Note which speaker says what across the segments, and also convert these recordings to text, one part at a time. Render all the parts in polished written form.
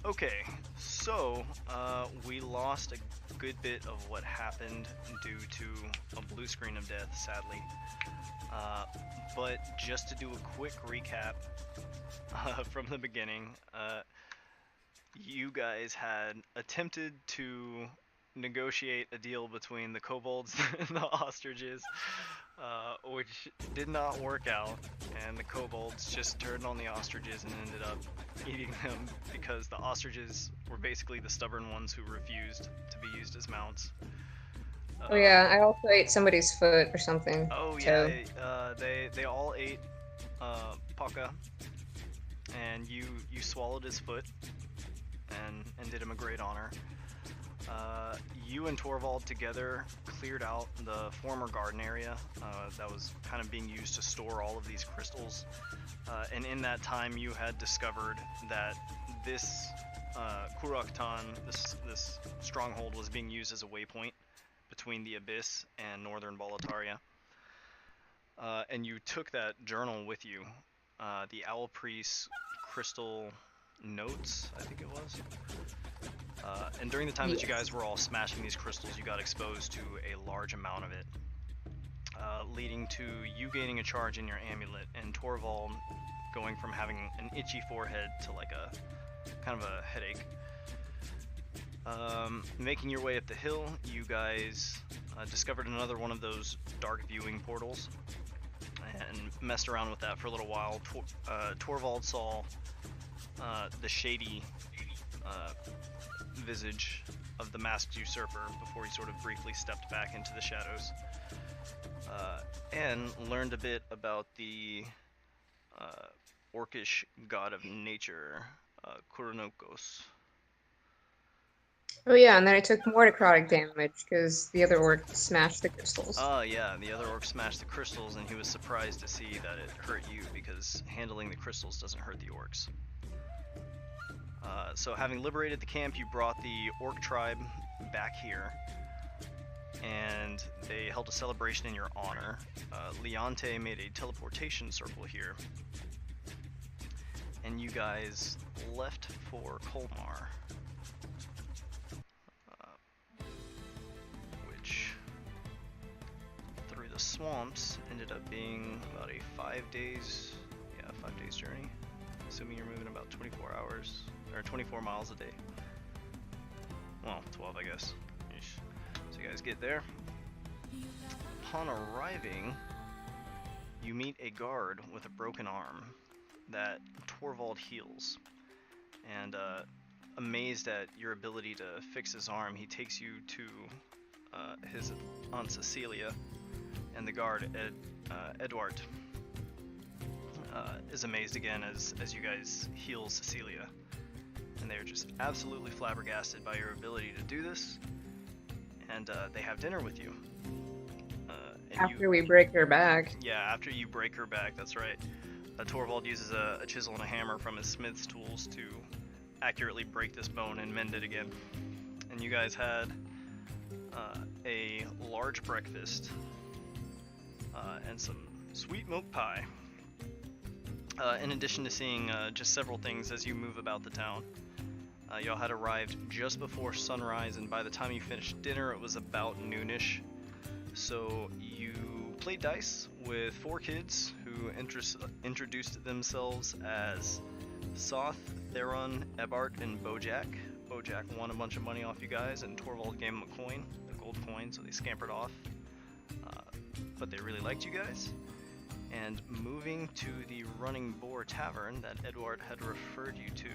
Speaker 1: Okay, so we lost a good bit of what happened due to a blue screen of death, sadly. Uh, but just to do a quick recap from the beginning, you guys had attempted to negotiate a deal between the kobolds and the ostriches, which did not work out, and the kobolds just turned on the ostriches and ended up eating them because the ostriches were basically the stubborn ones who refused to be used as mounts.
Speaker 2: Oh yeah,
Speaker 1: Um,
Speaker 2: I also ate somebody's foot or something.
Speaker 1: oh yeah,
Speaker 2: Toe.
Speaker 1: they all ate Paka, and you swallowed his foot and did him a great honor. You and Thorvald together cleared out the former garden area that was kind of being used to store all of these crystals. And in that time, you had discovered that this Kuraktan, this stronghold, was being used as a waypoint between the Abyss and Northern Boletaria. And you took that journal with you, the Owl Priest Crystal Notes, I think it was. And during the time that you guys
Speaker 2: Yes.
Speaker 1: were all smashing these crystals, you got exposed to a large amount of it, leading to you gaining a charge in your amulet, and Thorvald going from having an itchy forehead to like a kind of a headache. Making your way up the hill, you guys discovered another one of those dark viewing portals and messed around with that for a little while. Thorvald saw the shady uh, visage of the masked usurper before he sort of briefly stepped back into the shadows, and learned a bit about the uh, orcish god of nature, Kuronokos.
Speaker 2: Oh yeah, and then I took more necrotic damage because the other orc smashed the crystals.
Speaker 1: Yeah, the other orc smashed the crystals, and he was surprised to see that it hurt you because handling the crystals doesn't hurt the orcs. So having liberated the camp, you brought the orc tribe back here, and they held a celebration in your honor. Leonte made a teleportation circle here, and you guys left for Colmar, which through the swamps ended up being about a 5 days, 5 days journey, assuming you're moving about 24 hours, or 24 miles a day. Well, 12 I guess. So you guys get there. Upon arriving, you meet a guard with a broken arm that Thorvald heals, and amazed at your ability to fix his arm, he takes you to his Aunt Cecilia, and the guard, Edward, is amazed again as you guys heal Cecilia, and they're just absolutely flabbergasted by your ability to do this, and they have dinner with you.
Speaker 2: After we break her back.
Speaker 1: Yeah, after you break her back, that's right. Thorvald uses a chisel and a hammer from his smith's tools to accurately break this bone and mend it again. And you guys had a large breakfast and some sweet milk pie. In addition to seeing just several things as you move about the town. Y'all had arrived just before sunrise, and by the time you finished dinner, it was about noonish. So you played dice with 4 kids who introduced themselves as Soth, Theron, Ebart, and Bojack. Bojack won a bunch of money off you guys, and Thorvald gave him a coin, a gold coin, so they scampered off. But they really liked you guys. And moving to the Running Boar Tavern that Edward had referred you to,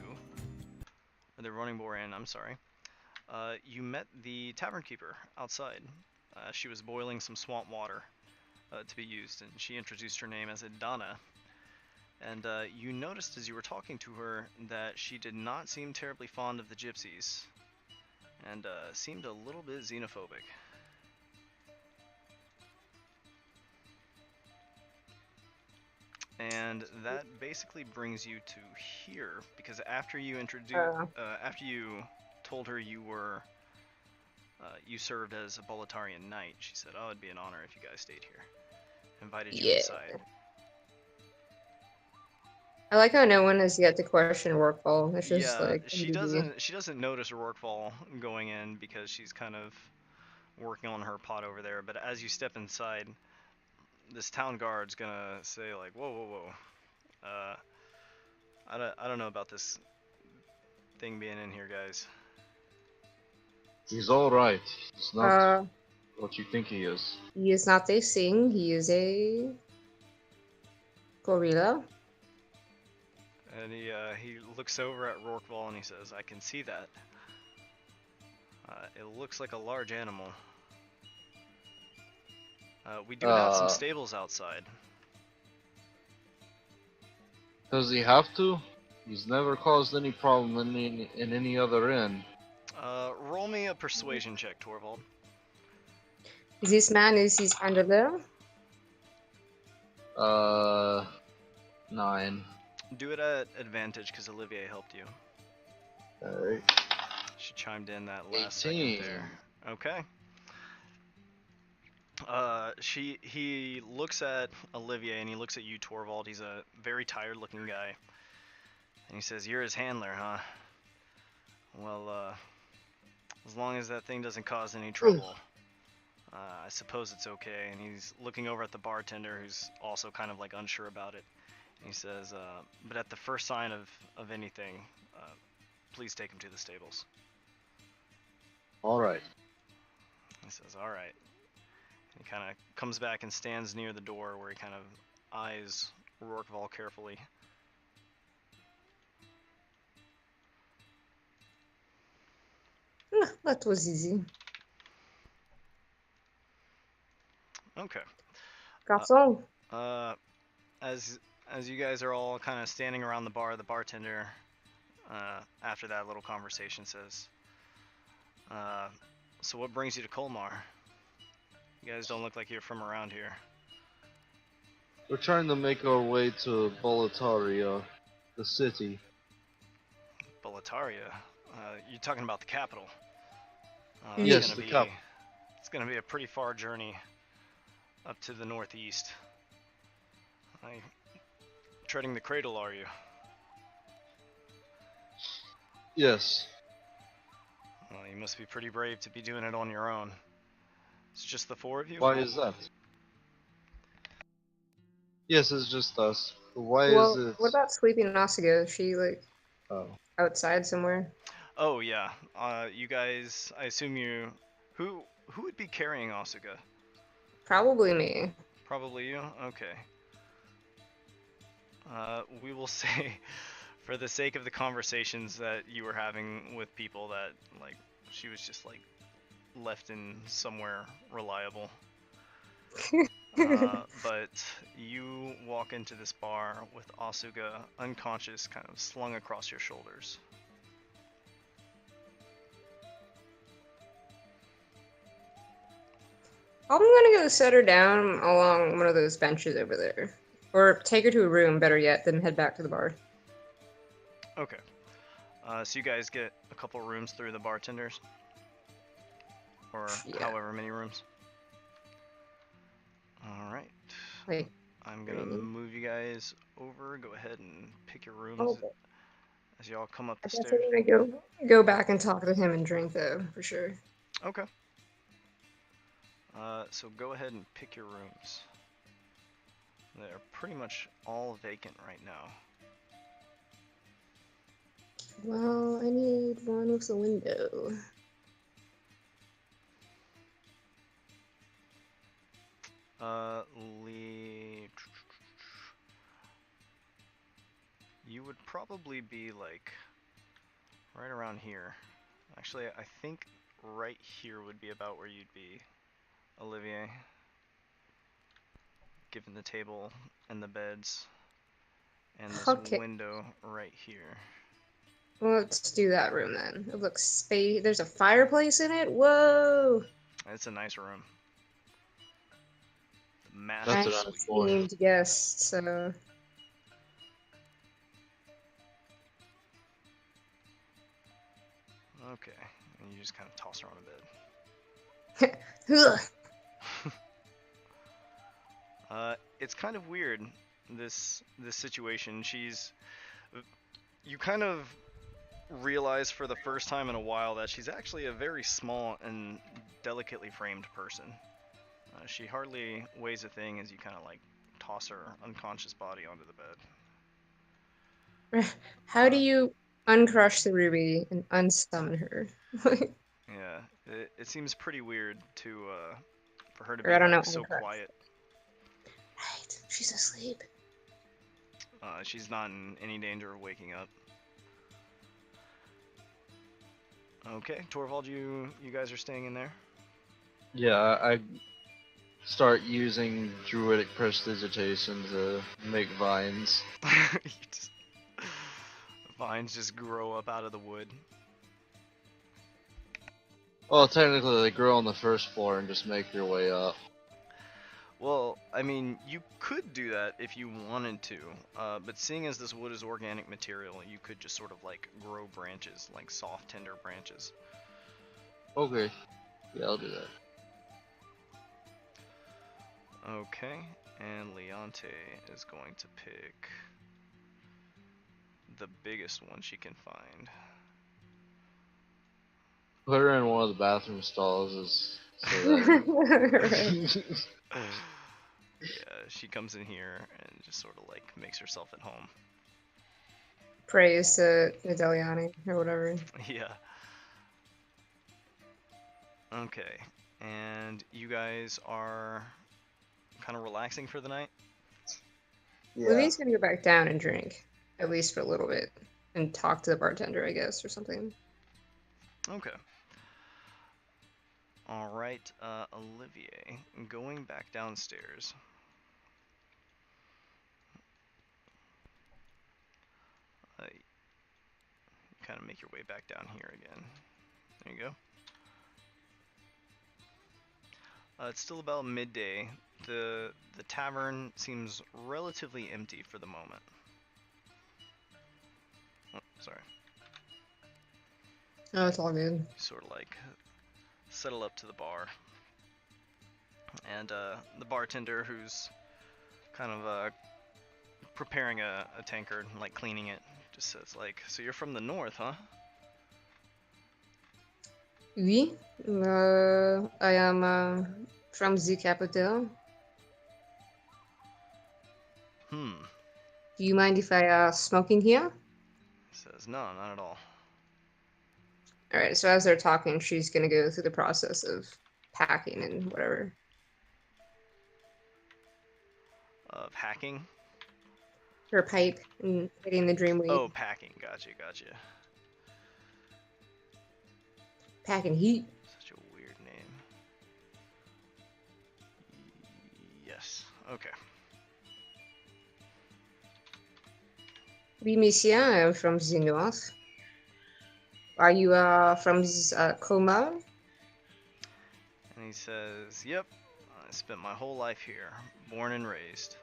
Speaker 1: or the Running Boar Inn, I'm sorry, you met the tavern keeper outside. She was boiling some swamp water to be used, and she introduced her name as Idana. And you noticed as you were talking to her that she did not seem terribly fond of the gypsies, and seemed a little bit xenophobic. And that basically brings you to here, because after you after you told her you were, you served as a Boletarian knight, she said, "Oh, it'd be an honor if you guys stayed here." Invited you
Speaker 2: Yeah.
Speaker 1: inside.
Speaker 2: I like how no one has yet to question Workfall. It's just
Speaker 1: Yeah,
Speaker 2: like NBD.
Speaker 1: she doesn't notice Rourkefall going in because she's kind of working on her pot over there. But as you step inside, this town guard's gonna say like, "Whoa, whoa, whoa! I don't know about this thing being in here, guys."
Speaker 3: He's alright. He's not
Speaker 2: Uh,
Speaker 3: what you think he is.
Speaker 2: he is not a Sing. He is a gorilla.
Speaker 1: And he looks over at Rourkefall and he says, "I can see that. It looks like a large animal. We do have some stables outside."
Speaker 3: Does he have to? He's never caused any problem in any other inn.
Speaker 1: Roll me a persuasion check, Thorvald.
Speaker 2: This man is his handler.
Speaker 3: 9.
Speaker 1: Do it at advantage because Olivier helped you.
Speaker 3: Alright.
Speaker 1: She chimed in that last
Speaker 3: 18.
Speaker 1: second there. Okay. He looks at Olivier and he looks at you, Thorvald. He's a very tired-looking guy, and he says, "You're his handler, huh? Well, as long as that thing doesn't cause any trouble, I suppose it's okay." And he's looking over at the bartender, who's also kind of like unsure about it. And he says, "But at the first sign of anything, please take him to the stables."
Speaker 3: Alright.
Speaker 1: He says, "All right." He kind of comes back and stands near the door where he kind of eyes Rourkefall carefully.
Speaker 2: That was easy.
Speaker 1: Okay.
Speaker 2: Garçon.
Speaker 1: As you guys are all kind of standing around the bar, the bartender, after that little conversation, says, "So what brings you to Colmar? You guys don't look like you're from around here."
Speaker 3: We're trying to make our way to Boletaria, the city.
Speaker 1: Boletaria? You're talking about the capital.
Speaker 3: Yes, the capital.
Speaker 1: It's gonna be a pretty far journey up to the northeast. Treading the cradle, are you?
Speaker 3: Yes.
Speaker 1: Well, you must be pretty brave to be doing it on your own. It's just the four of you?
Speaker 3: Why is that? Yes, it's just us. Why
Speaker 2: Well,
Speaker 3: is it?
Speaker 2: what about sleeping in Asuga? Is she like
Speaker 3: Oh.
Speaker 2: outside somewhere?
Speaker 1: Oh yeah. You guys, I assume you. Who would be carrying Asuka?
Speaker 2: Probably me.
Speaker 1: Probably you? Okay. We will say, for the sake of the conversations that you were having with people, that like she was just like left in somewhere reliable. But you walk into this bar with Asuga unconscious, kind of slung across your shoulders.
Speaker 2: I'm gonna go set her down along one of those benches over there. Or take her to a room, better yet, then head back to the bar.
Speaker 1: Okay. So you guys get a couple rooms through the bartenders? Or however many rooms? Alright.
Speaker 2: Wait.
Speaker 1: I'm gonna move you guys over. Go ahead and pick your rooms as y'all come up the stairs.
Speaker 2: I'm gonna go back and talk to him and drink though, for sure.
Speaker 1: Okay. So go ahead and pick your rooms. They're pretty much all vacant right now.
Speaker 2: Well, I need one with a window.
Speaker 1: Lee, you would probably be like right around here. Actually, I think right here would be about where you'd be, Olivier. Given the table and the beds and this window right here.
Speaker 2: Well, let's do that room then. It looks space. There's a fireplace in it. Whoa!
Speaker 1: It's a nice room.
Speaker 3: That's what I'm for.
Speaker 2: Themed guest, so.
Speaker 1: Okay, and you just kind of toss her on a bed. It's kind of weird. this situation. You kind of realize for the first time in a while that she's actually a very small and delicately framed person. She hardly weighs a thing as you kind of like toss her unconscious body onto the bed.
Speaker 2: How do you uncrush the ruby and unsummon her?
Speaker 1: Yeah, it seems pretty weird to for her to
Speaker 2: Or
Speaker 1: be
Speaker 2: I don't know.
Speaker 1: like so
Speaker 2: uncrush.
Speaker 1: quiet.
Speaker 2: Right, she's asleep.
Speaker 1: She's not in any danger of waking up. Okay, Thorvald, you guys are staying in there?
Speaker 3: Yeah, I start using druidic prestidigitation to make vines.
Speaker 1: Vines just grow up out of the wood.
Speaker 3: Well, technically they grow on the first floor and just make their way up.
Speaker 1: Well, I mean, you could do that if you wanted to, but seeing as this wood is organic material, you could just sort of like grow branches, like soft, tender branches.
Speaker 3: Okay. Yeah, I'll do that.
Speaker 1: Okay, and Leonte is going to pick the biggest one she can find.
Speaker 3: Put her in one of the bathroom stalls so that...
Speaker 1: Yeah, she comes in here and just sort of like makes herself at home.
Speaker 2: Praise to Nadeliani or whatever.
Speaker 1: Yeah. Okay, and you guys are kind of relaxing for the night?
Speaker 3: Yeah.
Speaker 2: Louis gonna go back down and drink, at least for a little bit, and talk to the bartender, I guess, or something.
Speaker 1: Okay. Alright, Olivier, going back downstairs. Kind of make your way back down here again. There you go. It's still about midday. The tavern seems relatively empty for the moment. Oh, sorry.
Speaker 2: Oh, it's all good.
Speaker 1: Sort of like settle up to the bar. And the bartender, who's kind of preparing a tankard, like cleaning it, just says like, "So you're from the north, huh?"
Speaker 2: Oui, I am from the capital.
Speaker 1: Hmm.
Speaker 2: Do you mind if I smoke in here?
Speaker 1: He says, "No, not at all."
Speaker 2: Alright, so as they're talking, she's gonna go through the process of packing and whatever.
Speaker 1: Of hacking?
Speaker 2: Her pipe and getting the dream weed.
Speaker 1: Oh, packing. Gotcha.
Speaker 2: Packing heat.
Speaker 1: Such a weird name. Yes. Okay.
Speaker 2: Oui, monsieur, I'm from the north. Are you from Colmar?
Speaker 1: And he says, "Yep. I spent my whole life here, born and raised.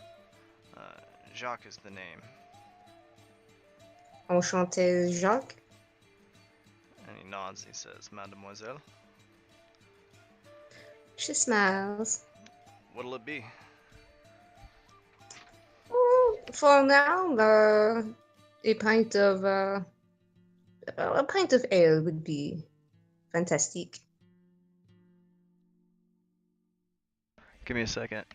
Speaker 1: Jacques is the name."
Speaker 2: Enchanté, Jacques.
Speaker 1: And he nods. He says, "Mademoiselle,
Speaker 2: She smiles.
Speaker 1: what'll it be?"
Speaker 2: For now, a pint of ale would be fantastic.
Speaker 1: Give me a second.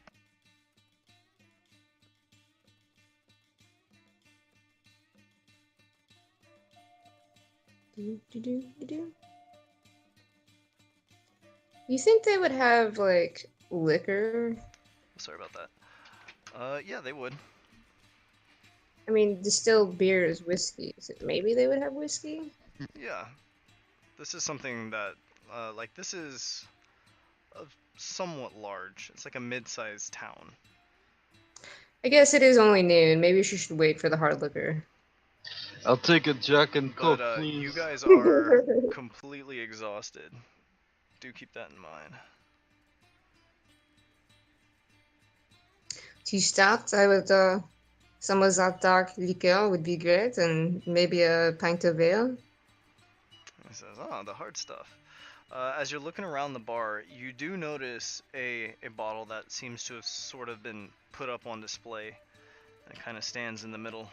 Speaker 2: You think they would have like liquor?
Speaker 1: Sorry about that. Yeah, they would.
Speaker 2: I mean, distilled beer is whiskey, so maybe they would have whiskey?
Speaker 1: Yeah. This is something that, this is somewhat large. It's like a mid-sized town.
Speaker 2: I guess it is only noon. Maybe she should wait for the hard liquor.
Speaker 3: I'll take a Jack and Coke,
Speaker 1: But
Speaker 3: please.
Speaker 1: you guys are completely exhausted. Do keep that in mind.
Speaker 2: To start, I would some of that dark liquor would be great, and maybe a pint of ale.
Speaker 1: He says, "Oh, the hard stuff." As you're looking around the bar, you do notice a bottle that seems to have sort of been put up on display. It kind of stands in the middle.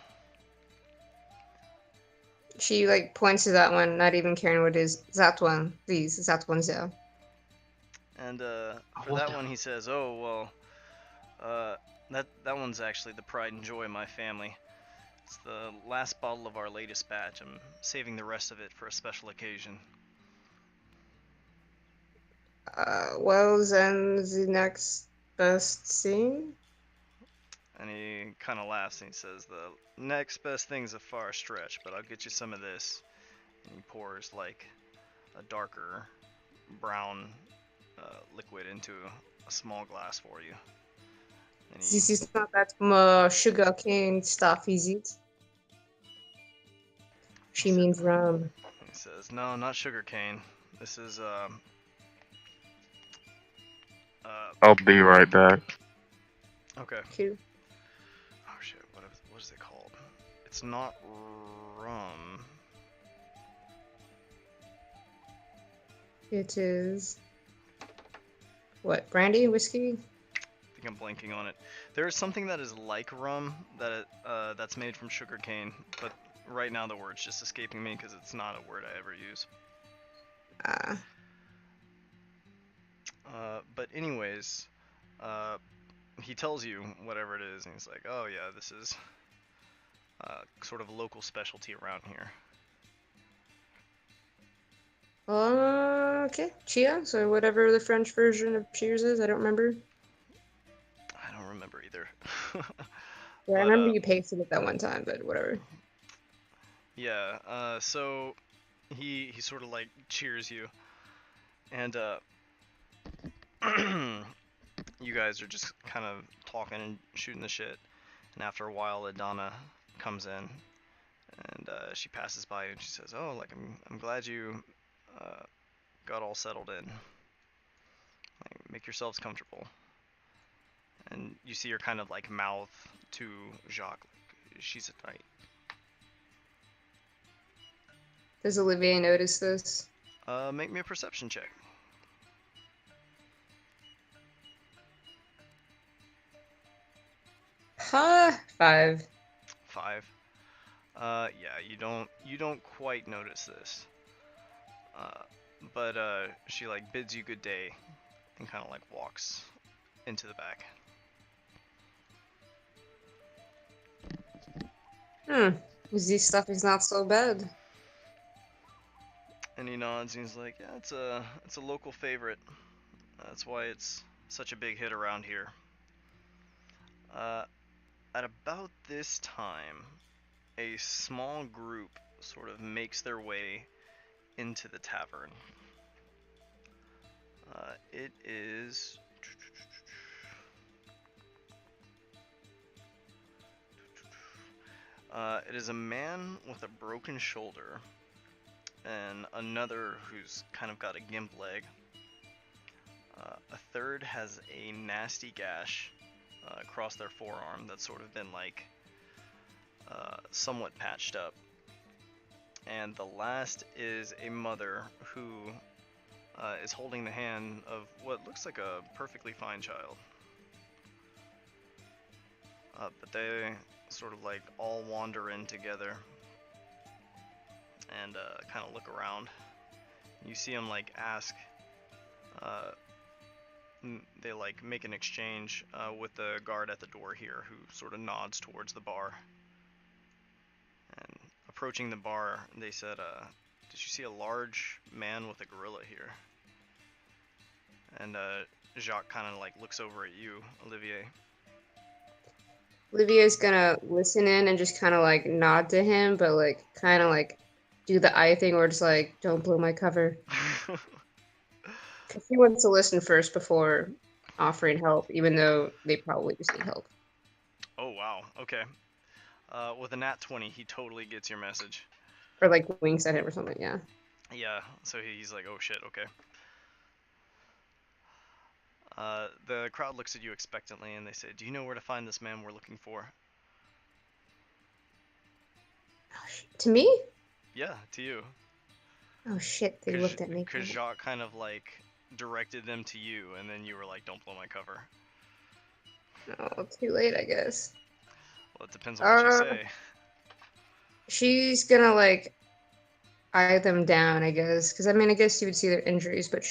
Speaker 2: She like points to that one, not even caring what it is. That one, please. That one, yeah.
Speaker 1: And for
Speaker 3: What
Speaker 1: that
Speaker 3: the-
Speaker 1: one, he says, "Oh well, that one's actually the pride and joy of my family. It's the last bottle of our latest batch. I'm saving the rest of it for a special occasion."
Speaker 2: Well, then the next best thing.
Speaker 1: And he kind of laughs and he says, "The next best thing's a far stretch, but I'll get you some of this." And he pours like a darker brown liquid into a small glass for you. And he,
Speaker 2: This is not that sugar cane stuff, is it? She
Speaker 1: sa-
Speaker 2: means rum.
Speaker 1: he says, "No, not sugar cane. This is
Speaker 4: I'll be right back.
Speaker 1: okay.
Speaker 2: Cool.
Speaker 1: Oh shit, what is it called? It's not rum.
Speaker 2: It is. What, brandy? Whiskey?
Speaker 1: I think I'm blanking on it. There is something that is like rum that's made from sugar cane, but right now the word's just escaping me because it's not a word I ever use.
Speaker 2: Ah.
Speaker 1: But anyways, he tells you whatever it is, and he's like, "Oh yeah, this is sort of a local specialty around here."
Speaker 2: Okay. Chia? So whatever the French version of cheers is, I don't remember.
Speaker 1: I don't remember either.
Speaker 2: Yeah, I
Speaker 1: But,
Speaker 2: remember you pasted it that one time, but whatever.
Speaker 1: yeah. So he sort of like cheers you, and you guys are just kind of talking and shooting the shit. And after a while, Adana comes in, and she passes by and she says, "Oh, like I'm glad you got all settled in. Like, make yourselves comfortable." And you see her kind of like mouth to Jacques, like, "She's right."
Speaker 2: Does Olivier notice this?
Speaker 1: Make me a perception check.
Speaker 2: Ha! 5.
Speaker 1: 5. Yeah, you don't quite notice this. But she like bids you good day and kind of like walks into the back.
Speaker 2: This stuff is not so bad.
Speaker 1: And he nods and he's like, "Yeah, it's a local favorite. That's why it's such a big hit around here." At about this time, a small group sort of makes their way into the tavern. It is it is a man with a broken shoulder and another who's kind of got a gimp leg. A third has a nasty gash across their forearm that's sort of been like somewhat patched up. And the last is a mother who is holding the hand of what looks like a perfectly fine child. But they sort of like all wander in together and kind of look around. You see them like ask, they like make an exchange with the guard at the door here, who sort of nods towards the bar. And approaching the bar, they said, "Did you see a large man with a gorilla here?" And Jacques kind of like looks over at you, Olivier.
Speaker 2: Olivier's gonna listen in and just kind of like nod to him, but like kind of like do the eye thing where it's like, don't blow my cover. Because he wants to listen first before offering help, even though they probably just need help.
Speaker 1: Oh wow, okay. With a nat 20, he totally gets your message.
Speaker 2: Or like winks at him or something, yeah.
Speaker 1: Yeah, so he's like, "Oh shit, okay." The crowd looks at you expectantly and they say, "Do you know where to find this man we're looking for?"
Speaker 2: Oh, to me?
Speaker 1: Yeah, to you.
Speaker 2: Oh shit, they looked at me.
Speaker 1: Because Jacques kind of like directed them to you, and then you were like, "Don't blow my cover."
Speaker 2: Oh, too late, I guess.
Speaker 1: Well, it depends on what you
Speaker 2: Uh,
Speaker 1: say.
Speaker 2: she's gonna like eye them down, I guess. Because I mean, I guess you would see their injuries, but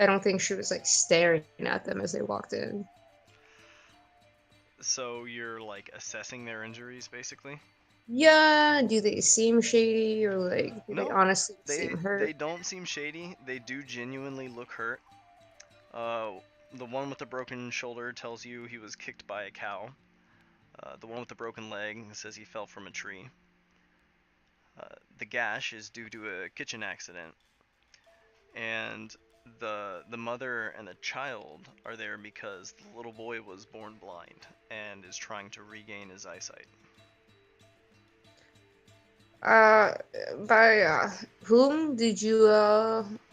Speaker 2: I don't think she was like staring at them as they walked in.
Speaker 1: So you're like assessing their injuries, basically?
Speaker 2: Yeah, do they seem shady or like do they
Speaker 1: No,
Speaker 2: honestly
Speaker 1: they
Speaker 2: seem hurt?
Speaker 1: they don't seem shady. They do genuinely look hurt. Uh, the one with the broken shoulder tells you he was kicked by a cow. The one with the broken leg says he fell from a tree. The gash is due to a kitchen accident, and the mother and the child are there because the little boy was born blind and is trying to regain his eyesight.
Speaker 2: Uh, by whom did you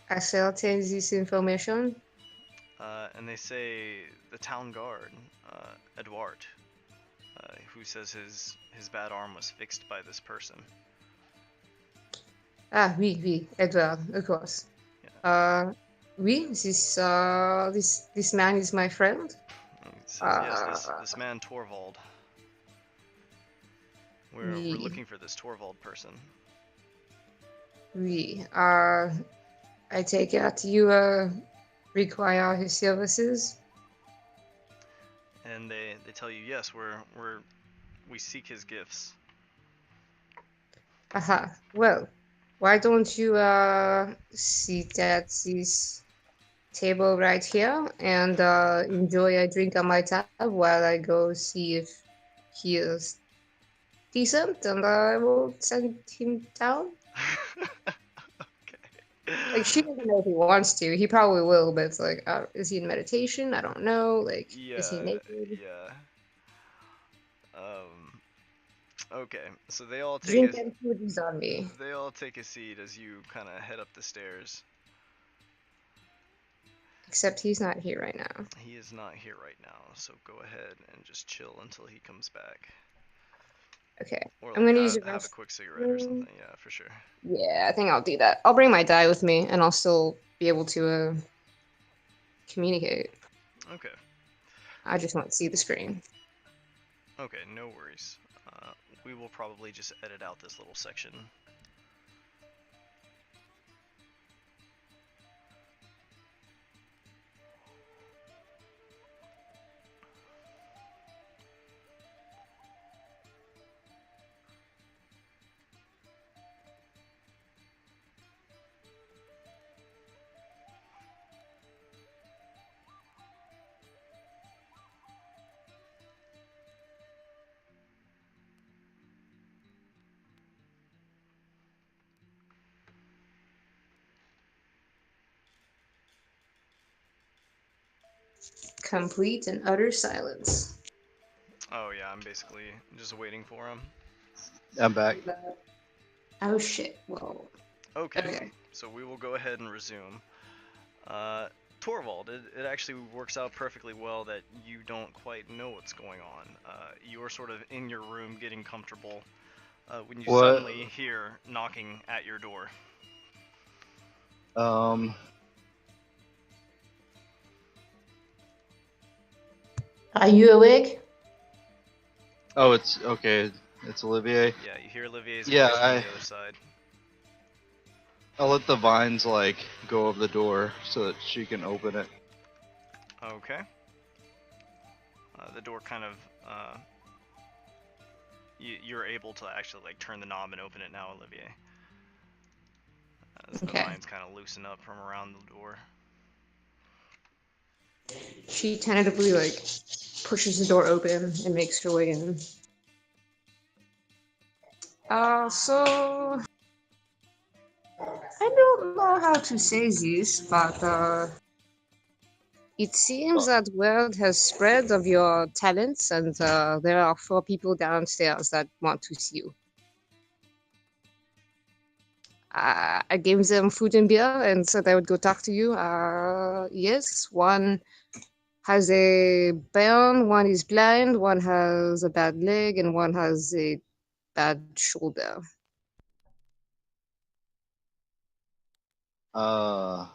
Speaker 2: ascertain this information?
Speaker 1: And they say the town guard, Edouard, who says his bad arm was fixed by this person.
Speaker 2: Ah, oui, Edward, of course.
Speaker 1: Yeah.
Speaker 2: Oui, this man is my friend.
Speaker 1: It says yes, this man Thorvald. We're
Speaker 2: Oui,
Speaker 1: looking for this Thorvald person.
Speaker 2: oui. I take it you require his services.
Speaker 1: And they tell you yes, we seek his gifts.
Speaker 2: Aha. Well, why don't you sit at this table right here and enjoy a drink on my tab while I go see if he is decent, and I will send him down.
Speaker 1: Okay.
Speaker 2: Like, she doesn't know if he wants to. He probably will, but it's like, is he in meditation? I don't know. Like, is he
Speaker 1: Yeah,
Speaker 2: naked?
Speaker 1: yeah. Okay, so they all take
Speaker 2: Drink and food is on me.
Speaker 1: a seat as you kind of head up the stairs.
Speaker 2: Except he's not here right now.
Speaker 1: He is not here right now, so go ahead and just chill until he comes back.
Speaker 2: Okay.
Speaker 1: Or
Speaker 2: I'm
Speaker 1: like
Speaker 2: gonna use the
Speaker 1: have a quick cigarette or something. Yeah, for sure.
Speaker 2: Yeah, I think I'll do that. I'll bring my die with me, and I'll still be able to communicate.
Speaker 1: Okay.
Speaker 2: I just want to see the screen.
Speaker 1: Okay, no worries. We will probably just edit out this little section.
Speaker 2: Complete and utter silence.
Speaker 1: Oh yeah, I'm basically just waiting for him.
Speaker 3: I'm back.
Speaker 2: Oh shit, whoa.
Speaker 1: Okay,
Speaker 2: Okay.
Speaker 1: so we will go ahead and resume. Thorvald, it actually works out perfectly well that you don't quite know what's going on. You are sort of in your room getting comfortable when you
Speaker 3: What?
Speaker 1: suddenly hear knocking at your door.
Speaker 2: Are you awake?
Speaker 3: Oh, it's okay. It's Olivier.
Speaker 1: Yeah, you hear Olivier's
Speaker 3: Yeah,
Speaker 1: voice from the other side.
Speaker 3: I'll let the vines like go over the door so that she can open it.
Speaker 1: Okay. The door kind of you're able to actually like turn the knob and open it now, Olivier. As the vines kind of loosen up from around the door.
Speaker 2: She tentatively like pushes the door open and makes her way in. So I don't know how to say this, but it seems that word has spread of your talents, and there are 4 people downstairs that want to see you. I gave them food and beer and said I would go talk to you. Yes, one has a burn, one is blind, one has a bad leg, and one has a bad shoulder.
Speaker 3: Uh,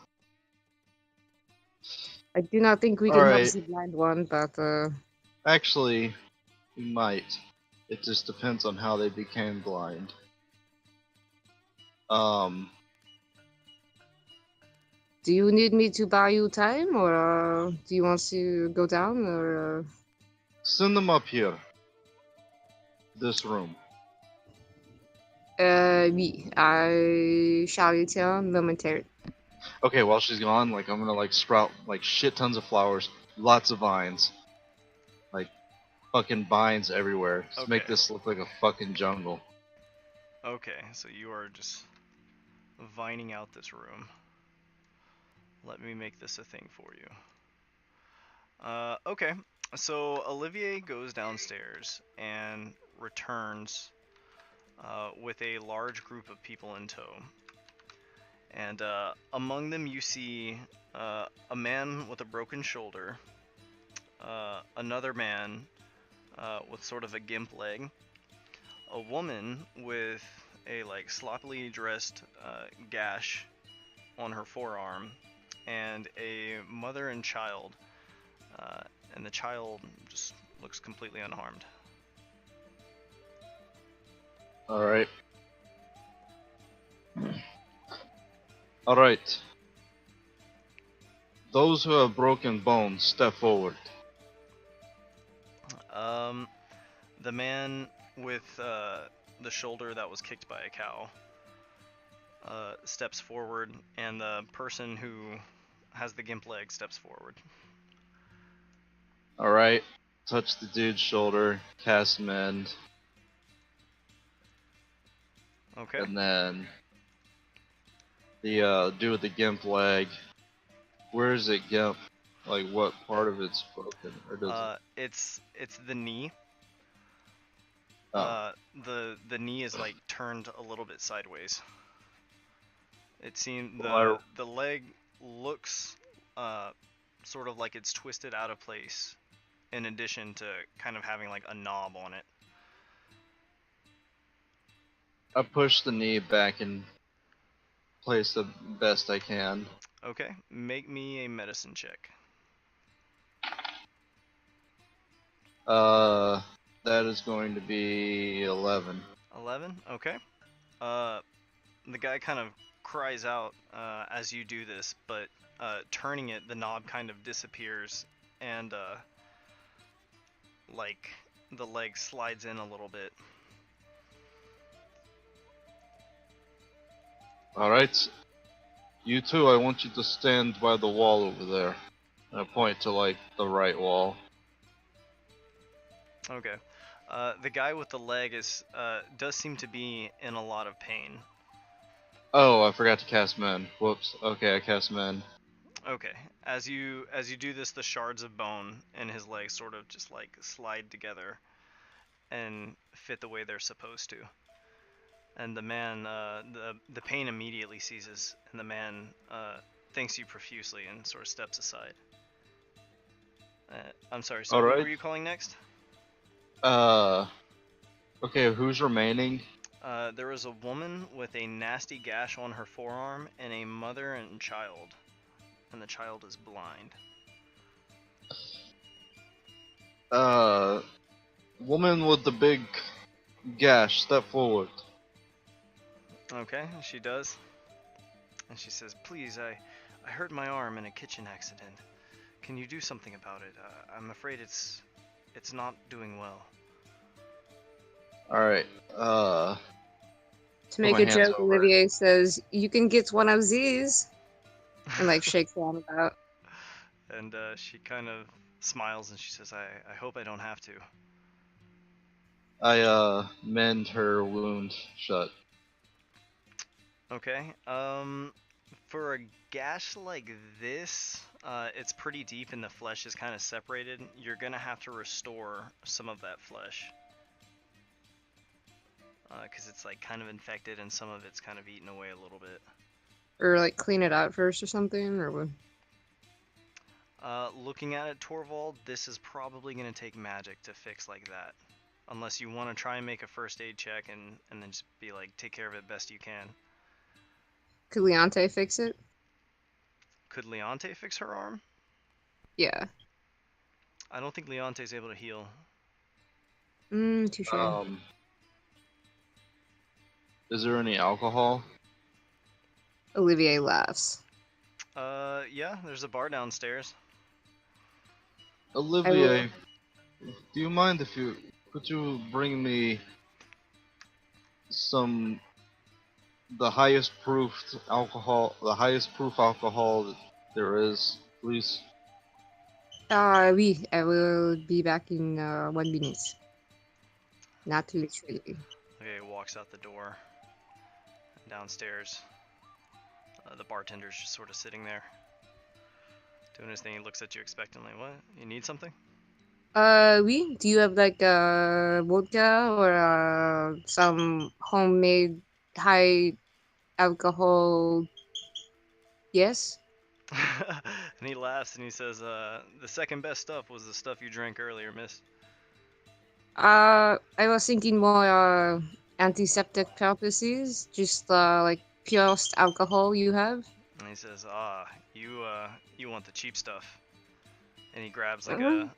Speaker 2: I do not think we can help the blind one, but
Speaker 3: Actually, we might. It just depends on how they became blind.
Speaker 2: Do you need me to buy you time, or do you want to go down, or?
Speaker 3: Send them up here. This room.
Speaker 2: Oui, I shall return momentarily.
Speaker 3: Okay, while she's gone, like I'm gonna like sprout like shit tons of flowers, lots of vines, like fucking vines everywhere. Just make
Speaker 1: Okay.
Speaker 3: this look like a fucking jungle.
Speaker 1: Okay, so you are just vining out this room. Let me make this a thing for you. Okay, so Olivier goes downstairs and returns with a large group of people in tow. And among them you see a man with a broken shoulder, another man with sort of a gimp leg, a woman with a like sloppily dressed gash on her forearm, and a mother and child, and the child just looks completely unharmed.
Speaker 3: Alright. Alright. Those who have broken bones, step forward.
Speaker 1: The man with the shoulder that was kicked by a cow steps forward, and the person who has the gimp leg steps forward.
Speaker 3: Alright. Touch the dude's shoulder, cast mend,
Speaker 1: Okay.
Speaker 3: and then the dude with the gimp leg. Where is it gimp? Like what part of it's broken? Or does
Speaker 1: It's the knee.
Speaker 3: Oh.
Speaker 1: The knee is like turned a little bit sideways. It seems
Speaker 3: Well,
Speaker 1: the leg looks sort of like it's twisted out of place, in addition to kind of having like a knob on it.
Speaker 3: I push the knee back in place the best I can.
Speaker 1: Okay, make me a medicine check.
Speaker 3: That is going to be 11.
Speaker 1: 11. Okay. The guy kind of cries out as you do this, but turning it, the knob kind of disappears, and like the leg slides in a little bit.
Speaker 3: Alright. You two, I want you to stand by the wall over there. And I point to, like, the right wall.
Speaker 1: Okay. The guy with the leg does seem to be in a lot of pain.
Speaker 3: Oh, I forgot to cast mend. Whoops. Okay, I cast mend.
Speaker 1: Okay. As you do this, the shards of bone in his leg sort of just like slide together and fit the way they're supposed to. And the man, the pain immediately ceases, and the man thanks you profusely and sort of steps aside. I'm sorry. So
Speaker 3: All
Speaker 1: who
Speaker 3: right.
Speaker 1: are you calling next?
Speaker 3: Okay, who's remaining?
Speaker 1: There is a woman with a nasty gash on her forearm, and a mother and child, and the child is blind.
Speaker 3: Woman with the big gash, step forward.
Speaker 1: Okay, she does. And she says, "Please, I hurt my arm in a kitchen accident. Can you do something about it? I'm afraid it's not doing well."
Speaker 3: Alright,
Speaker 2: To make
Speaker 3: my
Speaker 2: a
Speaker 3: hands
Speaker 2: joke,
Speaker 3: over.
Speaker 2: Olivier says, "You can get one of these," and like shakes her arm about.
Speaker 1: And she kind of smiles and she says, I hope I don't have to."
Speaker 3: I mend her wound shut.
Speaker 1: Okay. For a gash like this, it's pretty deep and the flesh is kind of separated. You're gonna have to restore some of that flesh. Because it's like kind of infected and some of it's kind of eaten away a little bit.
Speaker 2: Or like clean it out first or something, or what?
Speaker 1: Looking at it, Thorvald, this is probably going to take magic to fix like that. Unless you want to try and make a first aid check and then just be like, take care of it best you can.
Speaker 2: Could Leonte fix it?
Speaker 1: Could Leonte fix her arm?
Speaker 2: Yeah.
Speaker 1: I don't think Leonte's able to heal.
Speaker 2: Touche.
Speaker 3: Is there any alcohol?
Speaker 2: Olivier laughs.
Speaker 1: Yeah, there's a bar downstairs.
Speaker 3: Olivier, do you mind if could you bring me the highest proof alcohol that there is, please?
Speaker 2: Oui, I will be back in 1 minute. Not literally.
Speaker 1: Okay, walks out the door. Downstairs. The bartender's just sort of sitting there. Doing his thing, he looks at you expectantly. What? You need something?
Speaker 2: Oui. Do you have like vodka or some homemade high alcohol? Yes.
Speaker 1: And he laughs and he says, the second best stuff was the stuff you drank earlier, miss.
Speaker 2: I was thinking more antiseptic purposes, just like purest alcohol you have.
Speaker 1: And he says, you want the cheap stuff. And he grabs like
Speaker 2: Mhm.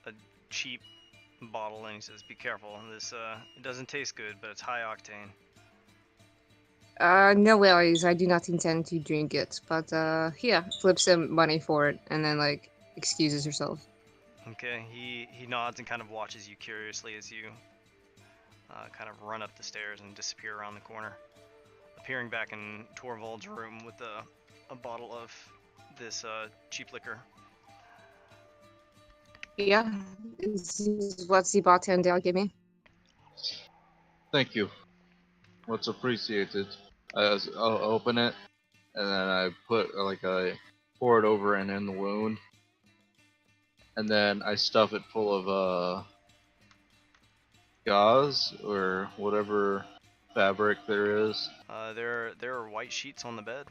Speaker 1: a cheap bottle and he says, be careful. This, it doesn't taste good, but it's high octane.
Speaker 2: No worries. I do not intend to drink it, but here, flips him money for it, and then like excuses herself.
Speaker 1: Okay, he nods and kind of watches you curiously as you kind of run up the stairs and disappear around the corner. Appearing back in Thorvald's room with a bottle of this cheap liquor.
Speaker 2: Yeah, this is what the bartender gave me.
Speaker 3: Thank you. Much appreciated. I'll open it, and then I pour it over and in the wound, and then I stuff it full of gauze or whatever fabric there is.
Speaker 1: There are white sheets on the bed.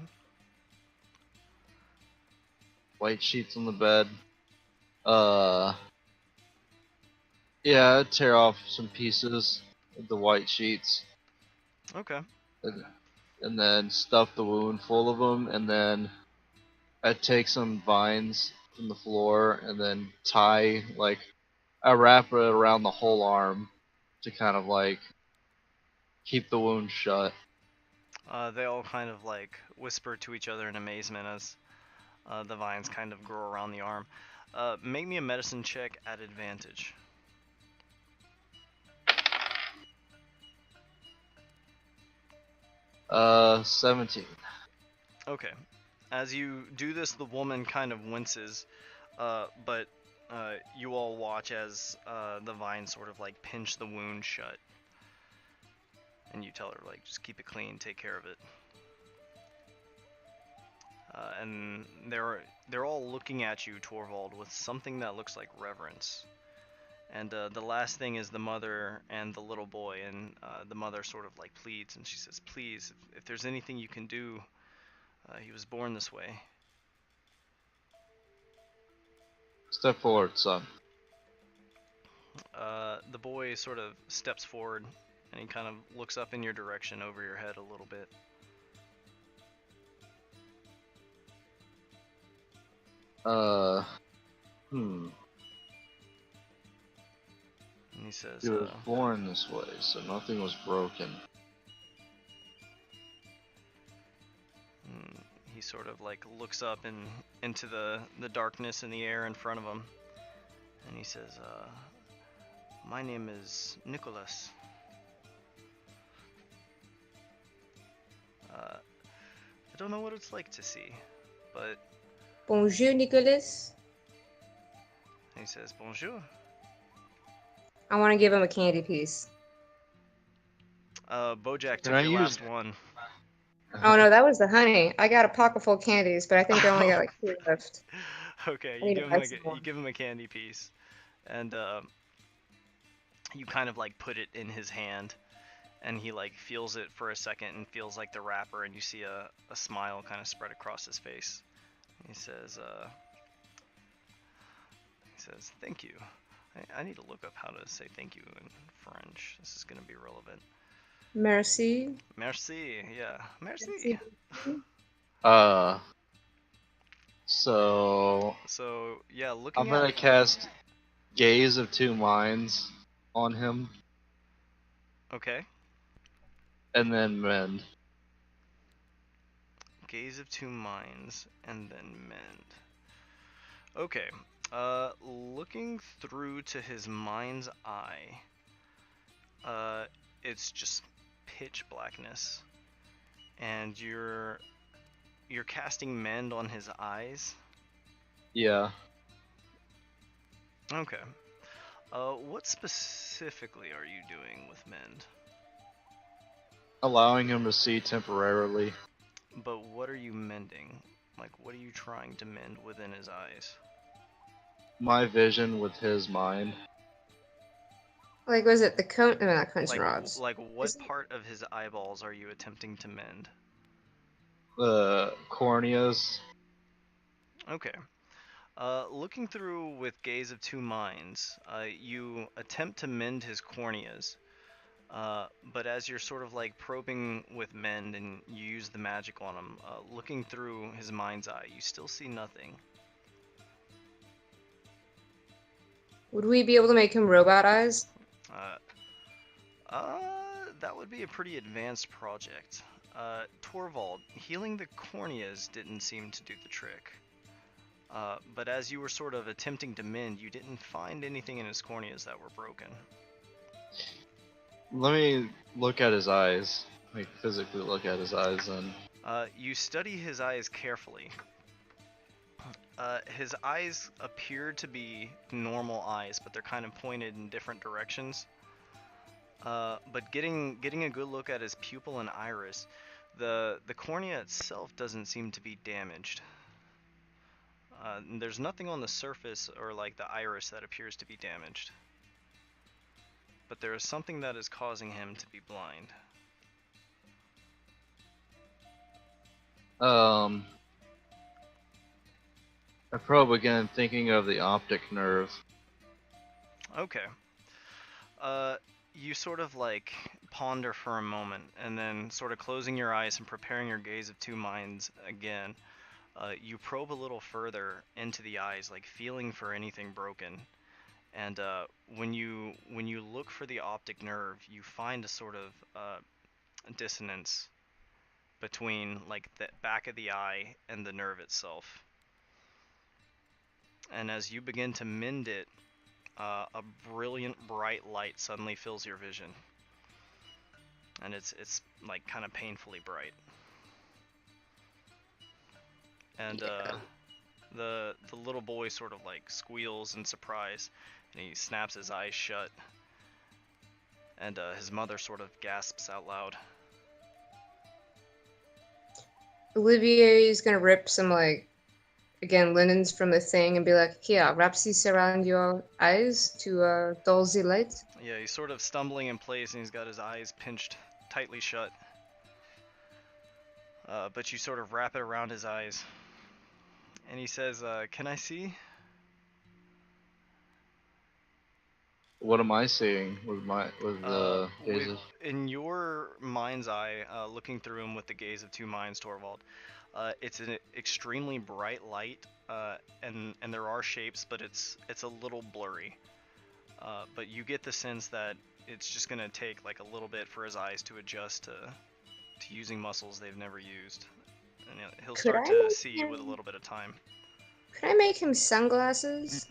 Speaker 3: White sheets on the bed. Yeah, I'd tear off some pieces of the white sheets,
Speaker 1: Okay.
Speaker 3: and then stuff the wound full of them, and then I'd take some vines from the floor, and then I wrap it around the whole arm to kind of like keep the wound shut.
Speaker 1: They all kind of like whisper to each other in amazement as the vines kind of grow around the arm. Make me a medicine check at advantage.
Speaker 3: 17.
Speaker 1: Okay. As you do this, the woman kind of winces, but you all watch as the vines sort of like pinch the wound shut. And you tell her, like, just keep it clean, take care of it. And they're all looking at you, Thorvald, with something that looks like reverence. And the last thing is the mother and the little boy, and the mother sort of like pleads, and she says, please, if there's anything you can do, he was born this way.
Speaker 3: Step forward, son.
Speaker 1: The boy sort of steps forward, and he kind of looks up in your direction over your head a little bit. And he says,
Speaker 3: He was born this way, so nothing was broken.
Speaker 1: He sort of like looks up into the darkness in the air in front of him, and he says, my name is Nicholas. I don't know what it's like to see, but...
Speaker 2: Bonjour, Nicholas.
Speaker 1: He says, bonjour.
Speaker 2: I want to give him a candy piece.
Speaker 1: Bojack took
Speaker 3: I
Speaker 1: your
Speaker 3: use-
Speaker 1: last one.
Speaker 2: Oh no, that was the honey. I got a pocket full of candies, but I think I only got like 2 left.
Speaker 1: Okay,
Speaker 2: I
Speaker 1: you
Speaker 2: need
Speaker 1: give
Speaker 2: to
Speaker 1: him
Speaker 2: buy some more.
Speaker 1: you give him a candy piece, and you kind of like put it in his hand, and he like feels it for a second and feels like the wrapper, and you see a smile kind of spread across his face. He says, thank you. I need to look up how to say thank you in French. This is gonna be relevant.
Speaker 2: Merci.
Speaker 1: Merci, yeah, merci.
Speaker 3: So
Speaker 1: So yeah, looking
Speaker 3: I'm gonna
Speaker 1: at
Speaker 3: cast Gaze of Two Minds on him,
Speaker 1: Okay.
Speaker 3: and then mend.
Speaker 1: Gaze of two minds, and then mend. Okay. Looking through to his mind's eye, it's just pitch blackness, and you're casting mend on his eyes.
Speaker 3: Yeah.
Speaker 1: Okay. What specifically are you doing with mend?
Speaker 3: Allowing him to see temporarily.
Speaker 1: But what are you mending? Like, what are you trying to mend within his eyes?
Speaker 3: My vision with his mind.
Speaker 2: Like, was it the cone? No, not cones and
Speaker 1: Like,
Speaker 2: rods.
Speaker 1: like what
Speaker 2: Is it-
Speaker 1: part of his eyeballs are you attempting to mend?
Speaker 3: The corneas.
Speaker 1: Okay. Looking through with gaze of two minds, you attempt to mend his corneas, but as you're sort of like probing with mend and you use the magic on him, looking through his mind's eye, you still see nothing.
Speaker 2: Would we be able to make him robot eyes?
Speaker 1: Uh, that would be a pretty advanced project. Thorvald, healing the corneas didn't seem to do the trick. But as you were sort of attempting to mend, you didn't find anything in his corneas that were broken.
Speaker 3: Let me look at his eyes. Like, physically look at his eyes and.
Speaker 1: You study his eyes carefully. His eyes appear to be normal eyes, but they're kind of pointed in different directions. But getting a good look at his pupil and iris, the cornea itself doesn't seem to be damaged. There's nothing on the surface or like the iris that appears to be damaged. But there is something that is causing him to be blind.
Speaker 3: I probe again, thinking of the optic nerve.
Speaker 1: Okay. You sort of like ponder for a moment, and then sort of closing your eyes and preparing your gaze of two minds again, you probe a little further into the eyes, like feeling for anything broken. And when you look for the optic nerve, you find a sort of dissonance between like the back of the eye and the nerve itself. And as you begin to mend it, a brilliant bright light suddenly fills your vision, and it's like kind of painfully bright. And the little boy sort of like squeals in surprise, and he snaps his eyes shut, and his mother sort of gasps out loud.
Speaker 2: Olivier is gonna rip some, like, again, linens from the thing and be like, here, wrap these around your eyes to dull the light.
Speaker 1: Yeah, he's sort of stumbling in place, and he's got his eyes pinched tightly shut. But you sort of wrap it around his eyes, and he says, "Can I see?"
Speaker 3: What am I seeing with the gaze of?
Speaker 1: In your mind's eye, looking through him with the gaze of two minds, Thorvald, it's an extremely bright light, and there are shapes, but it's a little blurry. But you get the sense that it's just gonna take like a little bit for his eyes to adjust to using muscles they've never used, and he'll
Speaker 2: Could
Speaker 1: start
Speaker 2: I
Speaker 1: to
Speaker 2: make
Speaker 1: see with a
Speaker 2: him-
Speaker 1: little bit of time.
Speaker 2: Could I make him sunglasses?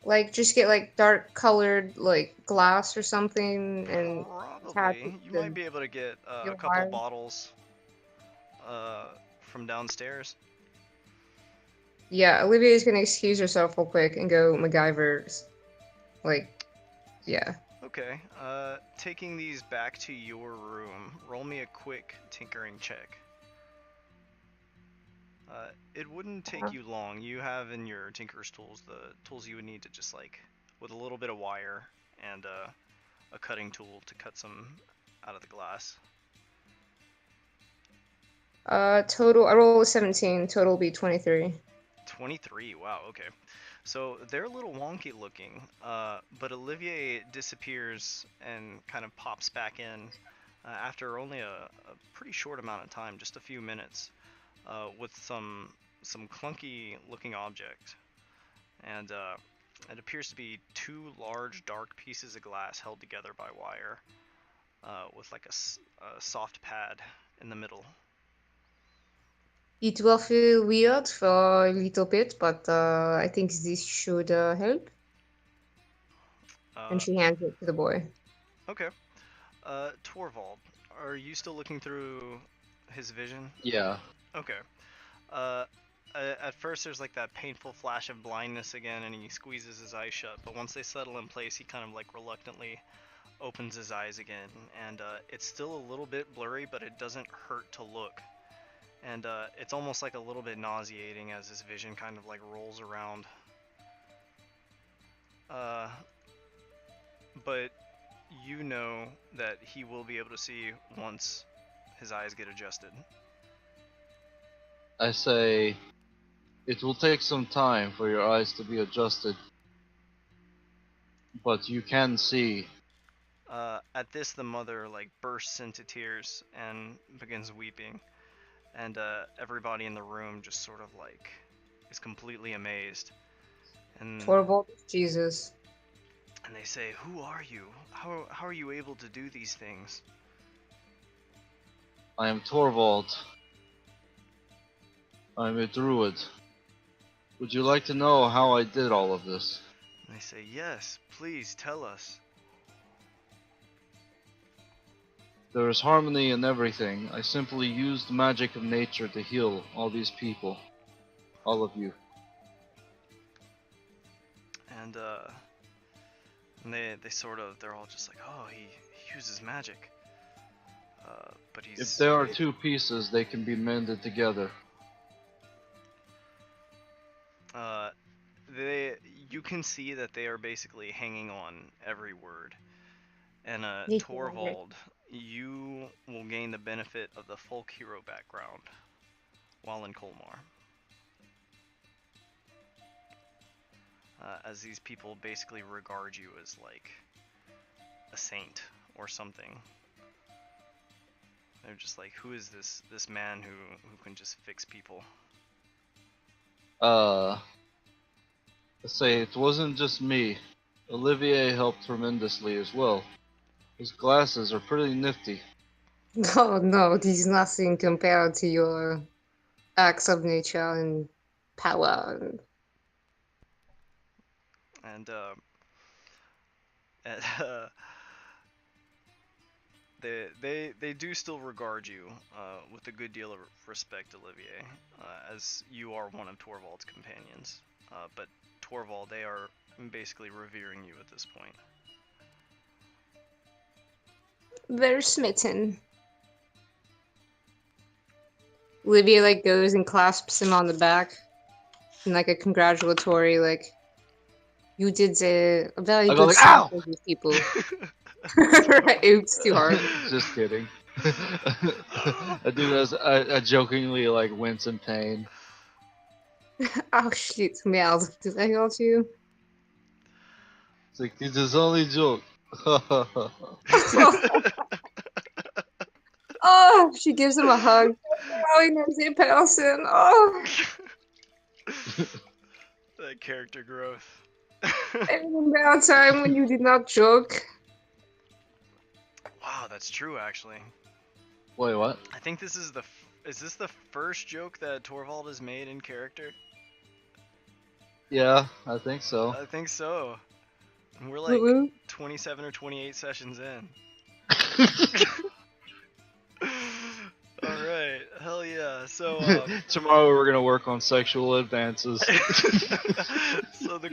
Speaker 2: Like, just get, like, dark colored, like, glass or something and attach it
Speaker 1: Probably. You
Speaker 2: to
Speaker 1: might be able to get a
Speaker 2: your
Speaker 1: couple
Speaker 2: wire.
Speaker 1: bottles from downstairs.
Speaker 2: Yeah, Olivier's gonna excuse herself real quick and go MacGyver's. Like, yeah.
Speaker 1: Okay, taking these back to your room, roll me a quick tinkering check. It wouldn't take you long. You have in your tinker's tools the tools you would need to just like, with a little bit of wire and a cutting tool to cut some out of the glass.
Speaker 2: Total, I roll a 17, total will be 23.
Speaker 1: 23, wow, okay. So they're a little wonky looking, but Olivier disappears and kind of pops back in after only a pretty short amount of time, just a few minutes, with some clunky looking object. And It appears to be two large dark pieces of glass held together by wire, with like a soft pad in the middle.
Speaker 2: It will feel weird for a little bit, but I think this should help. And she hands it to the boy.
Speaker 1: Okay. Thorvald, are you still looking through his vision?
Speaker 3: Yeah.
Speaker 1: Okay. At first there's like that painful flash of blindness again, and he squeezes his eyes shut, but once they settle in place, he kind of like reluctantly opens his eyes again, and it's still a little bit blurry, but it doesn't hurt to look. And it's almost like a little bit nauseating as his vision kind of like rolls around. But you know that he will be able to see once his eyes get adjusted.
Speaker 3: I say, it will take some time for your eyes to be adjusted, but you can see.
Speaker 1: At this, the mother like bursts into tears and begins weeping, and everybody in the room just sort of like is completely amazed. And
Speaker 2: Thorvald, Jesus.
Speaker 1: And they say, "Who are you? How are you able to do these things?"
Speaker 3: I am Thorvald. I'm a druid. Would you like to know how I did all of this?
Speaker 1: And they say, "Yes, please tell us."
Speaker 3: There is harmony in everything. I simply used the magic of nature to heal all these people. All of you.
Speaker 1: And they sort of, they're all just like, "Oh, he uses magic." But he's...
Speaker 3: If there are two pieces, they can be mended together.
Speaker 1: You can see that they are basically hanging on every word. And Thorvald, you will gain the benefit of the folk hero background while in Colmar. As these people basically regard you as like a saint or something. They're just like, who is this man who can just fix people?
Speaker 3: Let's say it wasn't just me. Olivier helped tremendously as well. His glasses are pretty nifty.
Speaker 2: Oh no, this is nothing compared to your acts of nature and power.
Speaker 1: And they do still regard you with a good deal of respect, Olivier, as you are one of Thorvald's companions. But Thorvald, they are basically revering you at this point.
Speaker 2: Very smitten. Olivia like goes and clasps him on the back in like a congratulatory like, you did a very good job for these people. Oops, too hard.
Speaker 3: Just kidding. I do this. I jokingly like wince in pain.
Speaker 2: Oh shit, Mel, did I hurt you?
Speaker 3: It's like, this is only joke.
Speaker 2: Oh, she gives him a hug. Really nice person. Oh.
Speaker 1: That character growth.
Speaker 2: I remember a time when you did not joke.
Speaker 1: Wow, that's true actually.
Speaker 3: Wait, what?
Speaker 1: I think this is is this the first joke that Thorvald has made in character?
Speaker 3: Yeah, I think so.
Speaker 1: I think so. And we're like 27 or 28 sessions in. Alright, hell yeah. So
Speaker 3: tomorrow we're gonna work on sexual advances.
Speaker 1: So the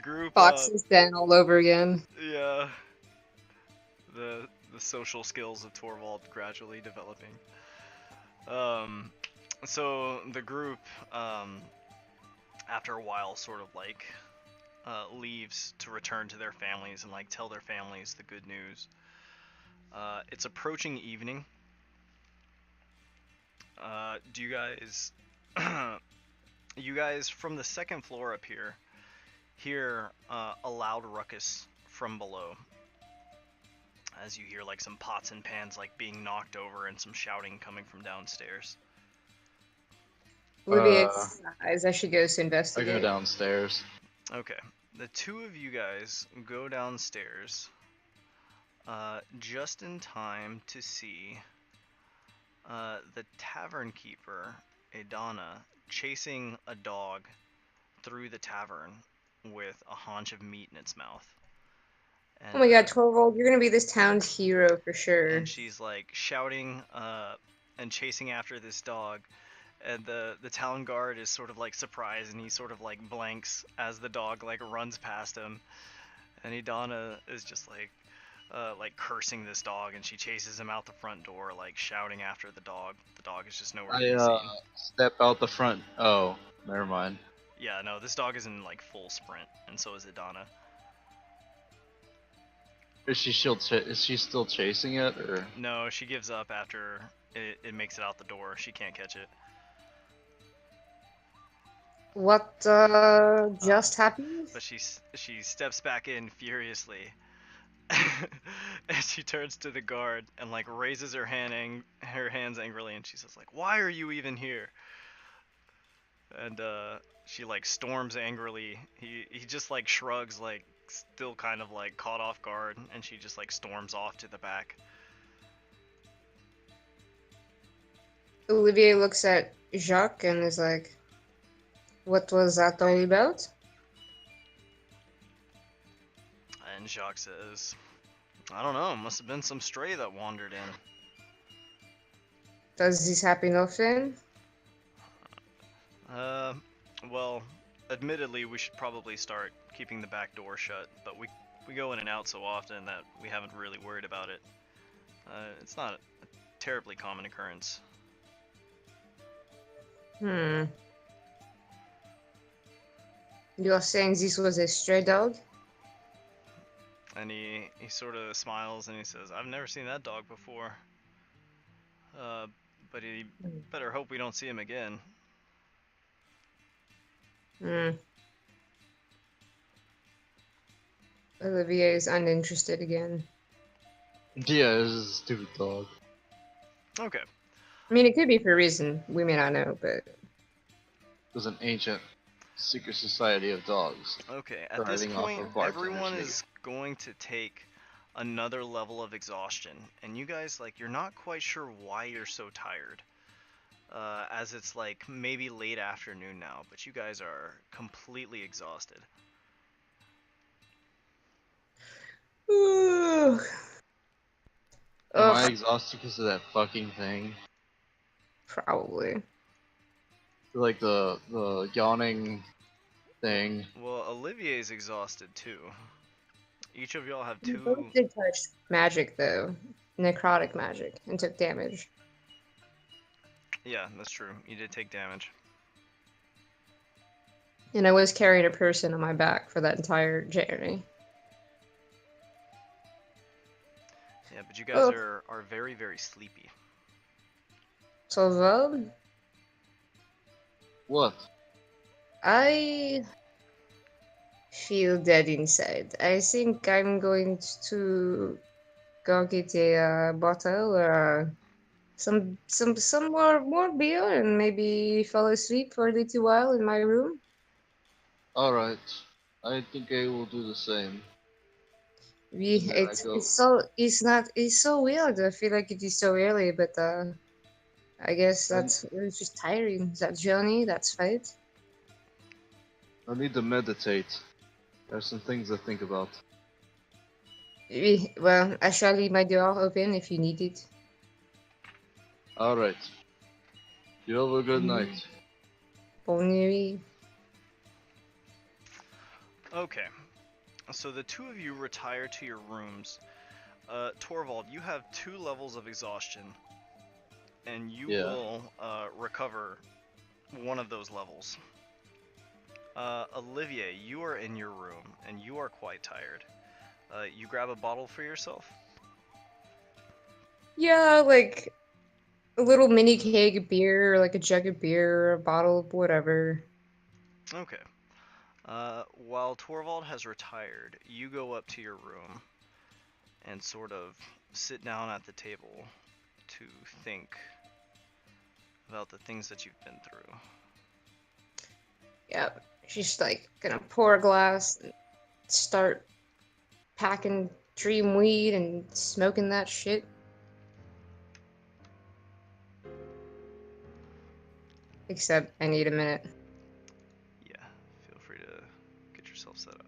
Speaker 1: group
Speaker 2: Fox is then all over again.
Speaker 1: Yeah. The social skills of Thorvald gradually developing. So the group after a while sort of like leaves to return to their families and like tell their families the good news. It's approaching evening. Do you guys you guys from the second floor up here hear a loud ruckus from below, as you hear like some pots and pans like being knocked over and some shouting coming from downstairs.
Speaker 2: Olivia sighs as she goes to investigate.
Speaker 3: I go downstairs.
Speaker 1: Okay, the two of you guys go downstairs just in time to see the tavern keeper, Eodon, chasing a dog through the tavern with a haunch of meat in its mouth.
Speaker 2: Oh my god,
Speaker 1: And,
Speaker 2: Thorvald, you're gonna be this town's hero for sure.
Speaker 1: and she's like shouting and chasing after this dog. And the town guard is sort of like surprised, and he sort of like blanks as the dog like runs past him. And Eodon is just like cursing this dog, and she chases him out the front door, like shouting after the dog. The dog is just nowhere to be seen.
Speaker 3: Step out the front. Oh, never mind.
Speaker 1: Yeah, no, this dog is in like full sprint, and so is Eodon.
Speaker 3: Is she still chasing it, or?
Speaker 1: No, she gives up after it makes it out the door. She can't catch it.
Speaker 2: What just happened?
Speaker 1: But she steps back in furiously, and she turns to the guard and like raises her hands angrily, and she says like, "Why are you even here?" And she like storms angrily. He just like shrugs, like still kind of like caught off guard, and she just like storms off to the back.
Speaker 2: Olivier looks at Jacques and is like, what was that all about?
Speaker 1: And Jacques says, "I don't know. Must have been some stray that wandered in."
Speaker 2: Does this happen often?
Speaker 1: Well, admittedly, we should probably start keeping the back door shut, but we go in and out so often that we haven't really worried about it. It's not a terribly common occurrence.
Speaker 2: You're saying this was a stray dog?
Speaker 1: And he sort of smiles and he says, "I've never seen that dog before. But he better hope we don't see him again."
Speaker 2: Olivier is uninterested again.
Speaker 3: Yeah, this is a stupid dog.
Speaker 1: Okay.
Speaker 2: I mean, it could be for a reason we may not know, but
Speaker 3: There's an ancient secret society of dogs.
Speaker 1: Okay, at this
Speaker 3: Driving off
Speaker 1: point,
Speaker 3: of bartenders
Speaker 1: everyone
Speaker 3: here.
Speaker 1: is going to take another level of exhaustion, and you guys, like, you're not quite sure why you're so tired, as it's like maybe late afternoon now, but you guys are completely exhausted.
Speaker 3: Am I
Speaker 2: ugh,
Speaker 3: exhausted because of that fucking thing?
Speaker 2: probably.
Speaker 3: Like the yawning thing.
Speaker 1: Well, Olivier's exhausted too. Each of y'all have
Speaker 2: We
Speaker 1: two.
Speaker 2: both did touch magic though, necrotic magic, and took damage.
Speaker 1: Yeah, that's true. You did take damage.
Speaker 2: And I was carrying a person on my back for that entire journey.
Speaker 1: Yeah, but you guys
Speaker 2: Ugh.
Speaker 1: are very, very sleepy.
Speaker 2: Thorvald,
Speaker 3: What?
Speaker 2: I feel dead inside. I think I'm going to go get a bottle or some more beer and maybe fall asleep for a little while in my room.
Speaker 3: Alright. I think I will do the same.
Speaker 2: We
Speaker 3: There I go.
Speaker 2: it's so weird. I feel like it is so early, but I guess
Speaker 3: And-
Speaker 2: it's just tiring. That journey, that's fight.
Speaker 3: I need to meditate. There's some things to think about.
Speaker 2: Well, I shall leave my door open if you need it.
Speaker 3: Alright. You have a good night.
Speaker 2: Bonne nuit.
Speaker 1: Okay, so the two of you retire to your rooms. Thorvald, you have 2 levels of exhaustion, and you
Speaker 3: Yeah.
Speaker 1: will recover one of those levels. Olivier, you are in your room, and you are quite tired. You grab a bottle for yourself?
Speaker 2: Yeah, like a little mini keg of beer, like a jug of beer, a bottle of whatever.
Speaker 1: Okay. While Thorvald has retired, you go up to your room and sort of sit down at the table to think about the things that you've been through.
Speaker 2: Yep. She's like gonna pour a glass and start packing dream weed and smoking that shit. Except I need a minute.
Speaker 1: Yeah, feel free to get yourself set up.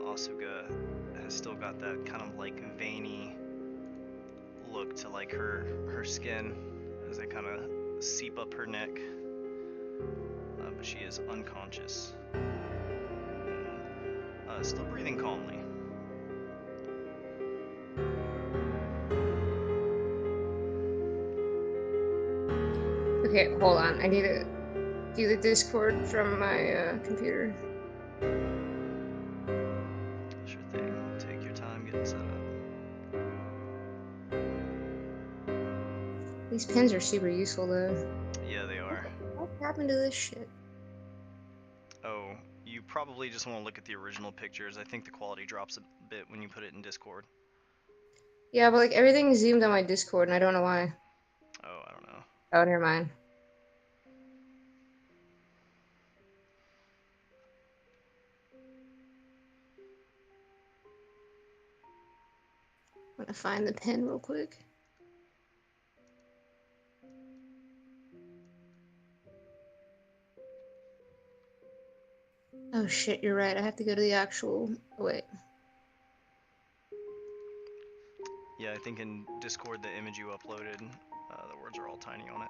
Speaker 1: Asuka has still got that kind of like veiny look to like her skin as they kind of seep up her neck, but she is unconscious, still breathing calmly.
Speaker 2: Okay, hold on. I need to do the Discord from my computer.
Speaker 1: Sure thing. Take your time getting set up.
Speaker 2: These pins are super useful though.
Speaker 1: Yeah, they are.
Speaker 2: What happened to this shit?
Speaker 1: Oh, you probably just want to look at the original pictures. I think the quality drops a bit when you put it in Discord.
Speaker 2: Yeah, but like everything zoomed on my Discord and I don't know why.
Speaker 1: Oh, I don't know.
Speaker 2: Oh, never mind. I'm gonna find the pin real quick. Oh shit, you're right. I have to go to the actual. Oh, wait.
Speaker 1: Yeah, I think in Discord, the image you uploaded, the words are all tiny on it.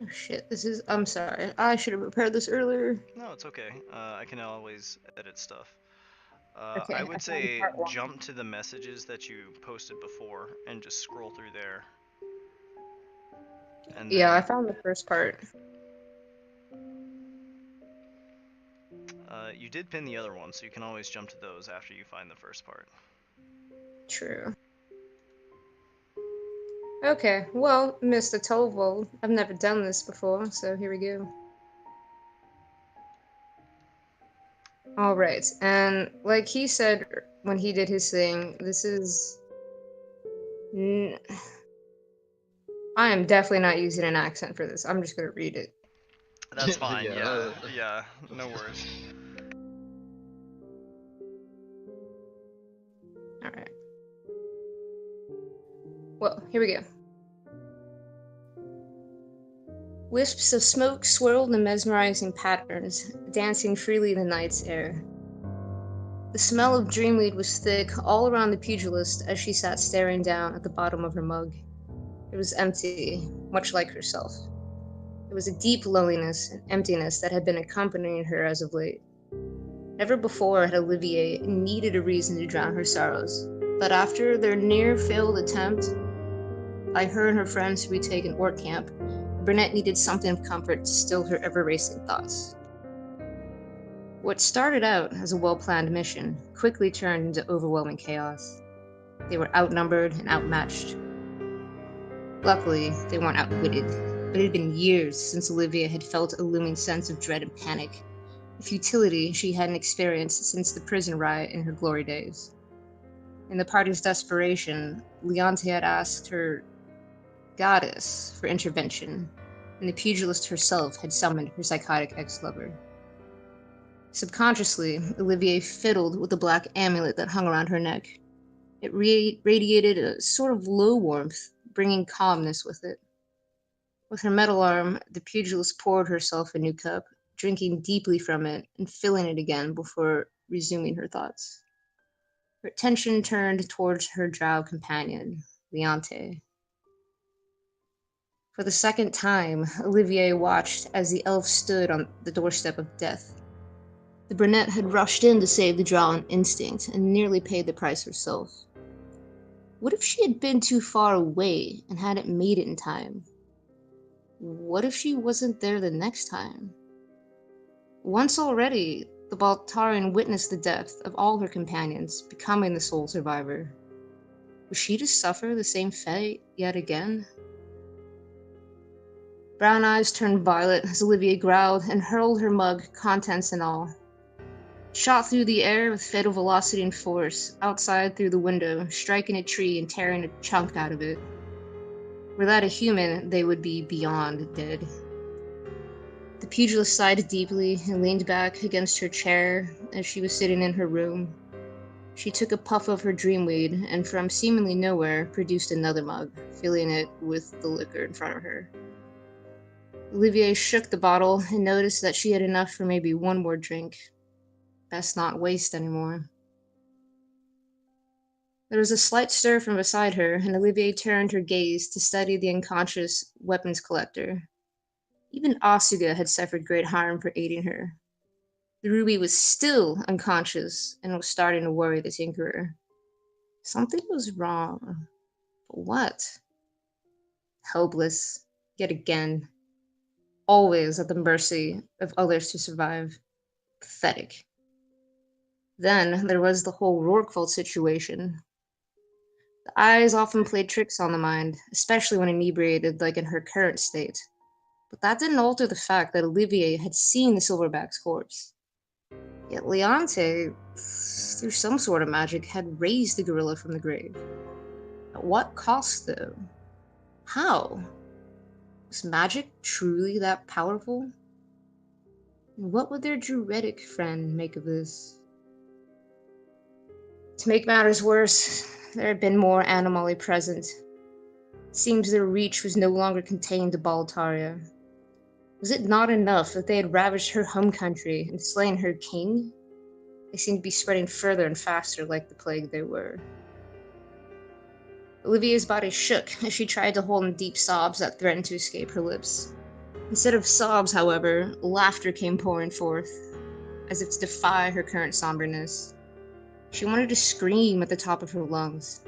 Speaker 2: Oh shit, this is. I'm sorry. I should have prepared this earlier.
Speaker 1: No, it's okay. I can always edit stuff.
Speaker 2: Okay,
Speaker 1: I
Speaker 2: I
Speaker 1: would
Speaker 2: found
Speaker 1: say
Speaker 2: part one.
Speaker 1: jump to the messages that you posted before and just scroll through there. And
Speaker 2: Yeah, I
Speaker 1: then,
Speaker 2: found the first part.
Speaker 1: you did pin the other one, so you can always jump to those after you find the first part.
Speaker 2: True. Okay, well, Mr. Thorvald, I've never done this before, so here we go. Alright, and like he said when he did his thing, this is... I am definitely not using an accent for this. I'm just gonna read it.
Speaker 1: That's fine,
Speaker 3: Yeah.
Speaker 1: yeah, no worries.
Speaker 2: Alright. Well, here we go. Wisps of smoke swirled in mesmerizing patterns, dancing freely in the night's air. The smell of dreamweed was thick all around the pugilist as she sat staring down at the bottom of her mug. It was empty, much like herself. It was a deep loneliness and emptiness that had been accompanying her as of late. Never before had Olivier needed a reason to drown her sorrows, but after their near-failed attempt by her and her friends to retake an orc camp, the brunette needed something of comfort to still her ever-racing thoughts. What started out as a well-planned mission quickly turned into overwhelming chaos. They were outnumbered and outmatched. Luckily, they weren't outwitted, but it had been years since Olivia had felt a looming sense of dread and panic, a futility she hadn't experienced since the prison riot in her glory days. In the party's desperation, Leonte had asked her goddess for intervention, and the pugilist herself had summoned her psychotic ex-lover. Subconsciously, Olivier fiddled with the black amulet that hung around her neck. It radiated a sort of low warmth, bringing calmness with it. With her metal arm, the pugilist poured herself a new cup, drinking deeply from it and filling it again before resuming her thoughts. Her attention turned towards her drow companion, Leonte. For the second time, Olivier watched as the elf stood on the doorstep of death. The brunette had rushed in to save the drow on instinct and nearly paid the price herself. What if she had been too far away and hadn't made it in time? What if she wasn't there the next time? Once already, the Baltarian witnessed the death of all her companions, becoming the sole survivor. Was she to suffer the same fate yet again? Brown eyes turned violet as Olivier growled and hurled her mug, contents and all. Shot through the air with fatal velocity and force, outside through the window, striking a tree and tearing a chunk out of it. Were that a human, they would be beyond dead. The pugilist sighed deeply and leaned back against her chair as she was sitting in her room. She took a puff of her dreamweed and from seemingly nowhere produced another mug, filling it with the liquor in front of her. Olivier shook the bottle and noticed that she had enough for maybe one more drink. Best not waste anymore. There was a slight stir from beside her, and Olivier turned her gaze to study the unconscious weapons collector. Even Asuga had suffered great harm for aiding her. The ruby was still unconscious and was starting to worry the tinkerer. Something was wrong. But what? Helpless, yet again. Always at the mercy of others to survive. Pathetic. Then there was the whole Rorqual situation. The eyes often played tricks on the mind, especially when inebriated like in her current state. But that didn't alter the fact that Olivier had seen the silverback's corpse. Yet Leonte, through some sort of magic, had raised the gorilla from the grave. At what cost, though? How? Was magic truly that powerful? And what would their druidic friend make of this? To make matters worse, there had been more animali present. It seems their reach was no longer contained to Baltaria. Was it not enough that they had ravaged her home country and slain her king? They seemed to be spreading further and faster like the plague they were. Olivier's body shook as she tried to hold in deep sobs that threatened to escape her lips. Instead of sobs, however, laughter came pouring forth, as if to defy her current somberness. She wanted to scream at the top of her lungs.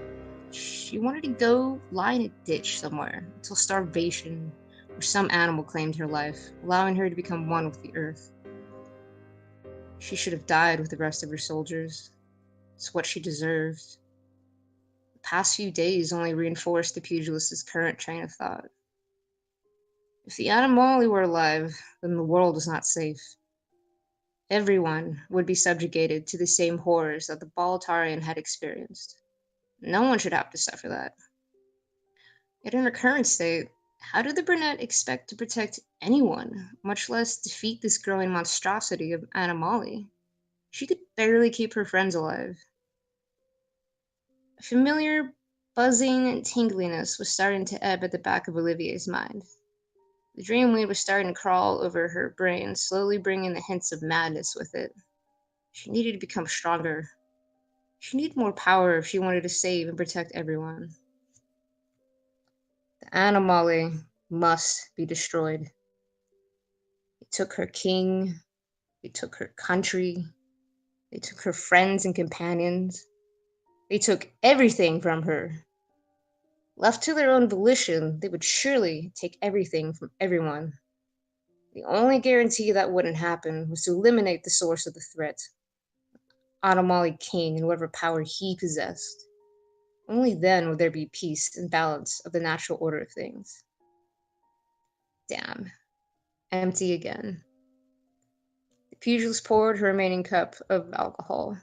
Speaker 2: She wanted to go lie in a ditch somewhere until starvation or some animal claimed her life, allowing her to become one with the earth. She should have died with the rest of her soldiers. It's what she deserved. The past few days only reinforced the pugilist's current train of thought. If the Animali were alive, then the world was not safe. Everyone would be subjugated to the same horrors that the Baltarian had experienced. No one should have to suffer that. Yet in her current state, how did the brunette expect to protect anyone, much less defeat this growing monstrosity of Animali? She could barely keep her friends alive. A familiar buzzing and tingliness was starting to ebb at the back of Olivier's mind. The dreamweed was starting to crawl over her brain, slowly bringing the hints of madness with it. She needed to become stronger. She needed more power if she wanted to save and protect everyone. The Animali must be destroyed. They took her king, they took her country, they took her friends and companions. They took everything from her. Left to their own volition, they would surely take everything from everyone. The only guarantee that wouldn't happen was to eliminate the source of the threat, Animali King and whatever power he possessed. Only then would there be peace and balance of the natural order of things. Damn. Empty again. The pugilist poured her remaining cup of alcohol.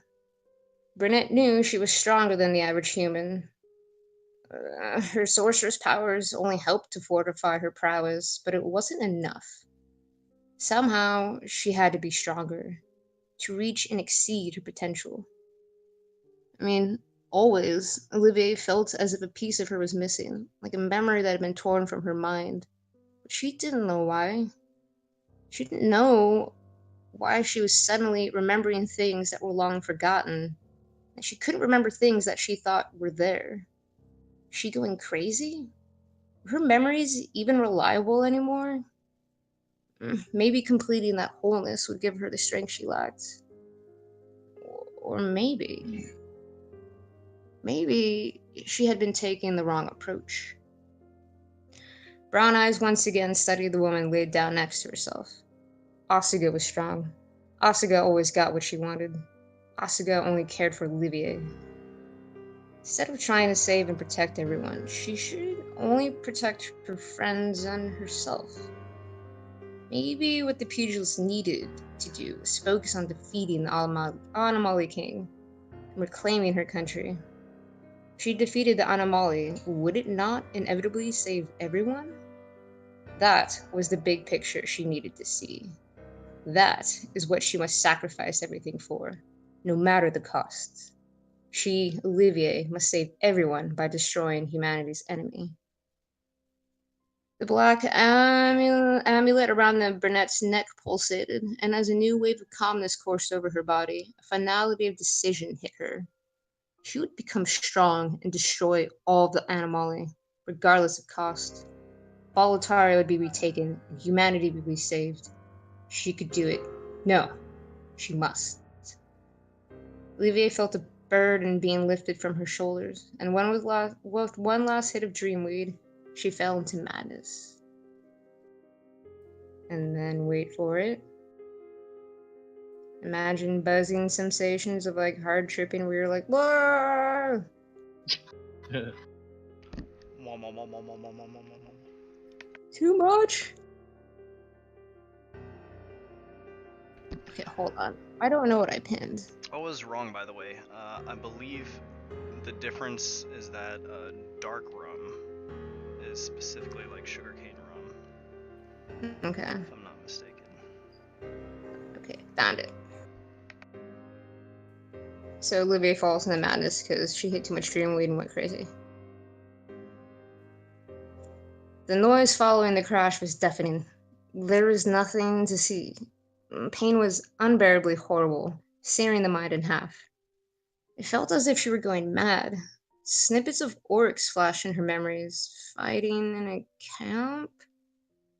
Speaker 2: Brunette knew she was stronger than the average human. Her sorceress powers only helped to fortify her prowess, but it wasn't enough. Somehow, she had to be stronger, to reach and exceed her potential. I mean, always, Olivier felt as if a piece of her was missing, like a memory that had been torn from her mind. But she didn't know why. She didn't know why she was suddenly remembering things that were long forgotten, and she couldn't remember things that she thought were there. Was she going crazy? Were her memories even reliable anymore? Maybe completing that wholeness would give her the strength she lacked. Or maybe she had been taking the wrong approach. Brown eyes once again studied the woman laid down next to herself. Asuga was strong. Asuga always got what she wanted. Asuga only cared for Olivier. Instead of trying to save and protect everyone, she should only protect her friends and herself. Maybe what the pugilist needed to do was focus on defeating the Anomaly King and reclaiming her country. If she defeated the Anomaly, would it not inevitably save everyone? That was the big picture she needed to see. That is what she must sacrifice everything for, no matter the cost. She, Olivier, must save everyone by destroying humanity's enemy. The black amulet around the brunette's neck pulsated, and as a new wave of calmness coursed over her body, a finality of decision hit her. She would become strong and destroy all the Anomaly, regardless of cost. Boletaria would be retaken, and humanity would be saved. She could do it. No, she must. Olivier felt a burden being lifted from her shoulders, and with one last hit of dreamweed, she fell into madness. And then, wait for it. Imagine buzzing sensations of like hard tripping where you're like, whoa! Too much? Okay, hold on. I don't know what I pinned.
Speaker 1: I was wrong, by the way. I believe the difference is that dark rum is specifically like sugarcane rum,
Speaker 2: Okay.
Speaker 1: if I'm not mistaken.
Speaker 2: Okay, found it. So Olivier falls into madness because she hit too much dreamweed and went crazy. The noise following the crash was deafening. There was nothing to see. Pain was unbearably horrible, searing the mind in half. It felt as if she were going mad. Snippets of orcs flashed in her memories. Fighting in a camp?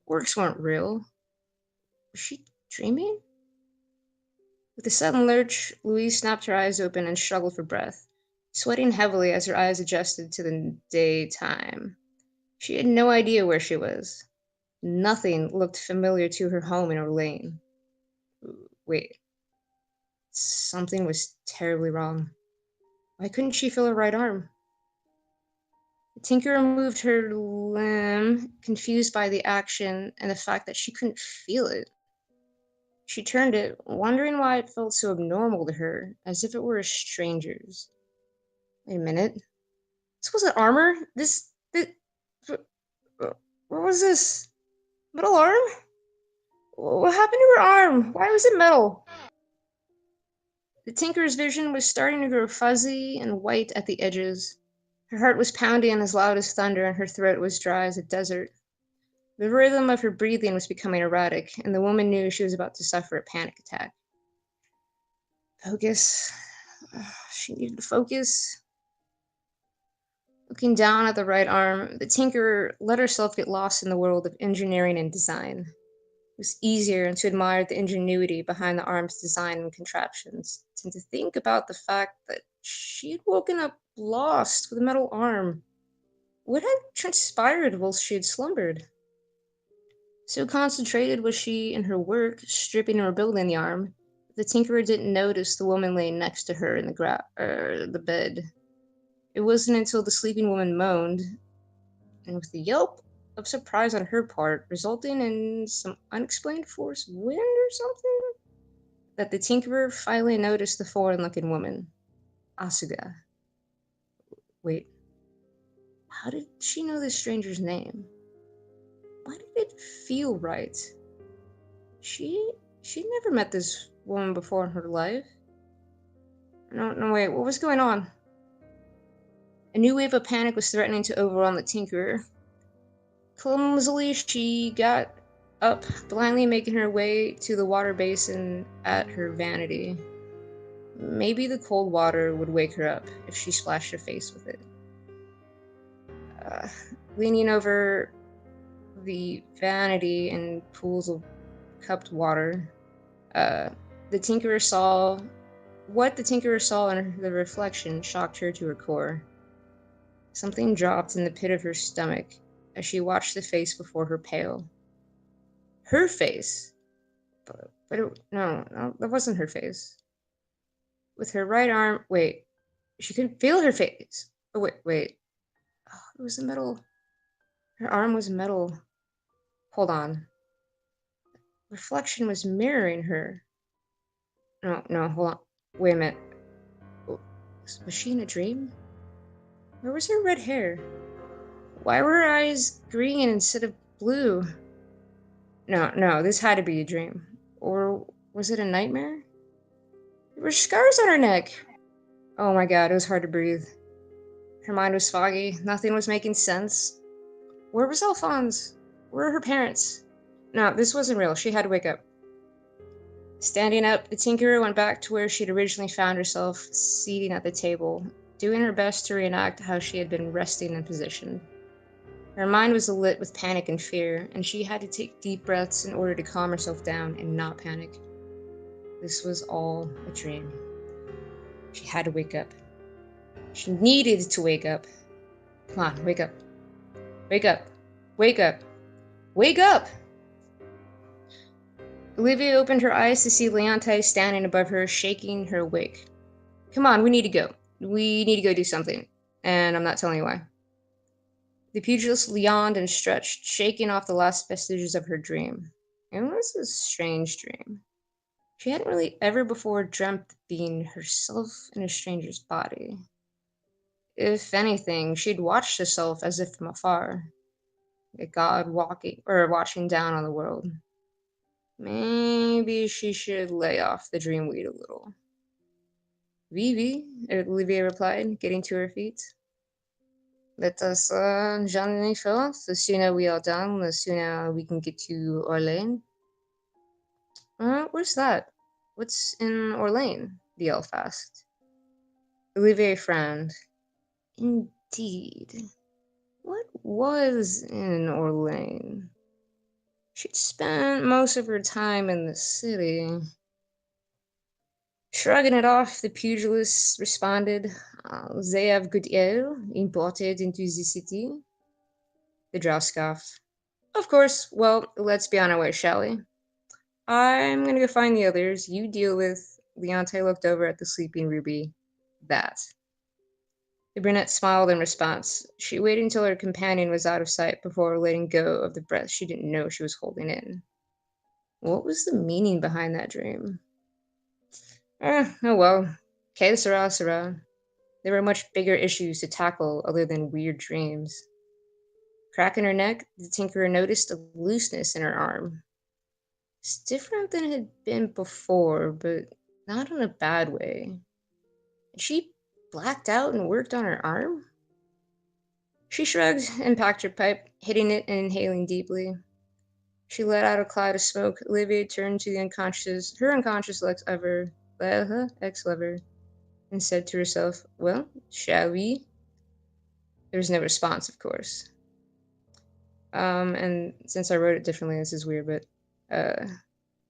Speaker 2: Orcs weren't real. Was she dreaming? With a sudden lurch, Louise snapped her eyes open and struggled for breath, sweating heavily as her eyes adjusted to the daytime. She had no idea where she was. Nothing looked familiar to her home in Orlane. Wait. Something was terribly wrong. Why couldn't she feel her right arm? The tinker removed her limb, confused by the action and the fact that she couldn't feel it. She turned it, wondering why it felt so abnormal to her, as if it were a stranger's. Wait a minute. This wasn't armor? What was this? Metal arm? What happened to her arm? Why was it metal? The tinker's vision was starting to grow fuzzy and white at the edges. Her heart was pounding as loud as thunder, and her throat was dry as a desert. The rhythm of her breathing was becoming erratic, and the woman knew she was about to suffer a panic attack. Focus. She needed to focus. Looking down at the right arm, the tinker let herself get lost in the world of engineering and design. It was easier to admire the ingenuity behind the arm's design and contraptions than to think about the fact that she had woken up lost with a metal arm. What had transpired while she had slumbered? So concentrated was she in her work, stripping and rebuilding the arm, that the tinkerer didn't notice the woman laying next to her in the bed. It wasn't until the sleeping woman moaned, and with a yelp of surprise on her part, resulting in some unexplained force of wind or something, that the tinkerer finally noticed the foreign-looking woman, Asuga. Wait, how did she know this stranger's name? Why did it feel right? She'd never met this woman before in her life. No, wait, what was going on? A new wave of panic was threatening to overwhelm the tinkerer. Clumsily, she got up, blindly making her way to the water basin at her vanity. Maybe the cold water would wake her up if she splashed her face with it. Leaning over the vanity and pools of cupped water, the tinkerer saw... What the tinkerer saw in the reflection shocked her to her core. Something dropped in the pit of her stomach as she watched the face before her pale. Her face? No, that wasn't her face. With her right arm... Wait. She could feel her face. Oh, wait. Oh, it was metal. Her arm was metal. Hold on. reflection was mirroring her. No, hold on. Wait a minute. Was she in a dream? Where was her red hair? Why were her eyes green instead of blue? No, this had to be a dream. Or was it a nightmare? There were scars on her neck. Oh my god, it was hard to breathe. Her mind was foggy. Nothing was making sense. Where was Alphonse? Where were her parents? No, this wasn't real. She had to wake up. Standing up, the Tinkerer went back to where she'd originally found herself, seating at the table, doing her best to reenact how she had been resting in position. Her mind was alit with panic and fear, and she had to take deep breaths in order to calm herself down and not panic. This was all a dream. She had to wake up. She needed to wake up. Come on, wake up. Wake up. Wake up. Wake up! Olivier opened her eyes to see Leonte standing above her, shaking her awake. Come on, we need to go. We need to go do something. And I'm not telling you why. The pugilist yawned and stretched, shaking off the last vestiges of her dream. It was a strange dream. She hadn't really ever before dreamt of being herself in a stranger's body. If anything, she'd watched herself as if from afar, a god watching down on the world. Maybe she should lay off the dream weed a little. Vivi, Olivier replied, getting to her feet. Let us journey first. The sooner we are done, the sooner we can get to Orlane. Where's that? What's in Orlane? The elf asked. Olivier frowned. Indeed. What was in Orlane? She'd spent most of her time in the city. Shrugging it off, the pugilist responded, They have good ale imported into the city. The drow scoffed. Of course. Well, let's be on our way, shall we? I'm gonna go find the others. You deal with... Leonte looked over at the sleeping Ruby. That. The brunette smiled in response. She waited until her companion was out of sight before letting go of the breath she didn't know she was holding in. What was the meaning behind that dream? Oh well. Que sera, sera. There were much bigger issues to tackle other than weird dreams. Cracking her neck, the Tinkerer noticed a looseness in her arm. It's different than it had been before, but not in a bad way. Had she blacked out and worked on her arm? She shrugged and packed her pipe, hitting it and inhaling deeply. She let out a cloud of smoke. Olivier turned to her unconscious ex-lover, and said to herself, well, shall we? There was no response, of course. And since I wrote it differently, this is weird, but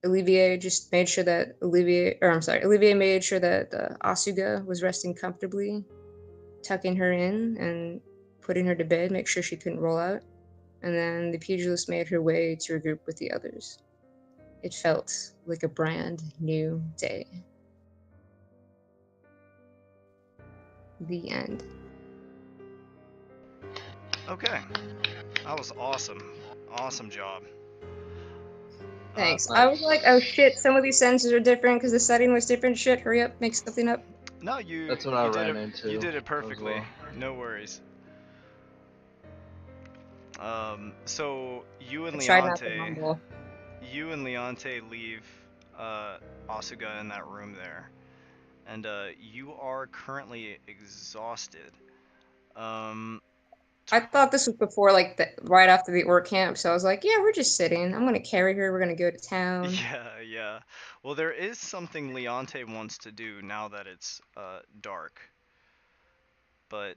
Speaker 2: Olivier just made sure that Olivier made sure that Asuga was resting comfortably, tucking her in and putting her to bed, make sure she couldn't roll out. And then the pugilist made her way to regroup with the others. It felt like a brand new day. The end.
Speaker 1: Okay. That was awesome. Awesome job.
Speaker 2: Thanks. I was like, oh shit, some of these sentences are different because the setting was different. Shit, hurry up, make something up.
Speaker 1: No,
Speaker 3: That's what I ran into.
Speaker 1: You did it perfectly.
Speaker 3: Well.
Speaker 1: No worries. So you and Leonte leave Asuga in that room there, and you are currently exhausted.
Speaker 2: I thought this was before, like, right after the orc camp, so I was like, yeah, we're just sitting. I'm gonna carry her. We're gonna go to town.
Speaker 1: Yeah. Well, there is something Leonte wants to do now that it's dark. But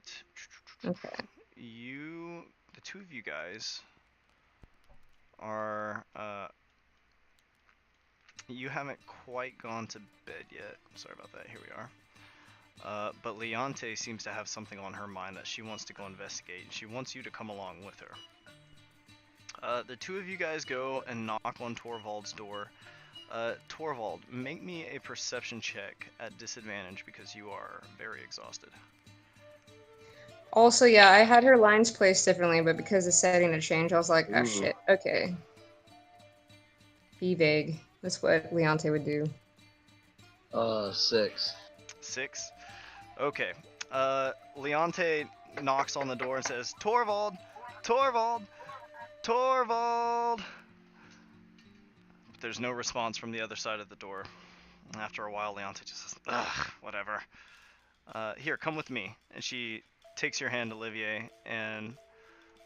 Speaker 2: okay.
Speaker 1: The two of you guys are you haven't quite gone to bed yet. Sorry about that. Here we are. But Leonte seems to have something on her mind that she wants to go investigate. She wants you to come along with her. The two of you guys go and knock on Thorvald's door. Thorvald, make me a perception check at disadvantage because you are very exhausted.
Speaker 2: Also, yeah, I had her lines placed differently, but because the setting had changed, I was like, oh shit, okay. Be vague. That's what Leonte would do.
Speaker 3: 6.
Speaker 1: 6. Okay. Leonte knocks on the door and says, Thorvald! Thorvald! Thorvald! But there's no response from the other side of the door. After a while, Leonte just says, ugh, whatever. Here, come with me. And she takes your hand, Olivier, and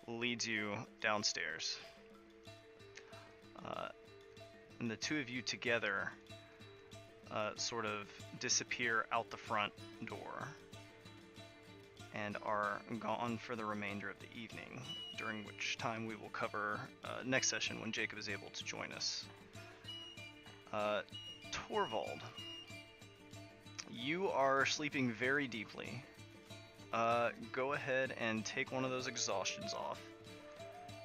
Speaker 1: leads you downstairs. And the two of you together sort of disappear out the front door and are gone for the remainder of the evening, during which time we will cover next session when Jacob is able to join us. Thorvald, you are sleeping very deeply. Go ahead and take one of those exhaustions off.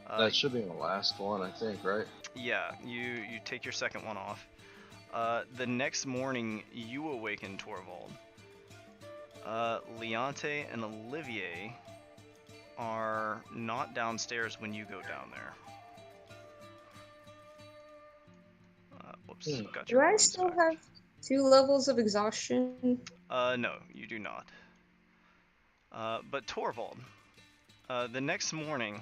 Speaker 3: That should be the last one, I think, right?
Speaker 1: Yeah, you take your second one off. The next morning, you awaken Thorvald. Leonte and Olivier are not downstairs when you go down there. Whoops, got
Speaker 2: Do
Speaker 1: your
Speaker 2: I
Speaker 1: runes
Speaker 2: still
Speaker 1: back.
Speaker 2: have 2 levels of exhaustion?
Speaker 1: No, you do not. But Thorvald, the next morning,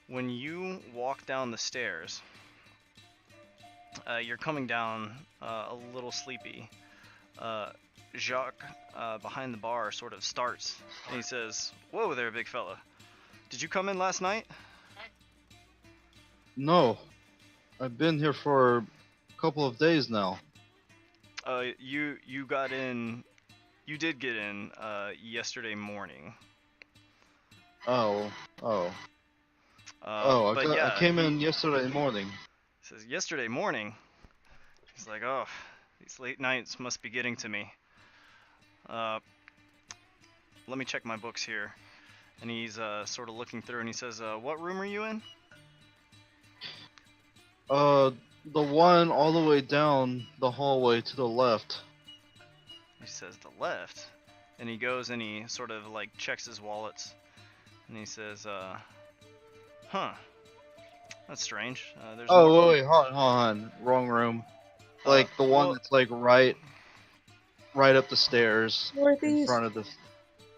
Speaker 1: when you walk down the stairs, you're coming down a little sleepy. Jacques, behind the bar, sort of starts, and he says, "Whoa there, big fella. Did you come in last night?"
Speaker 3: No. I've been here for a couple of days now.
Speaker 1: You got in. You did get in yesterday morning.
Speaker 3: Oh.
Speaker 1: But yeah,
Speaker 3: I came in yesterday morning.
Speaker 1: He says, "Yesterday morning." He's like, "Oh, these late nights must be getting to me. Let me check my books here." And he's sort of looking through, and he says, "What room are you in?"
Speaker 3: The one all the way down the hallway to the left.
Speaker 1: He says, "The left." And he goes and he sort of like checks his wallets, and he says, "Huh, that's strange. There's
Speaker 3: Oh,
Speaker 1: more-
Speaker 3: wait, hold on. Wrong room. Like the one
Speaker 1: well-
Speaker 3: that's like right up the stairs in
Speaker 2: Northeast.
Speaker 3: front of the.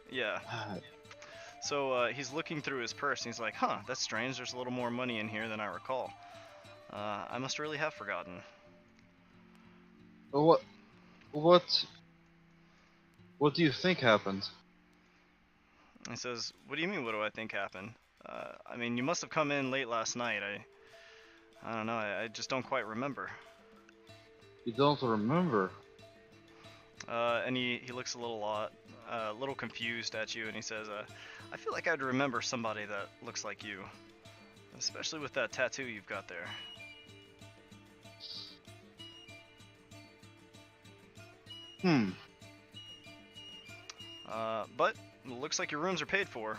Speaker 1: Yeah." So he's looking through his purse, and he's like, "Huh, that's strange. There's a little more money in here than I recall. I must really have forgotten."
Speaker 3: What do you think happened?
Speaker 1: He says, "What do you mean, what do I think happened? I mean, you must have come in late last night. I don't know, I just don't quite remember."
Speaker 3: You don't remember?
Speaker 1: And he looks a little confused at you, and he says, "I feel like I'd remember somebody that looks like you, especially with that tattoo you've got there." But it looks like your rooms are paid for.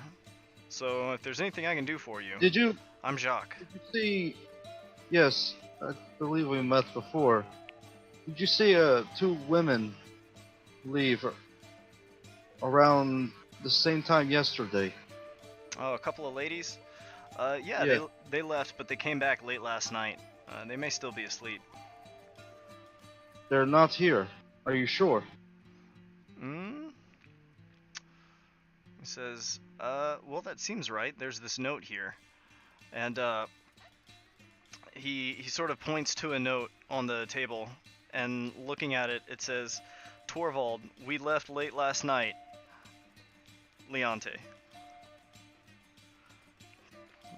Speaker 1: So if there's anything I can do for you,
Speaker 3: Did you
Speaker 1: I'm Jacques.
Speaker 3: see? Yes, I believe we met before. Did you see 2 women leave around the same time yesterday?
Speaker 1: Oh, a couple of ladies? Yeah,
Speaker 3: Yeah.
Speaker 1: they left, but they came back late last night. They may still be asleep.
Speaker 3: They're not here. Are you sure?
Speaker 1: He says, well, that seems right. There's this note here. And, he sort of points to a note on the table, and looking at it, it says, "Thorvald, we left late last night. Leonte."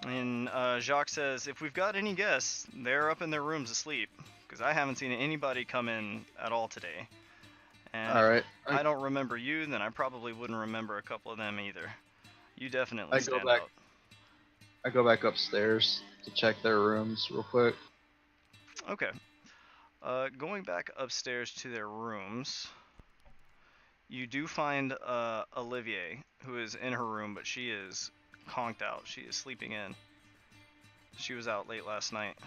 Speaker 1: And Jacques says, "If we've got any guests, they're up in their rooms asleep, because I haven't seen anybody come in at all today. And
Speaker 3: All right.
Speaker 1: I don't remember you, then I probably wouldn't remember a couple of them either. You definitely
Speaker 3: I go
Speaker 1: stand
Speaker 3: back.
Speaker 1: out."
Speaker 3: I go back upstairs to check their rooms real quick.
Speaker 1: Okay. Going back upstairs to their rooms, you do find Olivier, who is in her room, but she is conked out. She is sleeping in. She was out late last night.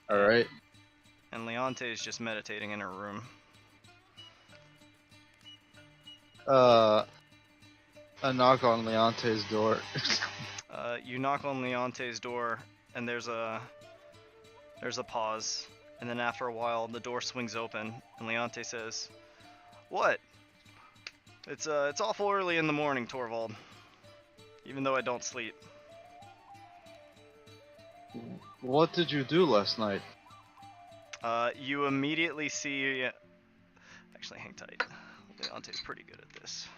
Speaker 3: All right.
Speaker 1: And Leonte is just meditating in her room.
Speaker 3: I knock on Leonte's door.
Speaker 1: You knock on Leonte's door, and there's a There's a pause, and then after a while, the door swings open, and Leonte says, "What? It's awful early in the morning, Thorvald. Even though I don't sleep."
Speaker 3: What did you do last night?
Speaker 1: You immediately see. Actually, hang tight. Leonte's pretty good at this.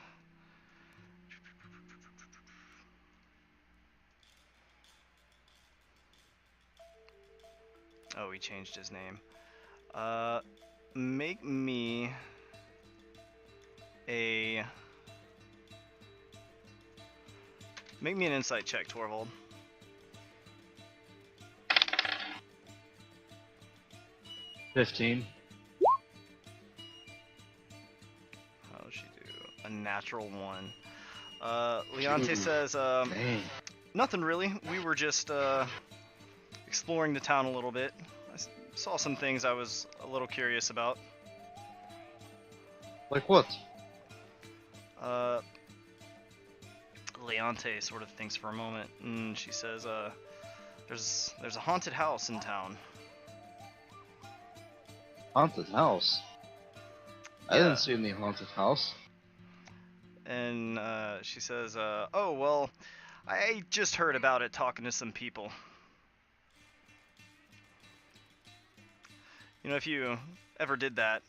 Speaker 1: Oh, he changed his name. Make me an insight check, Thorvald.
Speaker 3: 15.
Speaker 1: How does she do? A natural 1. Leonte says,
Speaker 3: Dang.
Speaker 1: nothing really. We were just exploring the town a little bit. I saw some things I was a little curious about.
Speaker 3: Like what?
Speaker 1: Leonte sort of thinks for a moment, and she says, there's a haunted house in town.
Speaker 3: Haunted house? I
Speaker 1: Yeah.
Speaker 3: didn't see any haunted house.
Speaker 1: And she says, oh, well, I just heard about it talking to some people. You know, if you ever did that,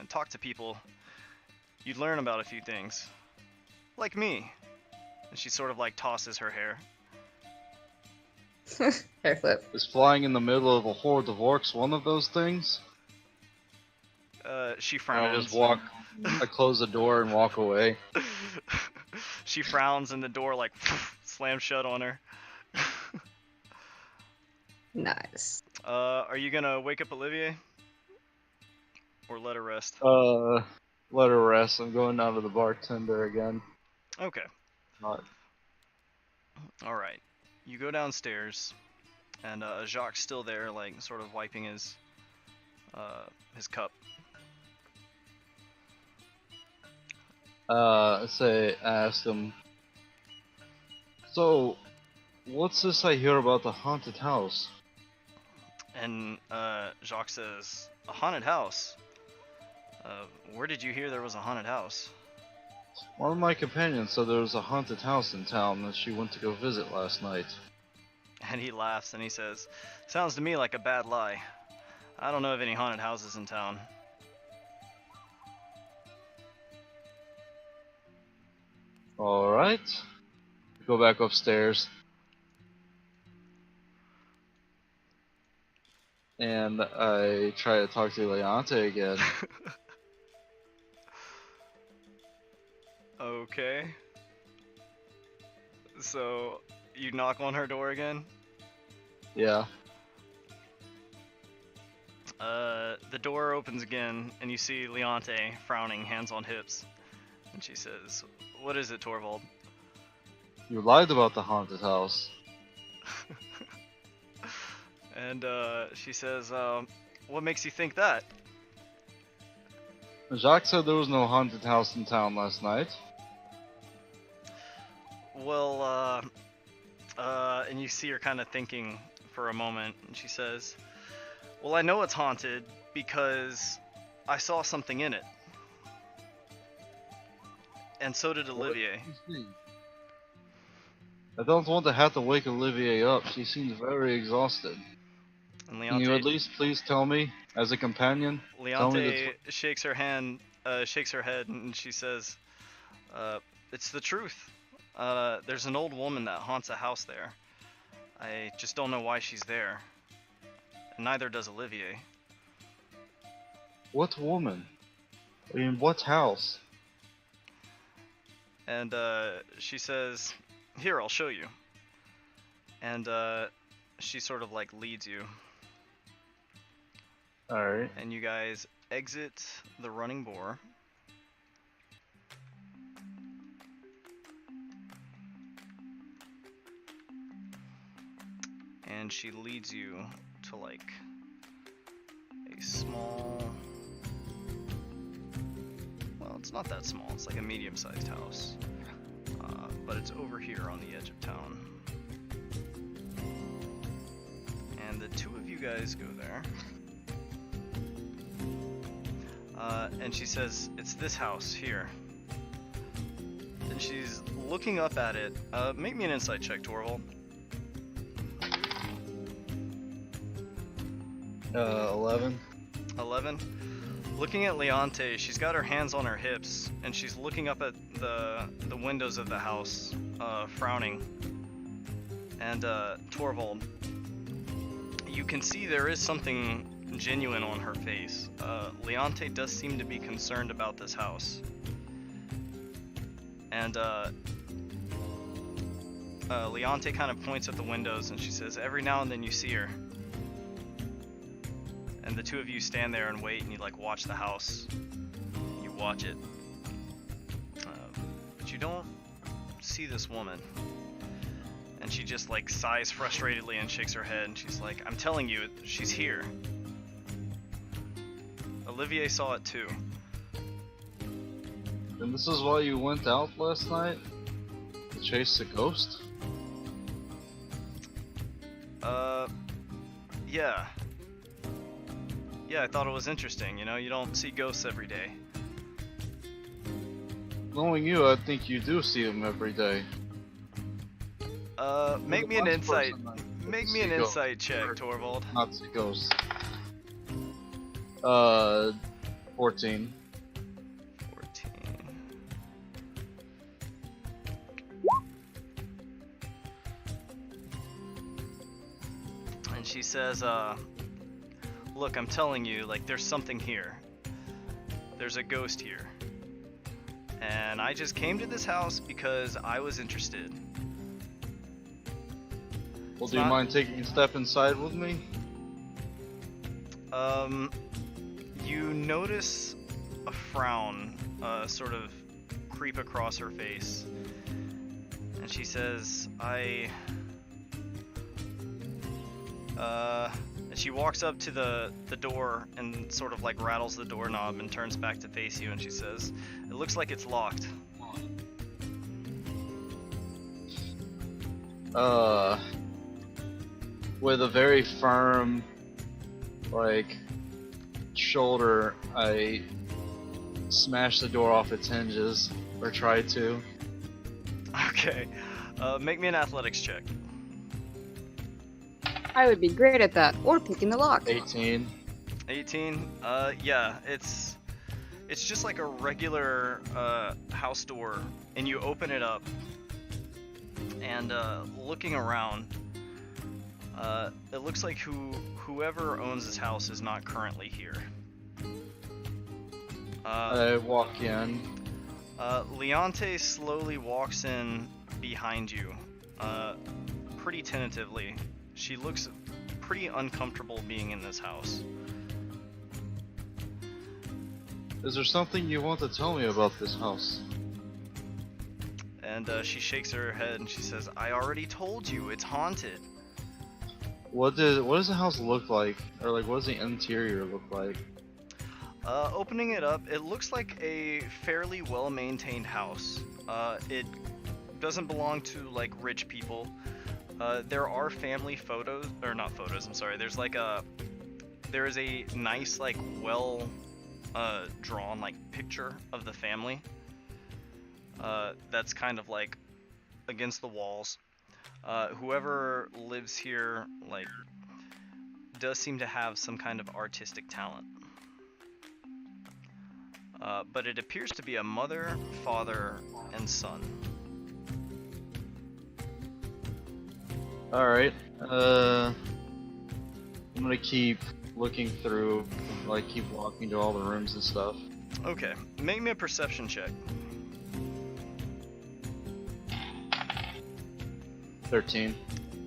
Speaker 1: talk to people, you'd learn about a few things. Like me. And she sort of like tosses her hair.
Speaker 2: Hair flip.
Speaker 3: Is flying in the middle of a horde of orcs one of those things?
Speaker 1: She
Speaker 3: And
Speaker 1: frowns.
Speaker 3: I just walk, I close the door and walk away.
Speaker 1: She frowns and the door like slams shut on her.
Speaker 2: Nice.
Speaker 1: Are you gonna wake up Olivier? Or let her rest?
Speaker 3: Let her rest. I'm going down to the bartender again.
Speaker 1: Okay.
Speaker 3: Not.
Speaker 1: Alright. You go downstairs, and Jacques still there, like, sort of wiping his cup.
Speaker 3: Ask him. So, what's this I hear about the haunted house?
Speaker 1: And Jacques says, a haunted house? Where did you hear there was a haunted house?
Speaker 3: One of my companions said there was a haunted house in town that she went to go visit last night.
Speaker 1: And he laughs and he says, sounds to me like a bad lie. I don't know of any haunted houses in town.
Speaker 3: Alright. Go back upstairs. And I try to talk to Leonte again.
Speaker 1: Okay. So, you knock on her door again?
Speaker 3: Yeah.
Speaker 1: The door opens again, and you see Leonte frowning, hands on hips. And she says, what is it, Thorvald?
Speaker 3: You lied about the haunted house.
Speaker 1: And she says, what makes you think that?
Speaker 3: Jacques said there was no haunted house in town last night.
Speaker 1: Well, and you see her kind of thinking for a moment, and she says, well, I know it's haunted because I saw something in it. And so did Olivier.
Speaker 3: I don't want to have to wake Olivier up. She seems very exhausted.
Speaker 1: And
Speaker 3: Can you at least please tell me, as a companion? Tell me
Speaker 1: Leonte shakes her head, and she says, it's the truth. There's an old woman that haunts a house there. I just don't know why she's there. And neither does Olivier.
Speaker 3: What woman? I mean, what house?
Speaker 1: And she says, here, I'll show you. And she sort of like leads you.
Speaker 3: Alright.
Speaker 1: And you guys exit the running boar. And she leads you to like a small, well, it's not that small, it's like a medium-sized house, but it's over here on the edge of town. And the two of you guys go there. And she says, it's this house here. And she's looking up at it. Make me an insight check, Thorvald.
Speaker 3: 11.
Speaker 1: 11. Looking at Leonte, she's got her hands on her hips, and she's looking up at the windows of the house, frowning. And Thorvald, you can see there is something genuine on her face. Leonte does seem to be concerned about this house. And Leonte kind of points at the windows and she says, every now and then you see her. And the two of you stand there and wait and you like watch the house. You watch it. But you don't see this woman. And she just like sighs frustratedly and shakes her head and she's like, I'm telling you, she's here. Olivier saw it too.
Speaker 3: And this is why you went out last night? To chase the ghost?
Speaker 1: Yeah. Yeah, I thought it was interesting, you know, you don't see ghosts every day.
Speaker 3: Knowing you, I think you do see them every day.
Speaker 1: Make me an insight. Make me an insight check, Thorvald.
Speaker 3: Not see ghosts. 14.
Speaker 1: 14. And she says, look, I'm telling you, like, there's something here. There's a ghost here. And I just came to this house because I was interested.
Speaker 3: Well, do you mind taking a step inside with me?
Speaker 1: You notice a frown sort of creep across her face. And she says, and she walks up to the door and sort of like rattles the doorknob and turns back to face you and she says, it looks like it's locked.
Speaker 3: With a very firm, like, shoulder, I smash the door off its hinges, or try to.
Speaker 1: Okay, make me an athletics check.
Speaker 5: I would be great at that, or picking the lock.
Speaker 3: 18.
Speaker 1: 18. Yeah, it's just like a regular house door, and you open it up, and looking around, it looks like whoever owns this house is not currently here.
Speaker 3: I walk in.
Speaker 1: Leonte slowly walks in behind you, pretty tentatively. She looks pretty uncomfortable being in this house.
Speaker 3: Is there something you want to tell me about this house?
Speaker 1: And she shakes her head and she says, I already told you, it's haunted.
Speaker 3: What does the house look like? Or like, what does the interior look like?
Speaker 1: Opening it up, it looks like a fairly well-maintained house. It doesn't belong to like rich people. There are family photos, or not photos, I'm sorry. There is a nice like well drawn like picture of the family. That's kind of like against the walls. Whoever lives here like does seem to have some kind of artistic talent. But it appears to be a mother, father, and son.
Speaker 3: Alright, I'm gonna keep looking through, like keep walking to all the rooms and stuff.
Speaker 1: Okay, make me a perception check.
Speaker 3: 13.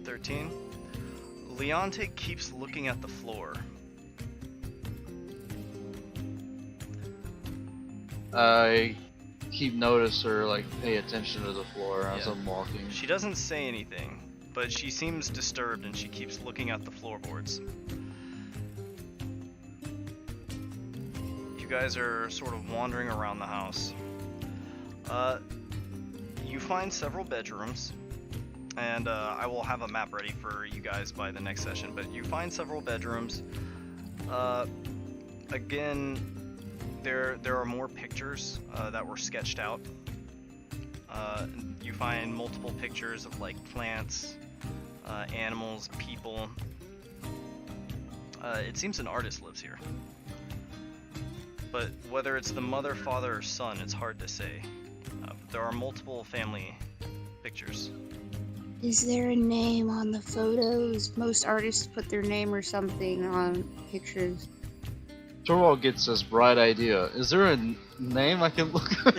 Speaker 1: 13. Leonte keeps looking at the floor.
Speaker 3: I keep notice or like pay attention to the floor as I'm walking.
Speaker 1: She doesn't say anything, but she seems disturbed and she keeps looking at the floorboards. You guys are sort of wandering around the house. You find several bedrooms, and and I will have a map ready for you guys by the next session. But you find several bedrooms. Again, there are more pictures that were sketched out. You find multiple pictures of like plants, animals, people. It seems an artist lives here. But whether it's the mother, father, or son, it's hard to say. There are multiple family pictures.
Speaker 5: Is there a name on the photos? Most artists put their name or something on pictures.
Speaker 3: Thorvald gets this bright idea. Is there a name I can look at?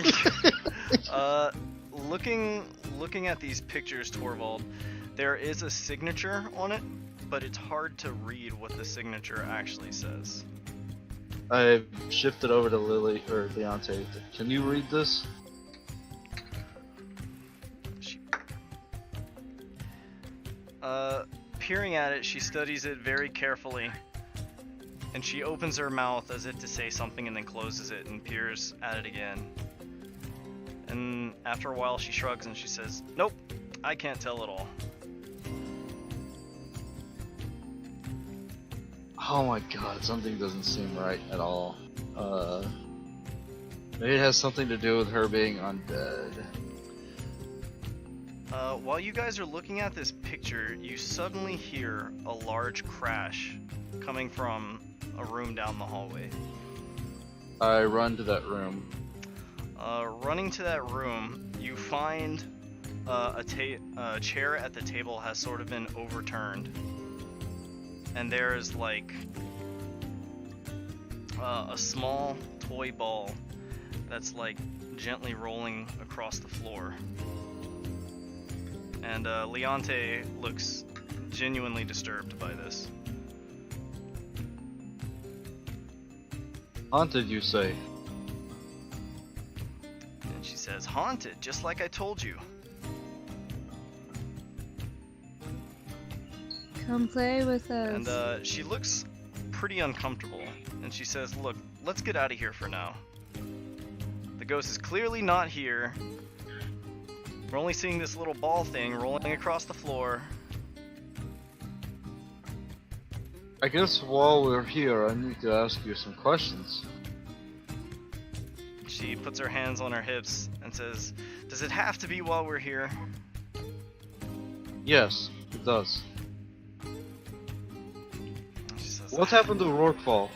Speaker 1: Looking at these pictures, Thorvald, there is a signature on it, but it's hard to read what the signature actually says.
Speaker 3: I shifted over to Lily or Leonte. Can you read this?
Speaker 1: Peering at it, she studies it very carefully, and she opens her mouth as if to say something and then closes it and peers at it again. And after a while, she shrugs and she says, "Nope, I can't tell at all."
Speaker 3: Oh my god, something doesn't seem right at all. Maybe it has something to do with her being undead.
Speaker 1: While you guys are looking at this picture, you suddenly hear a large crash coming from a room down the hallway.
Speaker 3: I run to that room.
Speaker 1: Running to that room, you find a chair at the table has sort of been overturned. And there's like a small toy ball that's like gently rolling across the floor. And Leonte looks genuinely disturbed by this.
Speaker 3: Haunted, you say?
Speaker 1: And she says, "Haunted, just like I told you."
Speaker 5: Come play with us.
Speaker 1: And she looks pretty uncomfortable. And she says, "Look, let's get out of here for now. The ghost is clearly not here. We're only seeing this little ball thing rolling across the floor."
Speaker 3: I guess while we're here, I need to ask you some questions.
Speaker 1: She puts her hands on her hips and says, "Does it have to be while we're here?"
Speaker 3: Yes, it does.
Speaker 1: She says,
Speaker 3: What happened to Rourkefall?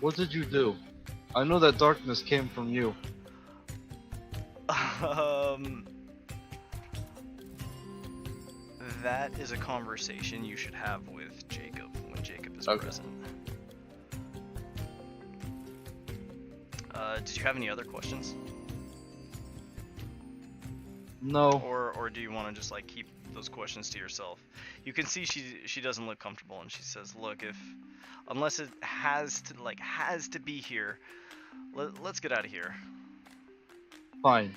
Speaker 3: What did you do? I know that darkness came from you.
Speaker 1: That is a conversation you should have with Jacob when Jacob is
Speaker 3: Okay.
Speaker 1: present. Did you have any other questions?
Speaker 3: No.
Speaker 1: Or do you want to just like keep those questions to yourself? You can see she doesn't look comfortable, and she says, "Look, unless it has to be here, let's get out of here."
Speaker 3: Fine.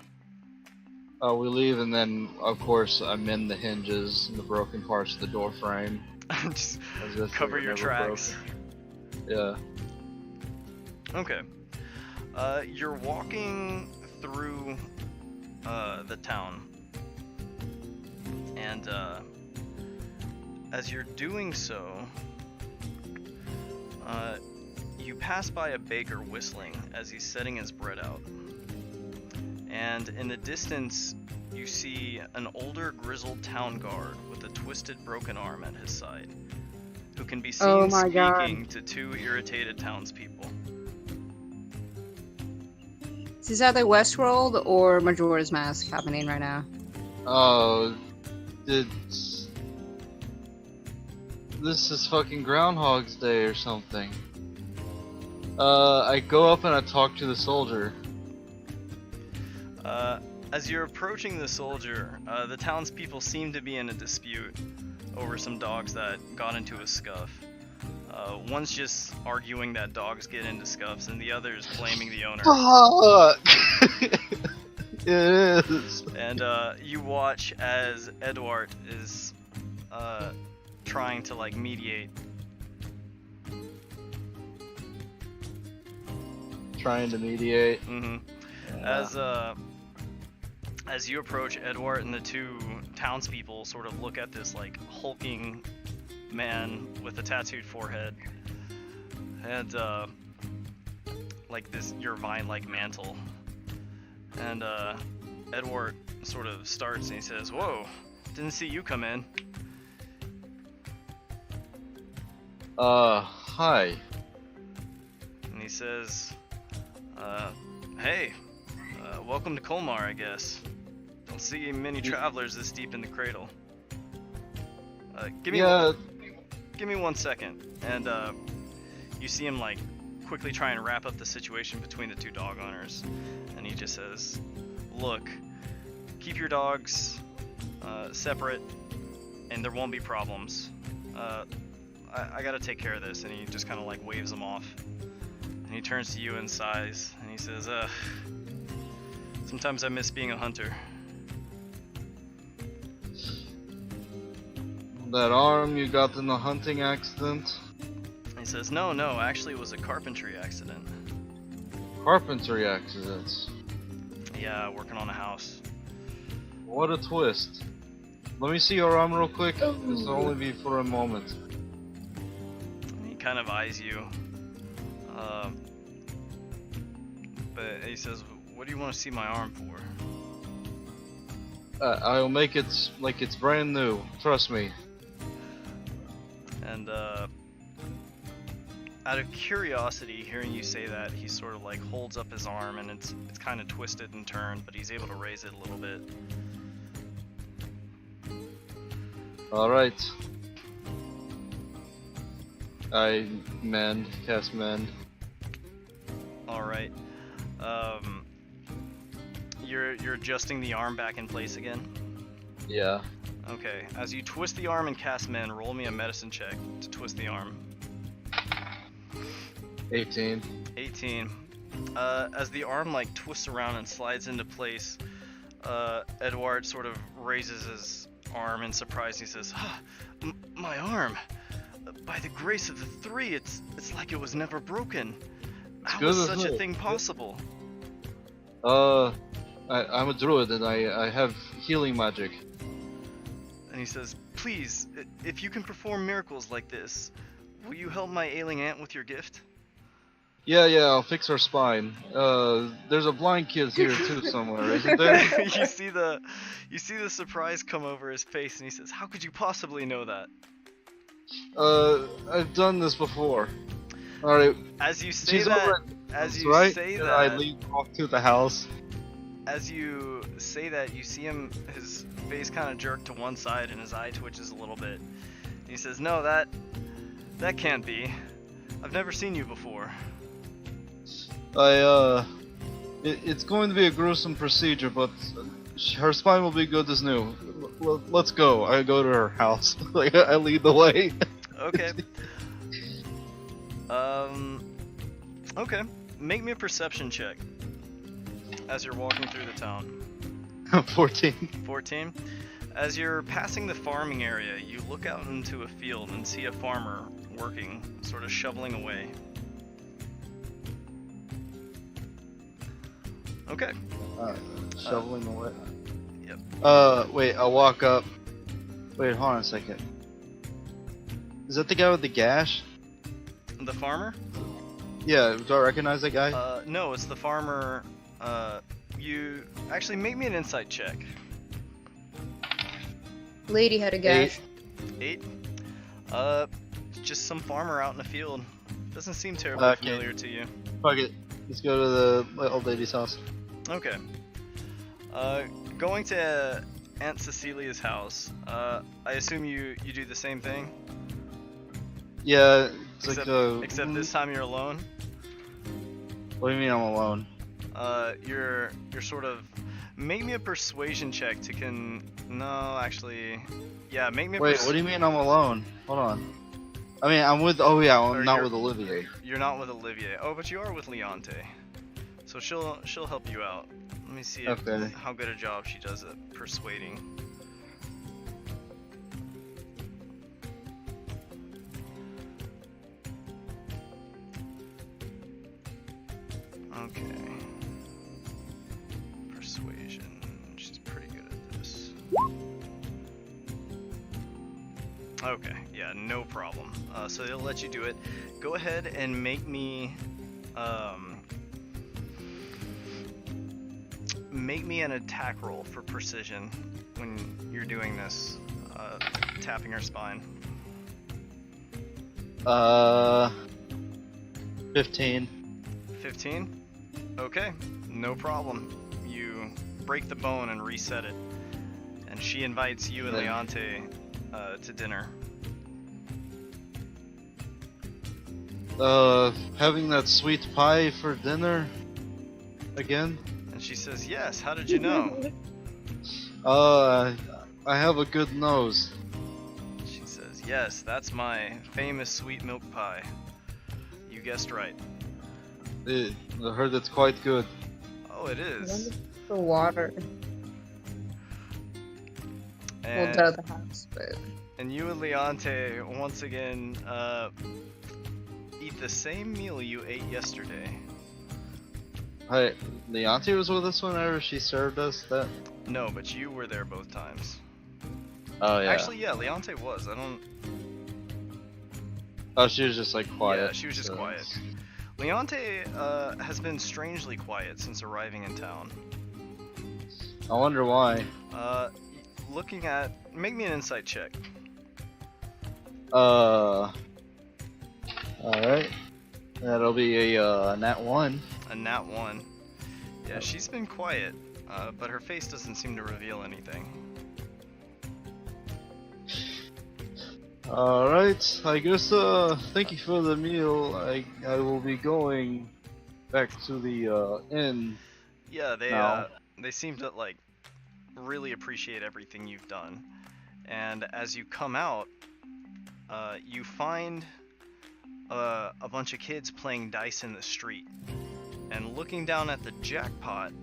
Speaker 3: We leave, and then, of course, I mend the hinges and the broken parts of the door frame.
Speaker 1: Just
Speaker 3: as if they
Speaker 1: cover
Speaker 3: were
Speaker 1: your
Speaker 3: never
Speaker 1: tracks.
Speaker 3: broken. Yeah.
Speaker 1: Okay. You're walking through the town, and as you're doing so, you pass by a baker whistling as he's setting his bread out. And in the distance, you see an older, grizzled town guard with a twisted, broken arm at his side, who can be seen
Speaker 5: Oh my God.
Speaker 1: speaking to two irritated townspeople.
Speaker 5: Is this either Westworld or Majora's Mask happening right now?
Speaker 3: Oh, this is fucking Groundhog's Day or something. I go up and I talk to the soldier.
Speaker 1: As you're approaching the soldier, the townspeople seem to be in a dispute over some dogs that got into a scuff. One's just arguing that dogs get into scuffs, and the other is blaming the owner.
Speaker 3: Fuck! It is.
Speaker 1: And you watch as Edward is trying to like mediate.
Speaker 3: Trying to mediate.
Speaker 1: Mm-hmm.
Speaker 3: Yeah.
Speaker 1: As you approach, Edward and the two townspeople sort of look at this like hulking man with a tattooed forehead and like this your vine-like mantle. And Edward sort of starts and he says, "Whoa, didn't see you come in."
Speaker 3: Hi.
Speaker 1: And he says, "Hey, welcome to Colmar, I guess. Don't see many travelers this deep in the cradle. Give me 1 second." And you see him like quickly try and wrap up the situation between the two dog owners. And he just says, "Look, keep your dogs separate, and there won't be problems. I gotta take care of this." And he just kind of like waves them off. And he turns to you and sighs, and he says, "Sometimes I miss being a hunter."
Speaker 3: That arm you got in the hunting accident?
Speaker 1: He says, No, actually it was a carpentry accident.
Speaker 3: Carpentry accidents.
Speaker 1: Yeah, working on a house.
Speaker 3: What a twist. Let me see your arm real quick. This will only be for a moment.
Speaker 1: And he kind of eyes you. But he says, "What do you want to see my arm for?"
Speaker 3: I'll make it like it's brand new. Trust me.
Speaker 1: And out of curiosity, hearing you say that, he sort of like holds up his arm, and it's kind of twisted and turned, but he's able to raise it a little bit.
Speaker 3: All right. I cast mend.
Speaker 1: All right. You're adjusting the arm back in place again.
Speaker 3: Yeah.
Speaker 1: Okay. As you twist the arm and cast mend, roll me a medicine check to twist the arm.
Speaker 3: 18.
Speaker 1: 18. As the arm like twists around and slides into place, Edward sort of raises his arm in surprise. He says, My arm! By the grace of the three, it's like it was never broken. How is such a thing possible?"
Speaker 3: I'm a druid and I have healing magic.
Speaker 1: And he says, "Please, if you can perform miracles like this, will you help my ailing aunt with your gift?"
Speaker 3: Yeah, I'll fix her spine. There's a blind kid here too somewhere, isn't there?
Speaker 1: you see the surprise come over his face, and he says, "How could you possibly know that?"
Speaker 3: I've done this before. Alright.
Speaker 1: As you say
Speaker 3: She's
Speaker 1: that,
Speaker 3: I lead off to the house.
Speaker 1: As you say that, you see his face kind of jerk to one side, and his eye twitches a little bit. And he says, "No, that can't be. I've never seen you before."
Speaker 3: It's going to be a gruesome procedure, but her spine will be good as new. Let's go. I go to her house. Like I lead the way.
Speaker 1: Okay. Okay. Make me a perception check as you're walking through the town.
Speaker 3: 14.
Speaker 1: 14. As you're passing the farming area, you look out into a field and see a farmer working, sort of shoveling away. Okay.
Speaker 3: Shoveling away.
Speaker 1: Yep.
Speaker 3: Wait, I'll walk up. Wait, hold on a second. Is that the guy with the gash?
Speaker 1: The farmer?
Speaker 3: Yeah, do I recognize that guy?
Speaker 1: No, it's the farmer. You actually make me an insight check.
Speaker 2: Lady had a gash.
Speaker 1: 8. Just some farmer out in the field. Doesn't seem terribly familiar to you.
Speaker 3: Fuck it. Let's go to the old lady's house.
Speaker 1: Okay. Going to Aunt Cecilia's house. I assume you do the same thing?
Speaker 3: Yeah, it's
Speaker 1: except this time you're alone?
Speaker 3: What do you mean I'm alone?
Speaker 1: You're sort of... Make me a persuasion check to No, actually... Yeah, make me a
Speaker 3: Wait, what do you mean I'm alone? Hold on. I mean, I'm with... Oh yeah, I'm not with Olivier.
Speaker 1: You're not with Olivier. Oh, but you are with Leonte. So she'll help you out. Let me see how good a job she does at persuading. Okay. Persuasion. She's Okay, yeah, no problem. So they'll let you do it. Go ahead and make me an attack roll for precision when you're doing this, tapping her spine.
Speaker 3: 15.
Speaker 1: 15? Okay, no problem. You break the bone and reset it. And she invites you and
Speaker 3: Then-
Speaker 1: Leonte to dinner.
Speaker 3: Having that sweet pie for dinner again?
Speaker 1: And she says, yes, how did you know?
Speaker 3: I have a good nose.
Speaker 1: She says, yes, that's my famous sweet milk pie. You guessed right.
Speaker 3: I heard it's quite good.
Speaker 1: Oh, it is.
Speaker 2: For water. We'll
Speaker 1: And,
Speaker 2: go to the house, but
Speaker 1: and you and Leonte once again eat the same meal you ate yesterday.
Speaker 3: Hey, Leonte was with us whenever she served us that?
Speaker 1: No, but you were there both times.
Speaker 3: Oh, yeah.
Speaker 1: Actually, yeah, Leonte was. I don't.
Speaker 3: Oh, she was just like quiet.
Speaker 1: Yeah, she was just quiet. Leonte has been strangely quiet since arriving in town.
Speaker 3: I wonder why.
Speaker 1: Looking at, make me an insight check.
Speaker 3: Alright. That'll be a nat 1.
Speaker 1: A nat 1. Yeah, she's been quiet, but her face doesn't seem to reveal anything.
Speaker 3: Alright, I guess, thank you for the meal. I will be going back to the, inn.
Speaker 1: Yeah,
Speaker 3: No.
Speaker 1: they seem to like really appreciate everything you've done. And as you come out, you find a bunch of kids playing dice in the street. And looking down at the jackpot,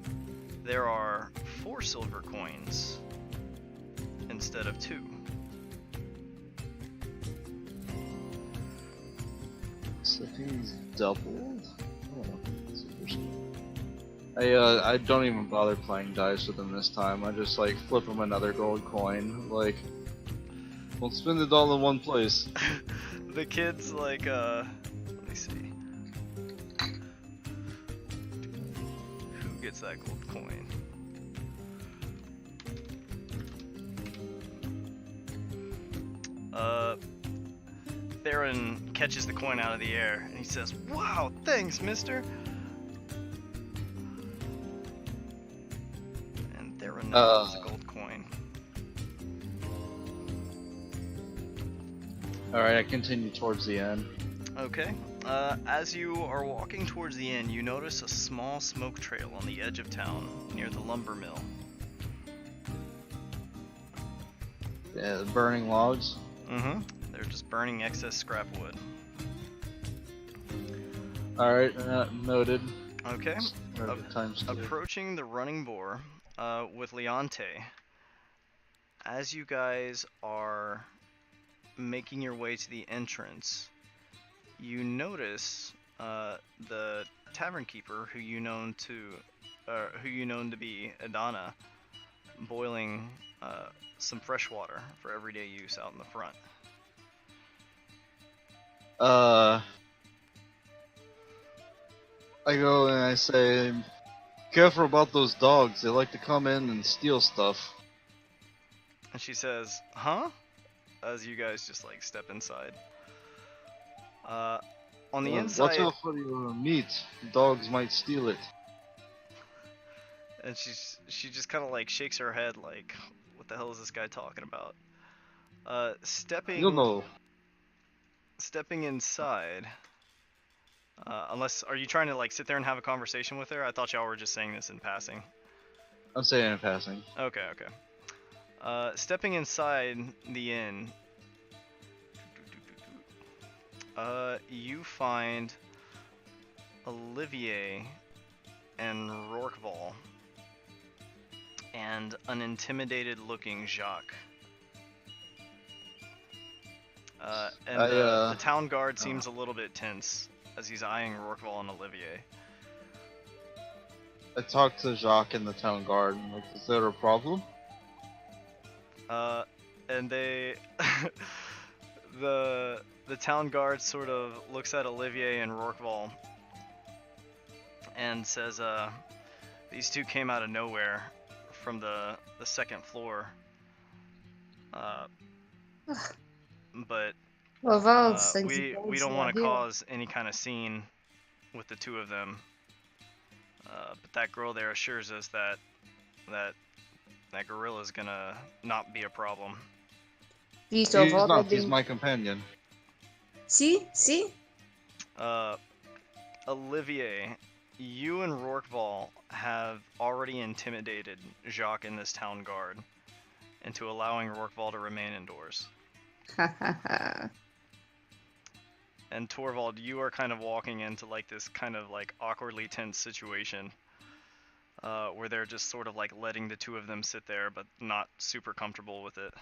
Speaker 1: there are 4 silver coins instead of 2.
Speaker 3: So he's doubled? I don't even bother playing dice with him this time. I just like flip him another gold coin. Like, won't spend it all in one place.
Speaker 1: The kids like let me see. Who gets that gold coin? Theron catches the coin out of the air and he says, "Wow, thanks, mister." And Theron notices the gold coin.
Speaker 3: Alright, I continue towards the end.
Speaker 1: Okay. As you are walking towards the inn, you notice a small smoke trail on the edge of town near the lumber mill.
Speaker 3: Yeah, the burning logs.
Speaker 1: Mm-hmm. They're just burning excess scrap wood.
Speaker 3: Alright, noted.
Speaker 1: Okay.
Speaker 3: Noted times 2.
Speaker 1: Approaching the running boar with Leonte. As you guys are making your way to the entrance, you notice the tavern keeper, who you known to be Adana, boiling some fresh water for everyday use out in the front.
Speaker 3: I go and I say, careful about those dogs. They like to come in and steal stuff.
Speaker 1: And she says, "Huh?" As you guys just like step inside. On the inside,
Speaker 3: Watch out for your meat. Dogs might steal it.
Speaker 1: and she just kind of like shakes her head like, what the hell is this guy talking about?
Speaker 3: You'll know.
Speaker 1: Stepping inside. Unless, are you trying to like sit there and have a conversation with her? I thought y'all were just saying this in passing.
Speaker 3: I'm saying in passing.
Speaker 1: Okay. Stepping inside the inn, you find Olivier and Rorkval and an intimidated-looking Jacques. The town guard seems a little bit tense as he's eyeing Rorkval and Olivier.
Speaker 3: I talked to Jacques in the town guard. I'm like, is there a problem?
Speaker 1: And they the town guard sort of looks at Olivier and Rorqual and says, these two came out of nowhere from the second floor. But
Speaker 2: Thorvald, thank you
Speaker 1: we
Speaker 2: guys
Speaker 1: don't want to
Speaker 2: here.
Speaker 1: cause any kind of scene with the two of them. But that girl there assures us that gorilla's gonna not be a problem.
Speaker 2: Please,
Speaker 3: He's
Speaker 2: Thorvald,
Speaker 3: not.
Speaker 2: I've
Speaker 3: He's
Speaker 2: been...
Speaker 3: my companion.
Speaker 2: See?
Speaker 1: Olivier, you and Rorqual have already intimidated Jacques and this town guard into allowing Rorqual to remain indoors.
Speaker 2: Ha ha ha.
Speaker 1: And Thorvald, you are kind of walking into like this kind of like awkwardly tense situation where they're just sort of like letting the two of them sit there but not super comfortable with it.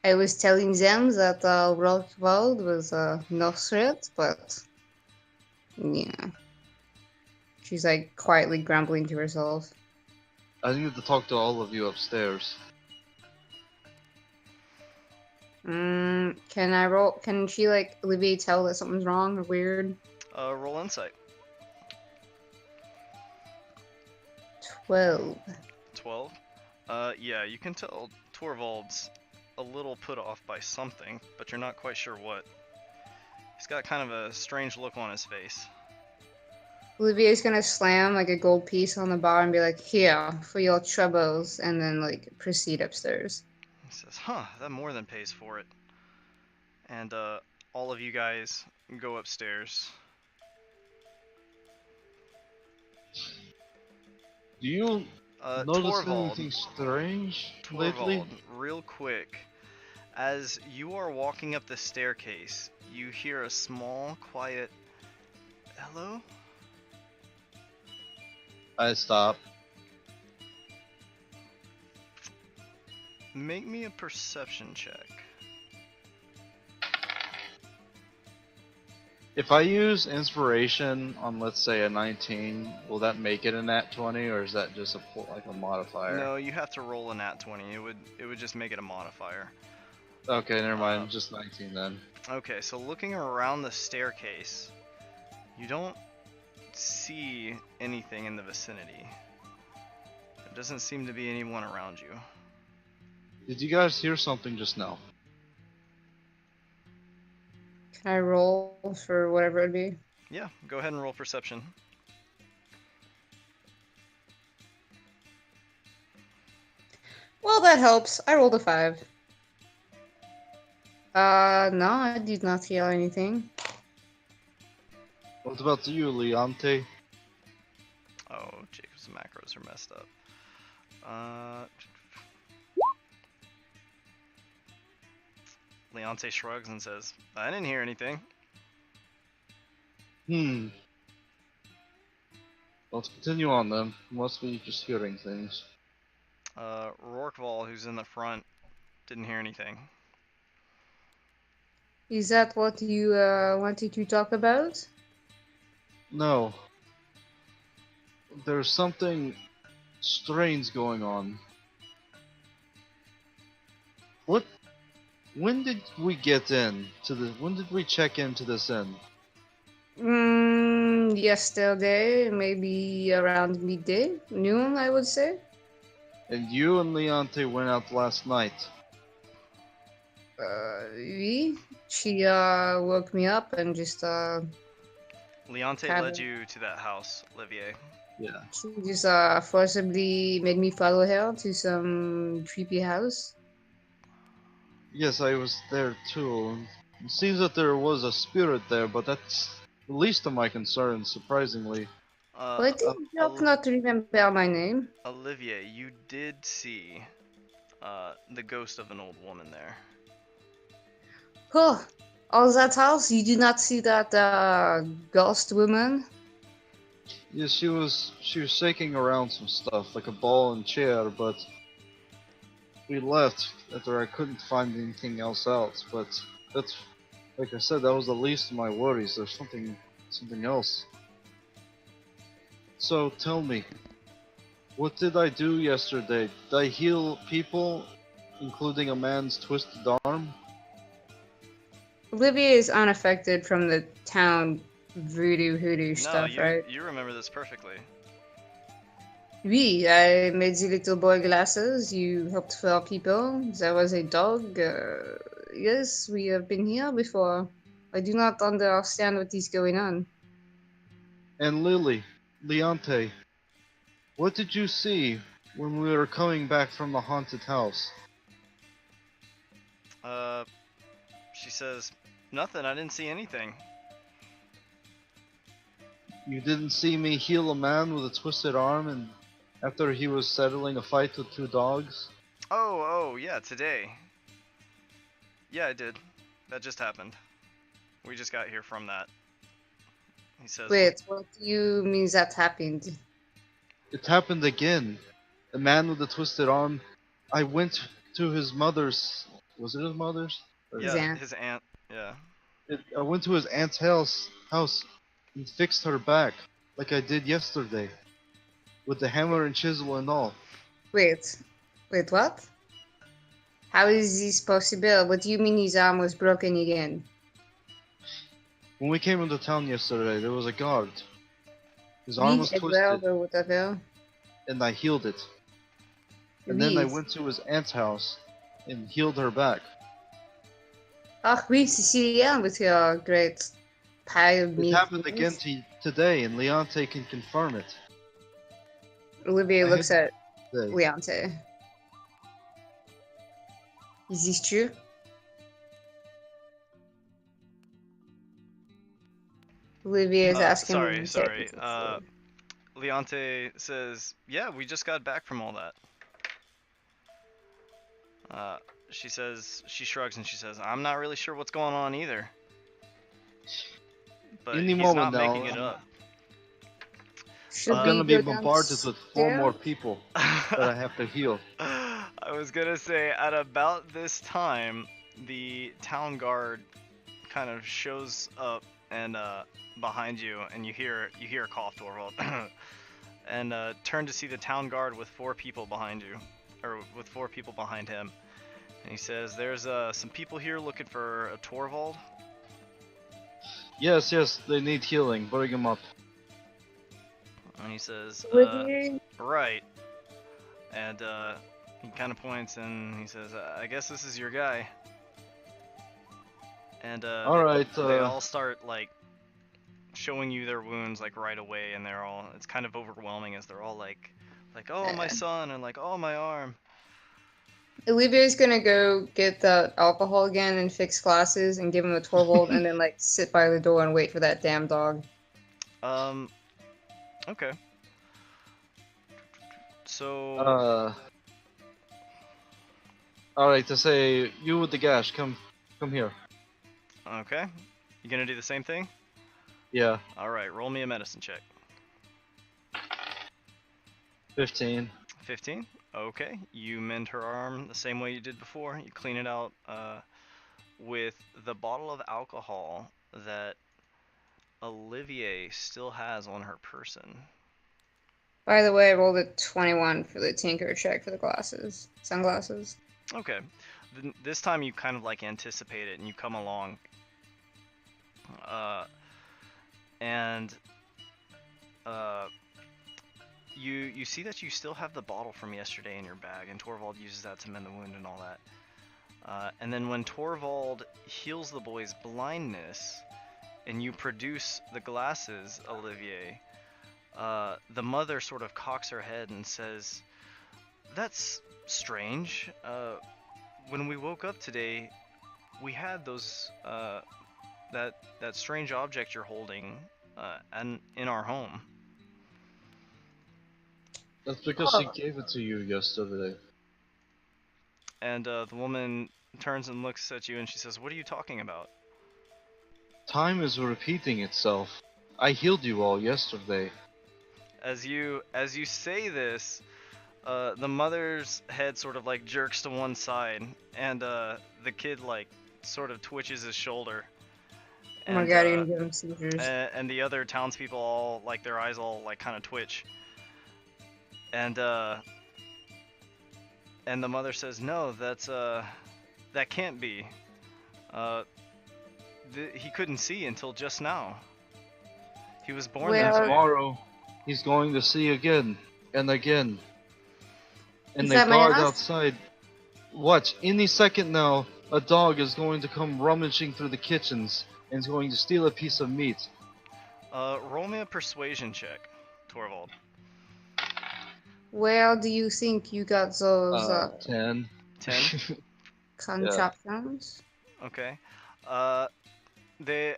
Speaker 2: I was telling them that Rockwold was no threat, but yeah. She's like quietly grumbling to herself.
Speaker 3: I need to talk to all of you upstairs.
Speaker 2: Can I roll? Can she like Olivier tell that something's wrong or weird?
Speaker 1: Roll insight.
Speaker 2: 12.
Speaker 1: 12. Yeah, you can tell Thorvald's a little put off by something, but you're not quite sure what. He's got kind of a strange look on his face.
Speaker 2: Olivier's gonna slam like a gold piece on the bar and be like, "Here for your troubles," and then like proceed upstairs.
Speaker 1: He says, "Huh, that more than pays for it." And all of you guys go upstairs.
Speaker 3: Do you notice
Speaker 1: Thorvald,
Speaker 3: anything strange
Speaker 1: Thorvald,
Speaker 3: lately?
Speaker 1: real quick, as you are walking up the staircase, you hear a small, quiet, "Hello?"
Speaker 3: I stop.
Speaker 1: Make me a perception check.
Speaker 3: If I use inspiration on, let's say, a 19, will that make it a nat 20, or is that just like a modifier?
Speaker 1: No, you have to roll a nat 20. It would just make it a modifier.
Speaker 3: Okay, never mind. Just 19 then.
Speaker 1: Okay, so looking around the staircase, you don't see anything in the vicinity. There doesn't seem to be anyone around you.
Speaker 3: Did you guys hear something just now?
Speaker 2: Can I roll for whatever it'd be?
Speaker 1: Yeah, go ahead and roll perception.
Speaker 2: Well, that helps. I rolled a 5. No, I did not hear anything.
Speaker 3: What about you, Leonte?
Speaker 1: Oh, Jacob's macros are messed up. Leonte shrugs and says, "I didn't hear anything."
Speaker 3: Let's continue on then. Must be just hearing things.
Speaker 1: Rorqual, who's in the front, didn't hear anything.
Speaker 2: Is that what you wanted to talk about?
Speaker 3: No. There's something strange going on. What? When did we get in to the? When did we check into this inn?
Speaker 2: Yesterday, maybe around midday, noon, I would say.
Speaker 3: And you and Leonte went out last night.
Speaker 2: Oui. She woke me up and just
Speaker 1: Leonte
Speaker 2: Kind
Speaker 1: led
Speaker 2: of.
Speaker 1: you to that house, Olivier.
Speaker 3: Yeah.
Speaker 2: she just forcibly made me follow her to some creepy house.
Speaker 3: Yes, I was there too. It seems that there was a spirit there, but that's the least of my concerns, surprisingly.
Speaker 2: But did Jock not remember my name?
Speaker 1: Olivier, you did see the ghost of an old woman there.
Speaker 2: Oh, all that house? You did not see that ghost woman?
Speaker 3: Yes, she was shaking around some stuff, like a ball and chair, but we left after I couldn't find anything else but that's, like I said, that was the least of my worries. There's something else. So tell me, What did I do yesterday? Did I heal people, including a man's twisted arm?
Speaker 2: Olivier is unaffected from the town voodoo hoodoo
Speaker 1: No,
Speaker 2: stuff, right?
Speaker 1: you remember this perfectly.
Speaker 2: Oui, I made the little boy glasses. You helped for people. There was a dog. Yes, we have been here before. I do not understand what is going on.
Speaker 3: And Lily, Leonte, what did you see when we were coming back from the haunted house?
Speaker 1: She says, nothing, I didn't see anything.
Speaker 3: You didn't see me heal a man with a twisted arm and after he was settling a fight with 2 dogs?
Speaker 1: Oh, yeah, today. Yeah, I did. That just happened. We just got here from that. He says,
Speaker 2: Wait, what do you mean that happened?
Speaker 3: It happened again. The man with the twisted arm. I went to his mother's. Was it his mother's? Or-
Speaker 1: yeah,
Speaker 2: Zan.
Speaker 1: his aunt, yeah.
Speaker 3: I went to his aunt's house and fixed her back like I did yesterday, with the hammer and chisel and all.
Speaker 2: Wait, what? How is this possible? What do you mean his arm was broken again?
Speaker 3: When we came into town yesterday, there was a guard. His arm
Speaker 2: Oui,
Speaker 3: was
Speaker 2: Edward
Speaker 3: twisted,
Speaker 2: or whatever.
Speaker 3: and I healed it. And then I
Speaker 2: Oui.
Speaker 3: went to his aunt's house and healed her back.
Speaker 2: Ach oui, Cecilia with your great pile of
Speaker 3: It
Speaker 2: meat.
Speaker 3: happened again today, and Leonte can confirm it.
Speaker 2: Olivier
Speaker 3: I
Speaker 2: looks
Speaker 3: had-
Speaker 2: at
Speaker 3: Today.
Speaker 2: Leonte. Is this true? Olivier is asking.
Speaker 1: Sorry.
Speaker 2: Leonte.
Speaker 1: Leonte says, yeah, we just got back from all that. She says, she shrugs and she says, I'm not really sure what's going on either. But
Speaker 3: Any
Speaker 1: he's not
Speaker 3: moment now,
Speaker 1: making it up.
Speaker 2: Should
Speaker 3: I'm
Speaker 2: we
Speaker 3: gonna be
Speaker 2: go
Speaker 3: bombarded with 4 more
Speaker 2: downstairs?
Speaker 3: people that I have to heal.
Speaker 1: I was gonna say, at about this time, the town guard kind of shows up and behind you, and you hear a cough, Thorvald, and turn to see the town guard with 4 people behind you, or with 4 people behind him, and he says, "There's some people here looking for a Thorvald."
Speaker 3: Yes, they need healing. Bring them up.
Speaker 1: And he says,
Speaker 2: Olivier?
Speaker 1: right. And he kind of points and he says, I guess this is your guy. And
Speaker 3: Alright,
Speaker 1: they all start like showing you their wounds like right away, and it's kind of overwhelming as they're all like, oh my son, and like, oh my arm.
Speaker 2: Olivier's gonna go get the alcohol again and fix glasses and give him a 12-volt and then like sit by the door and wait for that damn dog.
Speaker 1: Okay. So
Speaker 3: Alright, to say, you with the gash, come here.
Speaker 1: okay, you gonna do the same thing?
Speaker 3: Yeah,
Speaker 1: All right, roll me a medicine check.
Speaker 3: 15.
Speaker 1: 15. Okay, you mend her arm the same way you did before. You clean it out with the bottle of alcohol that Olivier still has on her person.
Speaker 2: By the way, I rolled a 21 for the tinker check for the glasses. Sunglasses.
Speaker 1: Okay, this time you kind of like anticipate it and you come along. And you see that you still have the bottle from yesterday in your bag, and Thorvald uses that to mend the wound and all that. And then when Thorvald heals the boy's blindness, and you produce the glasses, Olivier, the mother sort of cocks her head and says, "That's strange. When we woke up today, we had those that strange object you're holding and in our home."
Speaker 3: That's because she gave it to you yesterday.
Speaker 1: And the woman turns and looks at you and she says, "What are you talking about?"
Speaker 3: Time is repeating itself. I healed you all yesterday.
Speaker 1: As you say this, the mother's head sort of like jerks to one side, and the kid like sort of twitches his shoulder.
Speaker 2: Oh my god, you're gonna give him seizures.
Speaker 1: And the other townspeople all like their eyes all like kind of twitch. And the mother says, "No, that can't be. Uh, he couldn't see until just now. He was born
Speaker 2: Well,
Speaker 1: that way."
Speaker 3: Tomorrow, he's going to see again and again. And
Speaker 2: Is
Speaker 3: the
Speaker 2: that my
Speaker 3: guard
Speaker 2: ass?
Speaker 3: outside. Watch, any second now, a dog is going to come rummaging through the kitchens and is going to steal a piece of meat.
Speaker 1: Roll me a persuasion check, Thorvald.
Speaker 2: where do you think you got those
Speaker 3: 10.
Speaker 1: 10.
Speaker 2: contraptions?
Speaker 1: Okay. They're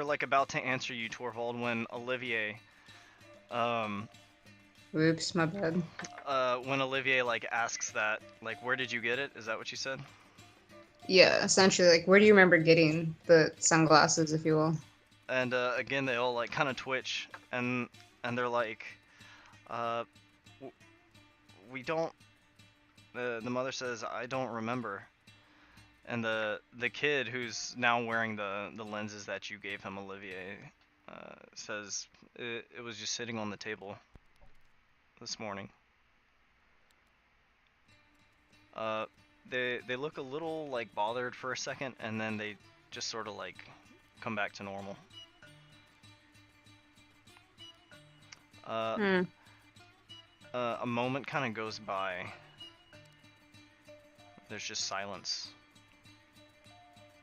Speaker 1: like about to answer you, Thorvald, when Olivier,
Speaker 2: Oops, my bad.
Speaker 1: when Olivier like asks that, like, where did you get it? Is that what you said?
Speaker 2: Yeah, essentially, like, where do you remember getting the sunglasses, if you will?
Speaker 1: And again, they all like kind of twitch, and they're like, we don't. The mother says, "I don't remember." And the kid who's now wearing the lenses that you gave him, Olivier, says it was just sitting on the table this morning. They look a little like bothered for a second, and then they just sort of like come back to normal. A moment kind of goes by. There's just silence.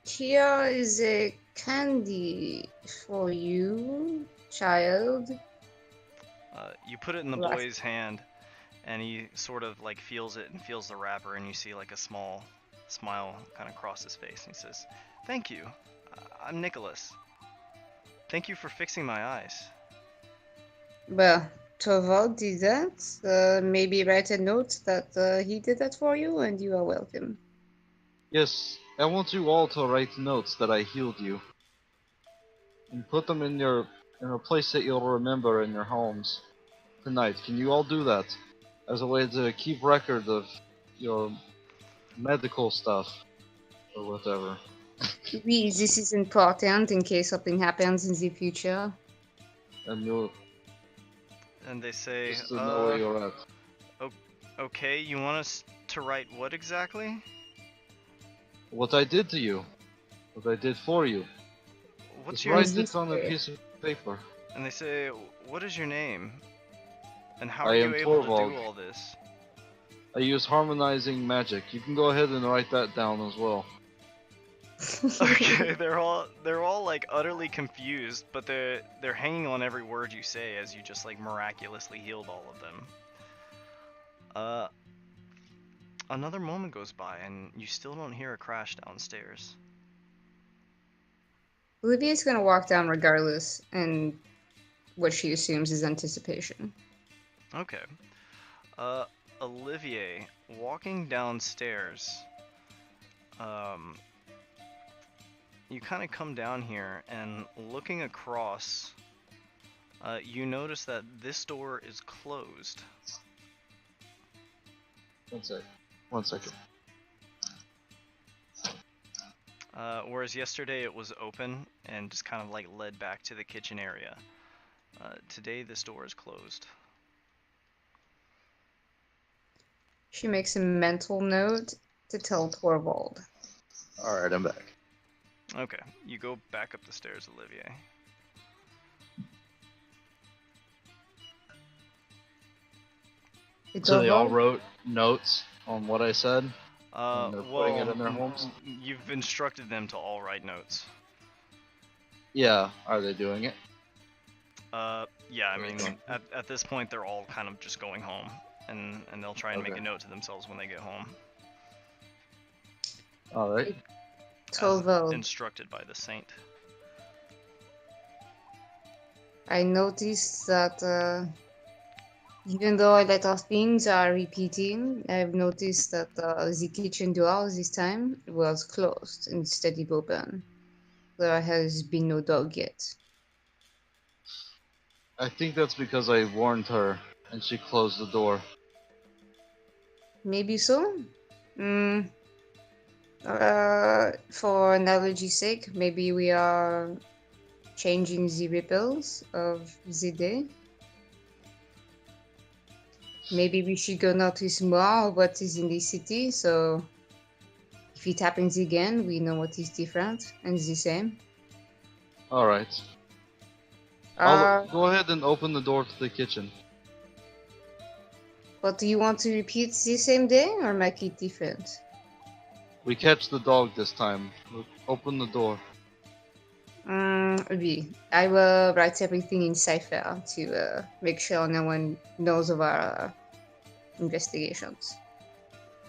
Speaker 2: Here is a candy for you, child.
Speaker 1: You put it in the
Speaker 2: Last-
Speaker 1: boy's hand, and he sort of like feels it and feels the wrapper, and you see like a small smile kind of cross his face, and he says, "Thank you. I'm Nicholas. Thank you for fixing my eyes."
Speaker 2: Well, Thorvald did that. Maybe write a note that he did that for you, and you are welcome.
Speaker 3: Yes, I want you all to write notes that I healed you. And put them in a place that you'll remember in your homes tonight. Can you all do that? As a way to keep record of your medical stuff or whatever.
Speaker 2: Oui, this is important in case something happens in the future.
Speaker 3: And you'll
Speaker 1: And they say,
Speaker 3: just to know where you're at.
Speaker 1: "Okay, you want us to write what exactly?"
Speaker 3: What I did to you. What I did for you.
Speaker 1: What's
Speaker 3: Just
Speaker 1: your?
Speaker 3: write it on a piece of paper.
Speaker 1: And they say, "What is your name? And how
Speaker 3: I
Speaker 1: are you
Speaker 3: am
Speaker 1: able
Speaker 3: Thorvald.
Speaker 1: to do all this?"
Speaker 3: I use harmonizing magic. You can go ahead and write that down as well.
Speaker 1: Okay, they're all like utterly confused, but they're hanging on every word you say as you just like miraculously healed all of them. Another moment goes by and you still don't hear a crash downstairs.
Speaker 2: Olivia's gonna walk down regardless, and what she assumes is anticipation.
Speaker 1: Okay. Olivier, walking downstairs, you kind of come down here and looking across, you notice that this door is closed.
Speaker 3: One second.
Speaker 1: Whereas yesterday it was open and just kind of like led back to the kitchen area. Today this door is closed.
Speaker 2: She makes a mental note to tell Thorvald.
Speaker 3: Alright, I'm back.
Speaker 1: Okay, you go back up the stairs, Olivier.
Speaker 2: Hey,
Speaker 3: So they all
Speaker 2: Thorvald?
Speaker 3: wrote notes on what I said? And they're putting it in their homes?
Speaker 1: You've instructed them to all write notes.
Speaker 3: Yeah, are they doing it?
Speaker 1: Yeah, I mean, at this point they're all kind of just going home, and they'll try and make
Speaker 3: Okay.
Speaker 1: a note to themselves when they get home.
Speaker 3: Alright.
Speaker 1: As
Speaker 2: Thorvald,
Speaker 1: instructed by the saint.
Speaker 2: I noticed that even though a lot of things are repeating, I've noticed that the kitchen door this time was closed instead of open. There has been no dog yet.
Speaker 3: I think that's because I warned her and she closed the door.
Speaker 2: Maybe so. For analogy's sake, maybe we are changing the ripples of the day. maybe we should go notice more what is in the city, so if it happens again, we know what is different and is the same.
Speaker 3: Alright.
Speaker 2: Uh,
Speaker 3: I'll go ahead and open the door to the kitchen.
Speaker 2: but do you want to repeat the same day or make it different?
Speaker 3: We catch the dog this time. Open the door.
Speaker 2: I will write everything in cipher to make sure no one knows of our investigations.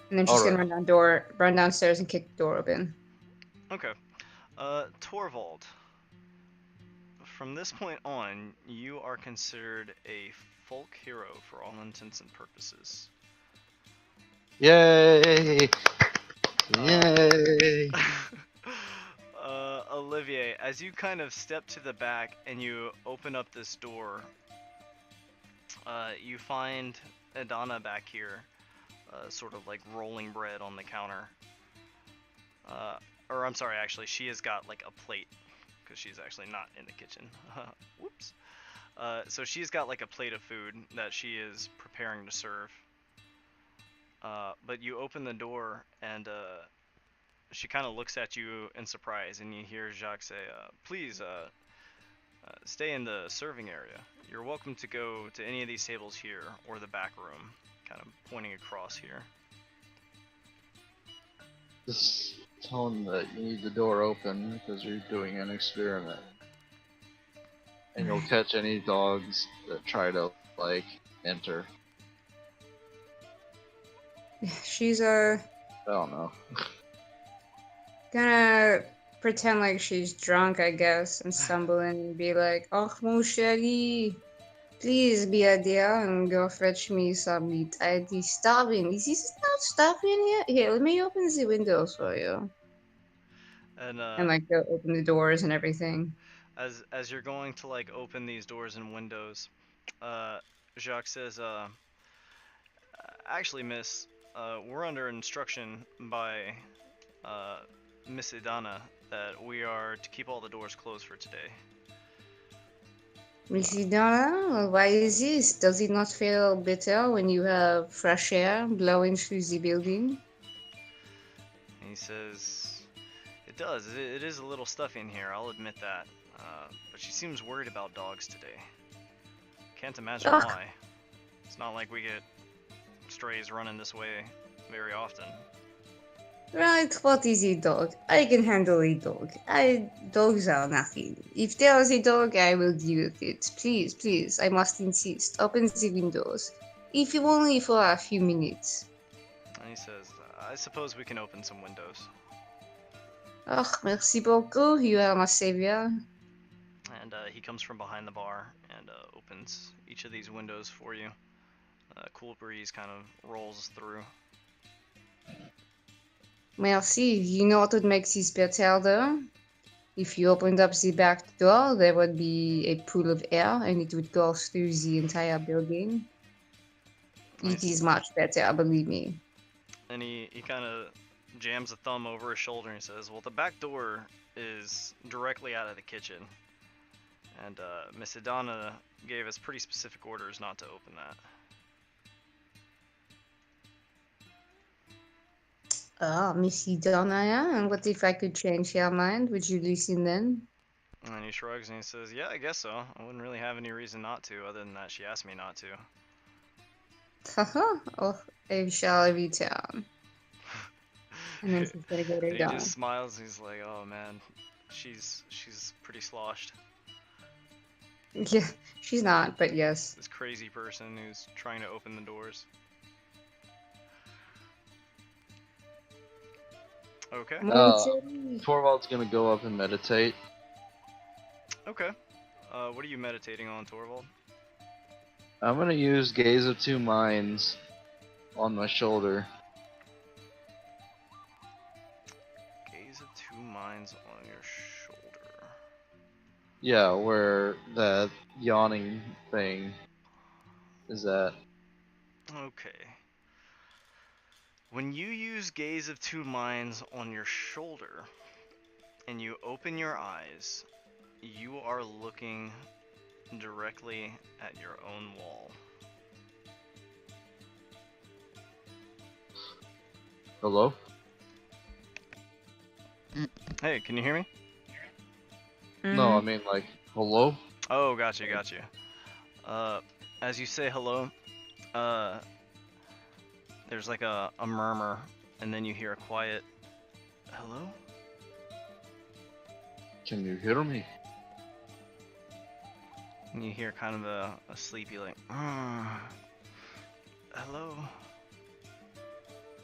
Speaker 2: And then she's gonna
Speaker 3: Alright.
Speaker 2: run downstairs and kick the door open.
Speaker 1: Okay. Thorvald. From this point on, you are considered a folk hero for all intents and purposes.
Speaker 3: Yay! Yay!
Speaker 1: Olivier, as you kind of step to the back and you open up this door, you find Adana back here, sort of like rolling bread on the counter. Or I'm sorry, actually, she has got like a plate, because she's actually not in the kitchen. Whoops. So she's got like a plate of food that she is preparing to serve. But you open the door and she kind of looks at you in surprise, and you hear Jacques say, please stay in the serving area. You're welcome to go to any of these tables here or the back room, kind of pointing across here.
Speaker 3: Just tell him that you need the door open because you're doing an experiment. And you'll catch any dogs that try to, like, enter.
Speaker 2: She's
Speaker 3: I don't know.
Speaker 2: gonna pretend like she's drunk, I guess, and stumble in and be like, "Oh, mon chéri, please be a dear and go fetch me some meat. I'm starving. Is this not starving here? Here, let me open the windows for you." And like go open the doors and everything.
Speaker 1: As you're going to like open these doors and windows, Jacques says, actually, miss, we're under instruction by Miss Idana that we are to keep all the doors closed for today.
Speaker 2: Missy Donna, why is this? Does it not feel better when you have fresh air blowing through the building?
Speaker 1: And he says, it does. It is a little stuffy in here, I'll admit that. But she seems worried about dogs today. Can't imagine
Speaker 2: Ugh.
Speaker 1: why. It's not like we get strays running this way very often.
Speaker 2: Right, what is a dog? I can handle a dog. Dogs are nothing. If there is a dog, I will deal with it. Please, please, I must insist. Open the windows. If you only for a few minutes.
Speaker 1: And he says, I suppose we can open some windows.
Speaker 2: Oh, merci beaucoup, you are my savior.
Speaker 1: And he comes from behind the bar and opens each of these windows for you. A cool breeze kind of rolls through.
Speaker 2: Merci. You know what would make this better though? If you opened up the back door, there would be a pool of air and it would go through the entire building. It is much better, believe me.
Speaker 1: And he kind of jams a thumb over his shoulder and says, well, the back door is directly out of the kitchen. And Miss Idana gave us pretty specific orders not to open that.
Speaker 2: Oh, Missy Donna, yeah? And what if I could change your mind? Would you listen then?
Speaker 1: And he shrugs and he says, yeah, I guess so. I wouldn't really have any reason not to, other than that she asked me not to.
Speaker 2: Haha, oh, I shall return. And then she's gonna get her
Speaker 1: He
Speaker 2: done.
Speaker 1: just smiles and he's like, oh man, she's pretty sloshed.
Speaker 2: Yeah, she's not, but yes.
Speaker 1: This crazy person who's trying to open the doors. Okay.
Speaker 3: Thorvald's gonna go up and meditate.
Speaker 1: Okay. What are you meditating on, Thorvald?
Speaker 3: I'm gonna use Gaze of Two Minds on my shoulder.
Speaker 1: Gaze of Two Minds on your shoulder.
Speaker 3: Yeah, where that yawning thing is at.
Speaker 1: Okay. When you use Gaze of Two Minds on your shoulder, and you open your eyes, you are looking directly at your own wall.
Speaker 3: Hello?
Speaker 1: Hey, can you hear me?
Speaker 3: No, I mean like, hello?
Speaker 1: Oh, gotcha. As you say hello, there's like a murmur, and then you hear a quiet, hello?
Speaker 3: Can you hear me?
Speaker 1: And you hear kind of a sleepy like, hello?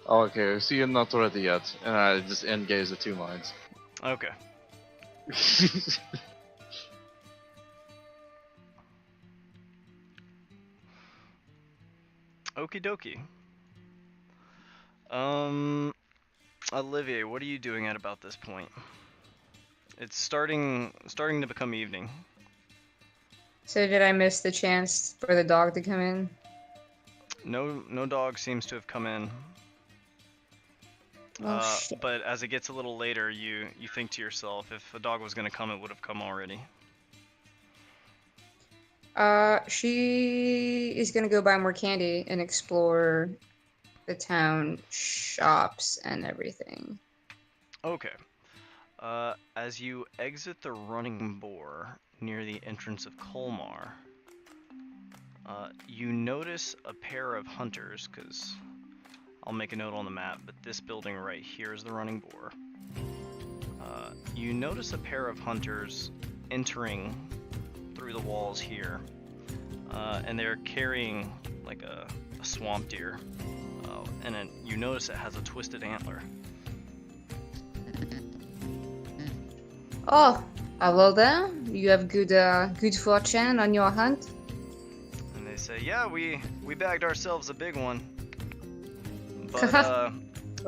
Speaker 3: Oh, okay, see, you're not ready yet. And I just engage the 2 lines.
Speaker 1: Okay. Okie dokie. Olivier, what are you doing at about this point? It's starting to become evening.
Speaker 2: So did I miss the chance for the dog to come in?
Speaker 1: No dog seems to have come in.
Speaker 2: Oh, shit.
Speaker 1: But as it gets a little later, you think to yourself, if a dog was gonna come, it would have come already.
Speaker 2: She is gonna go buy more candy and explore the town shops and everything.
Speaker 1: Okay. As you exit the running boar near the entrance of Colmar, you notice a pair of hunters, because I'll make a note on the map, but this building right here is the running boar. You notice a pair of hunters entering through the walls here, and they're carrying like a swamp deer, and you notice it has a twisted antler.
Speaker 2: Oh, hello there. You have good fortune on your hunt.
Speaker 1: And they say, yeah, we bagged ourselves a big one. But,
Speaker 2: So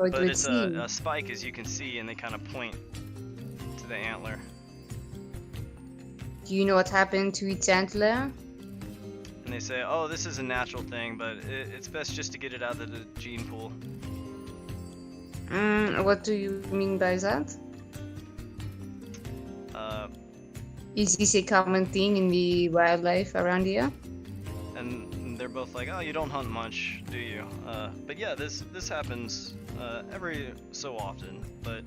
Speaker 2: it
Speaker 1: but
Speaker 2: would
Speaker 1: it's
Speaker 2: seem.
Speaker 1: a spike, as you can see, and they kind of point to the antler.
Speaker 2: Do you know what happened to its antler?
Speaker 1: And they say, oh, this is a natural thing, but it's best just to get it out of the gene pool.
Speaker 2: What do you mean by that? Is this a common thing in the wildlife around here?
Speaker 1: And they're both like, oh, you don't hunt much, do you? But yeah, this happens every so often, but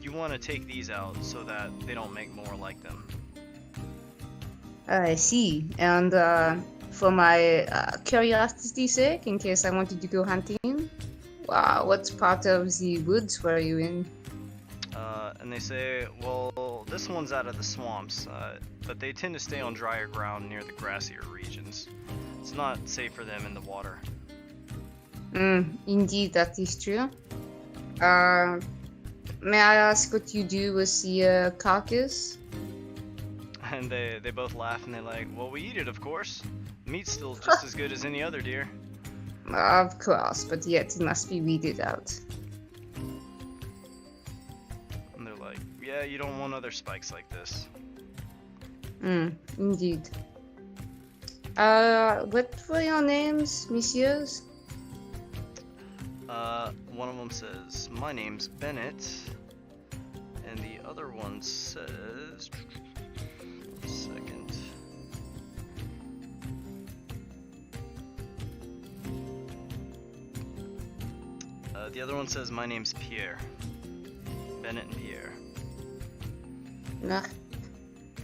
Speaker 1: you want to take these out so that they don't make more like them.
Speaker 2: I see. And for my curiosity's sake, in case I wanted to go hunting, what part of the woods were you in?
Speaker 1: And they say, well, this one's out of the swamps, but they tend to stay on drier ground near the grassier regions. It's not safe for them in the water.
Speaker 2: Indeed, that is true. May I ask what you do with the carcass?
Speaker 1: And they both laugh and they're like, well, we eat it, of course. Meat's still just as good as any other deer.
Speaker 2: Of course, but yet it must be weeded out.
Speaker 1: And they're like, yeah, you don't want other spikes like this.
Speaker 2: Indeed. What were your names, messieurs?
Speaker 1: One of them says, my name's Bennett. And the other one says... One second. The other one says, my name's Pierre. Bennett and Pierre.
Speaker 2: Ah,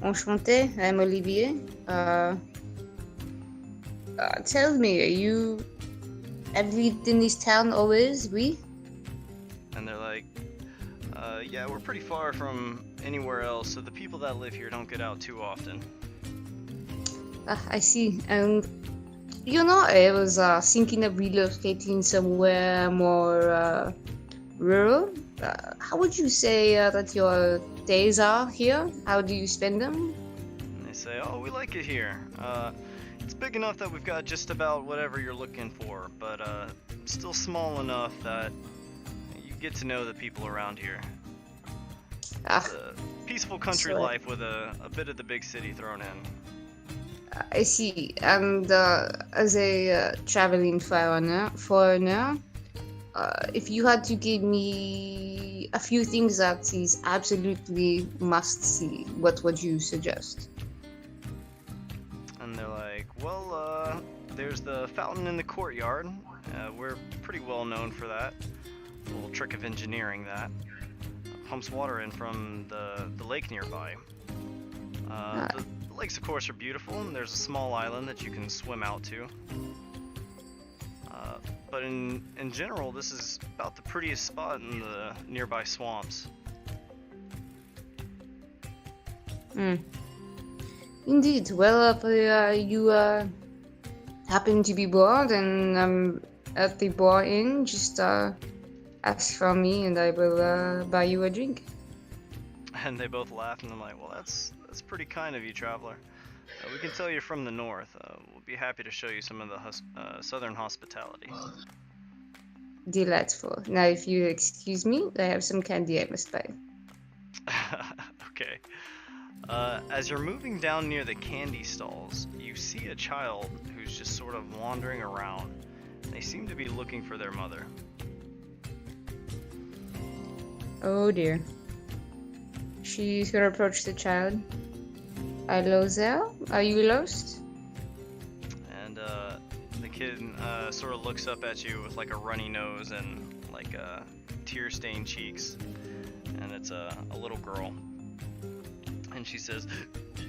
Speaker 2: enchanté, I'm Olivier. Tell me, have you lived in this town always, oui?
Speaker 1: And they're like, yeah, we're pretty far from anywhere else, so the people that live here don't get out too often.
Speaker 2: I see. And, I was thinking of relocating somewhere more rural. How would you say that your days are here? How do you spend them?
Speaker 1: And they say, oh, we like it here. It's big enough that we've got just about whatever you're looking for, but still small enough that you get to know the people around here. It's a peaceful country
Speaker 2: so-
Speaker 1: life with a bit of the big city thrown in.
Speaker 2: I see. And as a traveling foreigner, if you had to give me a few things that is absolutely must see, what would you suggest?
Speaker 1: And they're like, well, there's the fountain in the courtyard. We're pretty well known for that. A little trick of engineering that. Pumps water in from the lake nearby. The lakes, of course, are beautiful, and there's a small island that you can swim out to. But in general, this is about the prettiest spot in the nearby swamps.
Speaker 2: Indeed. Well, if you happen to be bored and I'm at the bar inn, just ask for me and I will buy you a drink.
Speaker 1: And they both laugh, and I'm like, well, that's pretty kind of you, traveler. We can tell you're from the north. We'll be happy to show you some of the southern hospitality.
Speaker 2: Delightful. Now, if you excuse me, I have some candy I must buy.
Speaker 1: Okay. As you're moving down near the candy stalls, you see a child who's just sort of wandering around. They seem to be looking for their mother.
Speaker 2: Oh dear. She's gonna approach the child. Hello there, are you lost?
Speaker 1: And the kid sort of looks up at you with like a runny nose and like tear-stained cheeks. And it's a little girl. And she says,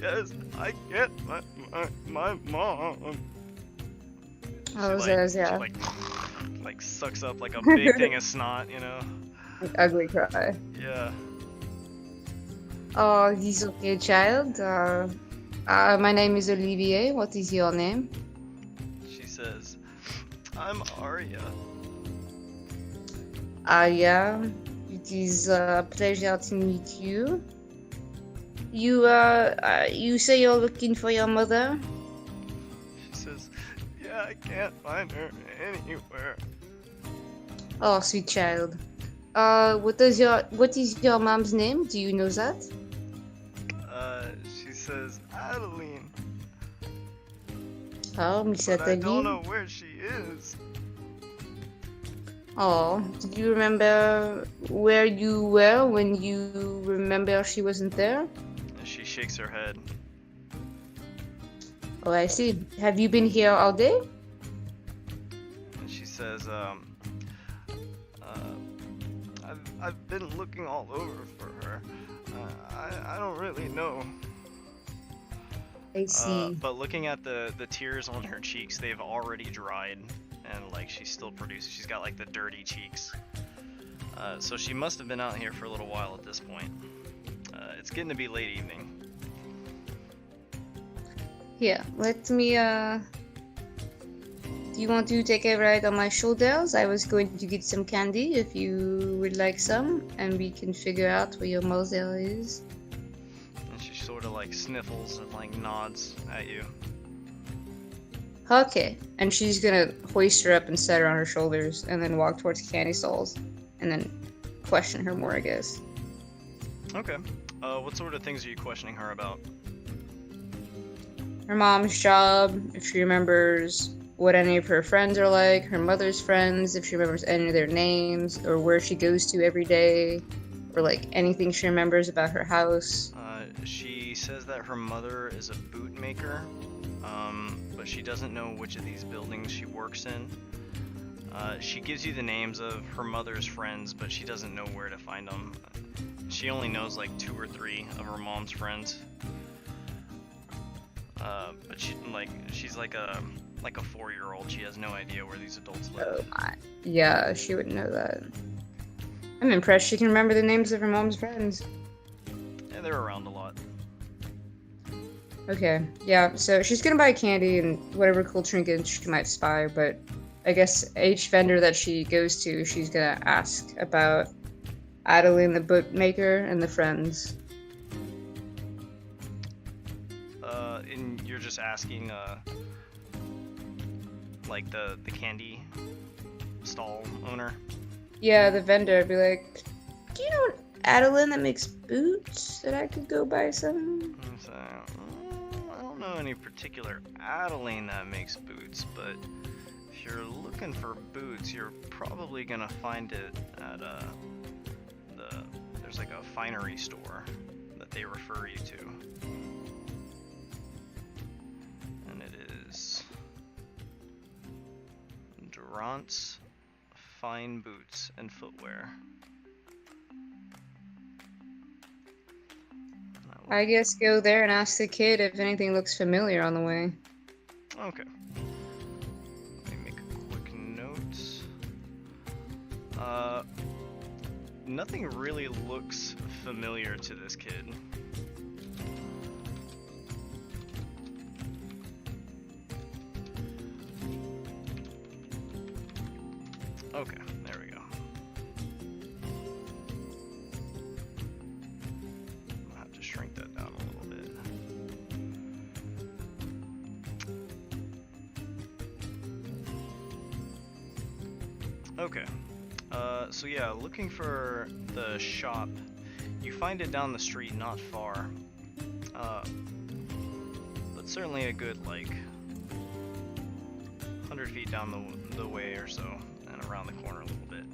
Speaker 1: "Yes, I get my mom."
Speaker 2: Oh,
Speaker 1: She like sucks up like a big thing of snot, you know?
Speaker 2: An ugly cry.
Speaker 1: Yeah.
Speaker 2: Oh, he's okay, child. My name is Olivier. What is your name?
Speaker 1: She says, "I'm Arya."
Speaker 2: Yeah. It is a pleasure to meet you. You say you're looking for your mother?
Speaker 1: She says, "Yeah, I can't find her anywhere."
Speaker 2: Oh, sweet child. What is your mom's name? Do you know that?
Speaker 1: She says, "Adeline."
Speaker 2: Oh, Miss
Speaker 1: But I don't
Speaker 2: Adeline.
Speaker 1: know where she is.
Speaker 2: Oh, do you remember where you were when you remember she wasn't there?
Speaker 1: And she shakes her head.
Speaker 2: Oh, I see. Have you been here all day?
Speaker 1: And she says, I've been looking all over for her. I don't really know.
Speaker 2: I see.
Speaker 1: But looking at the tears on her cheeks, they've already dried, and like she's still producing. She's got like the dirty cheeks. So she must have been out here for a little while at this point. It's getting to be late evening.
Speaker 2: Yeah, let me, do you want to take a ride on my shoulders? I was going to get some candy if you would like some, and we can figure out where your mother is.
Speaker 1: And she sort of like sniffles and like nods at you.
Speaker 2: Okay, and she's gonna hoist her up and set her on her shoulders, and then walk towards the candy stalls, and then question her more, I guess.
Speaker 1: Okay. What sort of things are you questioning her about?
Speaker 2: Her mom's job, if she remembers what any of her friends are like, her mother's friends, if she remembers any of their names, or where she goes to every day, or like anything she remembers about her house.
Speaker 1: She says that her mother is a boot maker, but she doesn't know which of these buildings she works in. She gives you the names of her mother's friends, but she doesn't know where to find them. She only knows like 2 or 3 of her mom's friends. But she's like a 4-year-old. She has no idea where these adults live.
Speaker 2: Oh my. Yeah, she wouldn't know that. I'm impressed she can remember the names of her mom's friends.
Speaker 1: Yeah, they're around a lot.
Speaker 2: Okay, yeah, so she's gonna buy candy and whatever cool trinkets she might spy, but I guess each vendor that she goes to, she's gonna ask about Adeline the bootmaker and the friends.
Speaker 1: And you're just asking, like the candy stall owner?
Speaker 2: Yeah, the vendor would be like, do you know an Adeline that makes boots that I could go buy some?
Speaker 1: So, I don't know any particular Adeline that makes boots, but if you're looking for boots, you're probably gonna find it at there's like a finery store that they refer you to. And it is Rant's fine boots and footwear.
Speaker 2: I guess go there and ask the kid if anything looks familiar on the way.
Speaker 1: Okay. Let me make a quick note. Nothing really looks familiar to this kid. Okay, there we go. I'll have to shrink that down a little bit. Okay. So yeah, looking for the shop. You find it down the street, not far. But certainly a good, like, 100 feet down the way or so, and around the corner a little bit.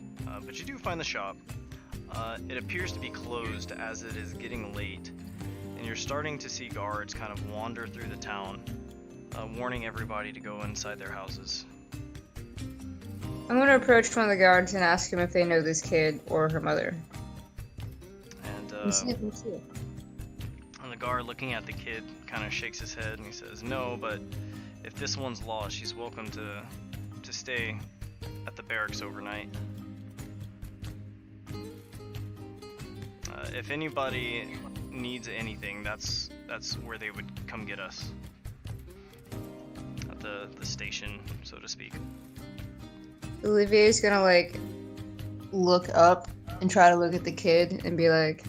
Speaker 1: But you do find the shop. It appears to be closed as it is getting late, and you're starting to see guards kind of wander through the town, warning everybody to go inside their houses.
Speaker 2: I'm gonna approach one of the guards and ask him if they know this kid or her mother.
Speaker 1: And the guard, looking at the kid, kind of shakes his head and he says, "No, but if this one's lost, she's welcome to stay at the barracks overnight. If anybody needs anything, that's where they would come get us. At the station, so to speak."
Speaker 2: Olivier's gonna like look up and try to look at the kid and be like,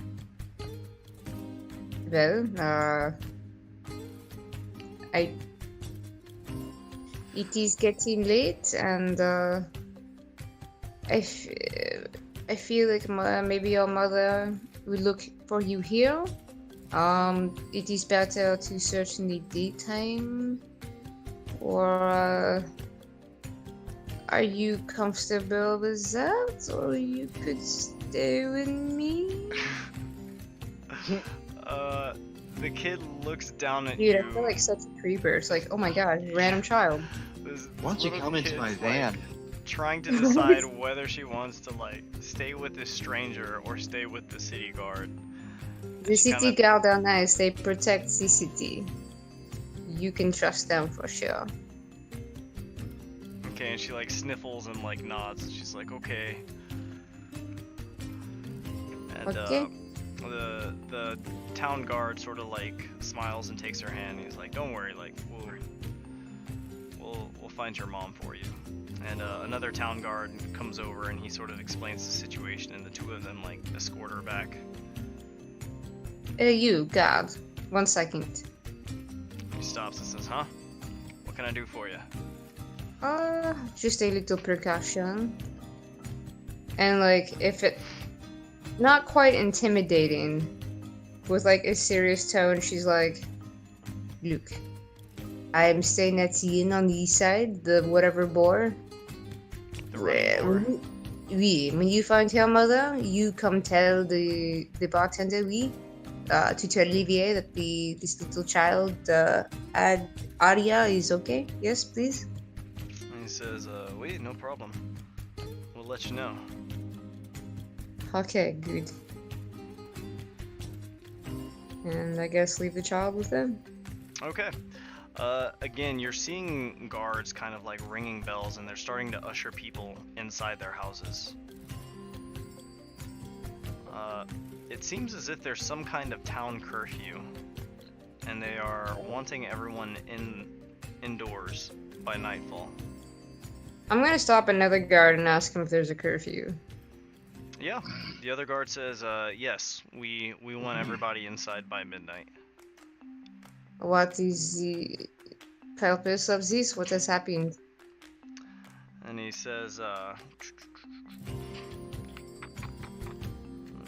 Speaker 2: "Well, it is getting late, and I feel like maybe your mother will look for you here. It is better to search in the daytime, or are you comfortable with that, or you could stay with me?"
Speaker 1: The kid looks down at
Speaker 2: Dude,
Speaker 1: you.
Speaker 2: I feel like such a creeper. It's like, oh my god, random child.
Speaker 3: Why don't you
Speaker 1: little
Speaker 3: come into
Speaker 1: kid's,
Speaker 3: my
Speaker 1: like,
Speaker 3: van?
Speaker 1: trying to decide whether she wants to, like, stay with this stranger or stay with the city guard.
Speaker 2: The
Speaker 1: She
Speaker 2: city
Speaker 1: kinda-
Speaker 2: guard are nice. They protect the city. You can trust them for sure.
Speaker 1: Okay, and she, like, sniffles and, like, nods. And she's like, "Okay." And
Speaker 2: Okay.
Speaker 1: the town guard sort of, like, smiles and takes her hand. He's like, "Don't worry, like, we'll find your mom for you." And another town guard comes over and he sort of explains the situation, and the two of them, like, escort her back.
Speaker 2: You, guard. 1 second.
Speaker 1: He stops and says, "Huh? What can I do for you?"
Speaker 2: Just a little precaution. And like, if it not quite intimidating, with like a serious tone, she's like, "Look, I'm staying at the inn on the east side, the whatever boar.
Speaker 1: The running boar.
Speaker 2: When you find your mother, you come tell the bartender, to tell Olivier that this little child, Aria, is okay. Yes, please."
Speaker 1: And he says, "Wait, no problem. We'll let you know."
Speaker 2: Okay, good. And I guess leave the child with them.
Speaker 1: Okay. Again, you're seeing guards kind of, like, ringing bells, and they're starting to usher people inside their houses. It seems as if there's some kind of town curfew, and they are wanting everyone indoors by nightfall.
Speaker 2: I'm gonna stop another guard and ask him if there's a curfew.
Speaker 1: Yeah, the other guard says, "Yes, we want everybody inside by midnight."
Speaker 2: What is the purpose of this? What has happened?
Speaker 1: And he says, let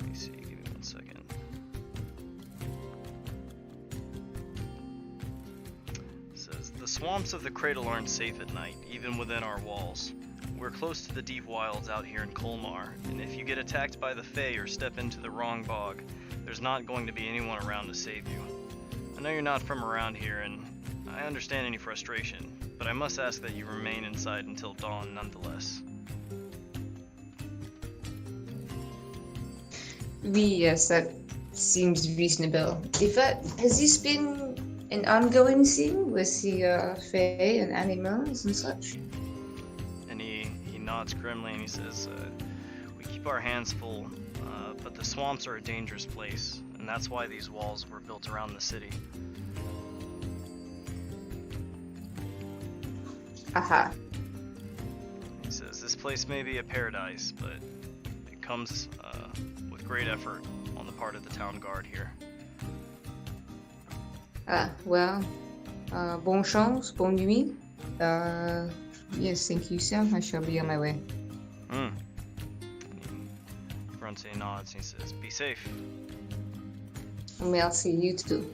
Speaker 1: me see, give me 1 second. It says, "The swamps of the Cradle aren't safe at night, even within our walls. We're close to the deep wilds out here in Colmar, and if you get attacked by the Fae or step into the wrong bog, there's not going to be anyone around to save you. I know you're not from around here, and I understand any frustration, but I must ask that you remain inside until dawn nonetheless.
Speaker 2: Yes, that seems reasonable. If has this been an ongoing thing with the fae and animals and such?
Speaker 1: And he nods grimly and he says, we keep our hands full, but the swamps are a dangerous place, and that's why these walls were built around the city.
Speaker 2: Aha.
Speaker 1: He says, this place may be a paradise, but it comes with great effort on the part of the town guard here.
Speaker 2: Well, bonne chance, bonne nuit. Yes, thank you, sir. I shall be on my way.
Speaker 1: And he grunts and he nods and he says, be safe.
Speaker 2: Merci, you too.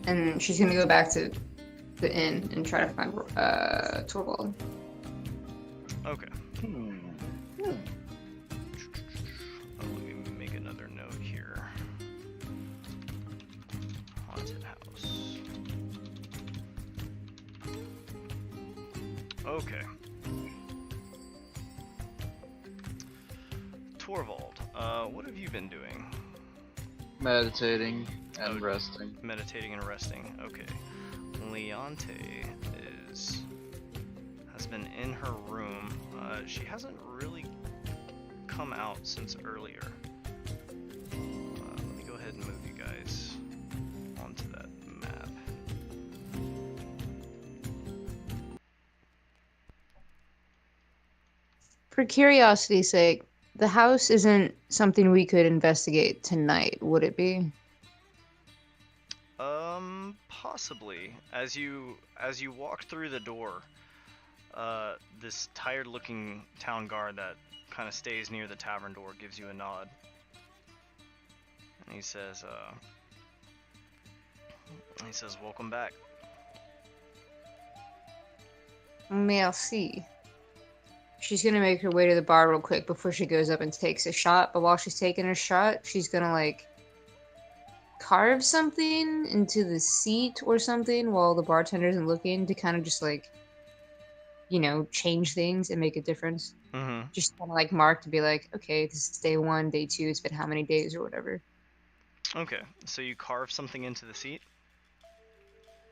Speaker 2: And she's gonna go back to the inn and try to find Thorvald.
Speaker 1: Okay. Let me make another note here. Haunted house. Okay. Thorvald, what have you been doing?
Speaker 3: Meditating and resting.
Speaker 1: Meditating and resting. Okay. Leonte has been in her room. She hasn't really come out since earlier. Let me go ahead and move you guys onto that map.
Speaker 2: For curiosity's sake, the house isn't something we could investigate tonight, would it be?
Speaker 1: Possibly. As you walked through the door, this tired-looking town guard that kind of stays near the tavern door gives you a nod, and he says, "Welcome back."
Speaker 2: Merci. She's gonna make her way to the bar real quick before she goes up and takes a shot. But while she's taking her shot, she's gonna like carve something into the seat or something while the bartender isn't looking to kind of just like, change things and make a difference.
Speaker 1: Mm-hmm.
Speaker 2: Just kind of like mark to be like, okay, this is day 1, day 2, it's been how many days or whatever.
Speaker 1: Okay, so you carve something into the seat?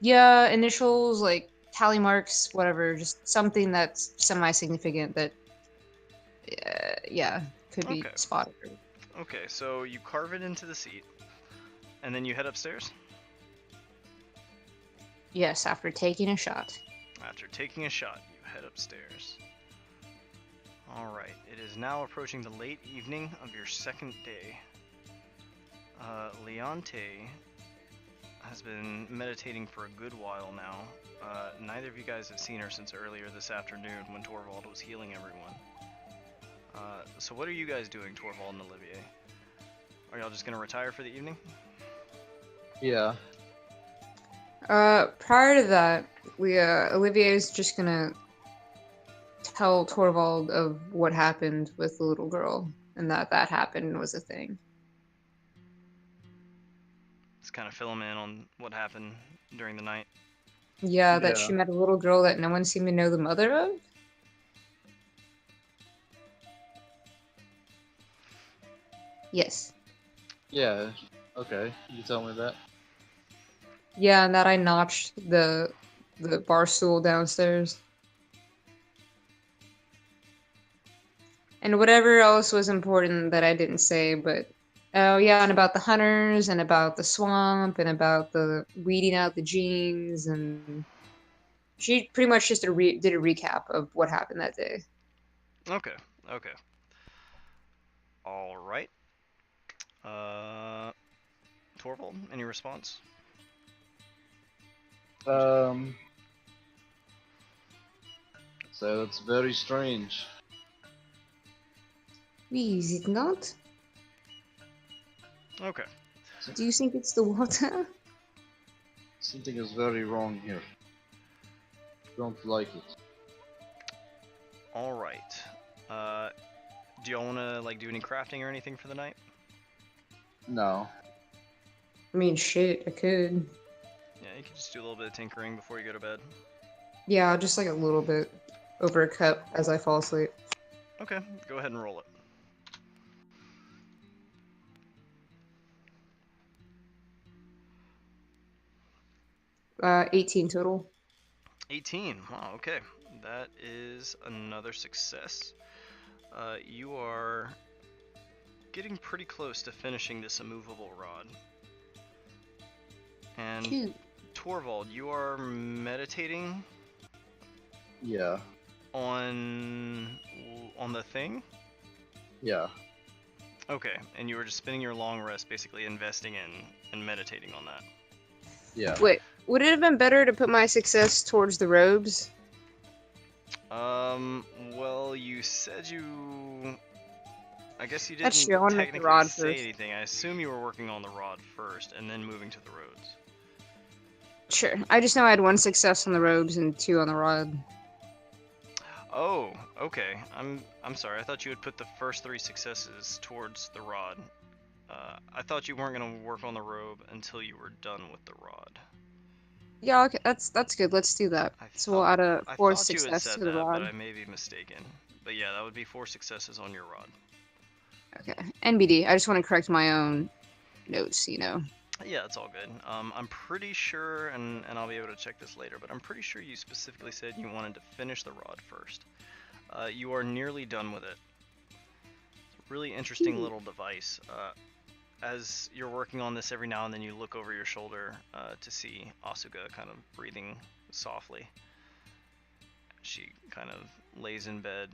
Speaker 2: Yeah, initials, like tally marks, whatever, just something that's semi-significant that, could be
Speaker 1: Okay.
Speaker 2: spotted.
Speaker 1: Okay, so you carve it into the seat, and then you head upstairs?
Speaker 2: Yes, after taking a shot.
Speaker 1: After taking a shot, you head upstairs. Alright, it is now approaching the late evening of your second day. Leonte has been meditating for a good while now. Neither of you guys have seen her since earlier this afternoon when Thorvald was healing everyone. So what are you guys doing, Thorvald and Olivier? Are y'all just gonna retire for the evening?
Speaker 3: Yeah.
Speaker 2: Prior to that, Olivier is just gonna tell Thorvald of what happened with the little girl, and that happened was a thing.
Speaker 1: Just kind of fill him in on what happened during the night.
Speaker 2: Yeah, that
Speaker 3: Yeah.
Speaker 2: she met a little girl that no one seemed to know the mother of? Yes.
Speaker 3: Yeah. Okay. You tell me that.
Speaker 2: Yeah, and that I notched the bar stool downstairs. And whatever else was important that I didn't say, but oh yeah, and about the hunters, and about the swamp, and about the weeding out the genes, and she pretty much just did a recap of what happened that day.
Speaker 1: Okay. Alright. Thorvald, any response?
Speaker 3: So that's very strange.
Speaker 2: Is it not?
Speaker 1: Okay.
Speaker 2: Do you think it's the water?
Speaker 3: Something is very wrong here. Don't like it.
Speaker 1: Alright. Do y'all wanna do any crafting or anything for the night?
Speaker 3: No.
Speaker 2: I mean, shit, I could.
Speaker 1: Yeah, you can just do a little bit of tinkering before you go to bed.
Speaker 2: Yeah, just like a little bit over a cup as I fall asleep.
Speaker 1: Okay, go ahead and roll it.
Speaker 2: 18 total.
Speaker 1: 18. Wow, okay. That is another success. You are getting pretty close to finishing this immovable rod. And
Speaker 5: Cute.
Speaker 1: Thorvald, you are meditating
Speaker 3: Yeah.
Speaker 1: on the thing?
Speaker 3: Yeah.
Speaker 1: Okay, and you were just spending your long rest basically investing in and meditating on that.
Speaker 3: Yeah.
Speaker 2: Wait, would it have been better to put my success towards the robes?
Speaker 1: Well, you said you... I guess you
Speaker 2: That's
Speaker 1: didn't
Speaker 2: true, I wanna make the
Speaker 1: technically
Speaker 2: rod
Speaker 1: say
Speaker 2: first.
Speaker 1: anything. I assume you were working on the rod first and then moving to the roads.
Speaker 2: Sure. I just know I had 1 success on the robes and 2 on the rod.
Speaker 1: Oh, okay. I'm sorry. I thought you had put the first 3 successes towards the rod. I thought you weren't gonna work on the robe until you were done with the rod.
Speaker 2: Yeah, okay, that's good. Let's do that. So we'll add a
Speaker 1: I
Speaker 2: 4
Speaker 1: thought you had
Speaker 2: success
Speaker 1: said
Speaker 2: to the
Speaker 1: that, but
Speaker 2: rod.
Speaker 1: I may be mistaken. But yeah, that would be 4 successes on your rod.
Speaker 2: Okay. NBD. I just want to correct my own notes, you know.
Speaker 1: Yeah, it's all good. I'm pretty sure, and I'll be able to check this later, but I'm pretty sure you specifically said you wanted to finish the rod first. You are nearly done with it. It's a really interesting little device. As you're working on this, every now and then you look over your shoulder to see Asuga kind of breathing softly. She kind of lays in bed,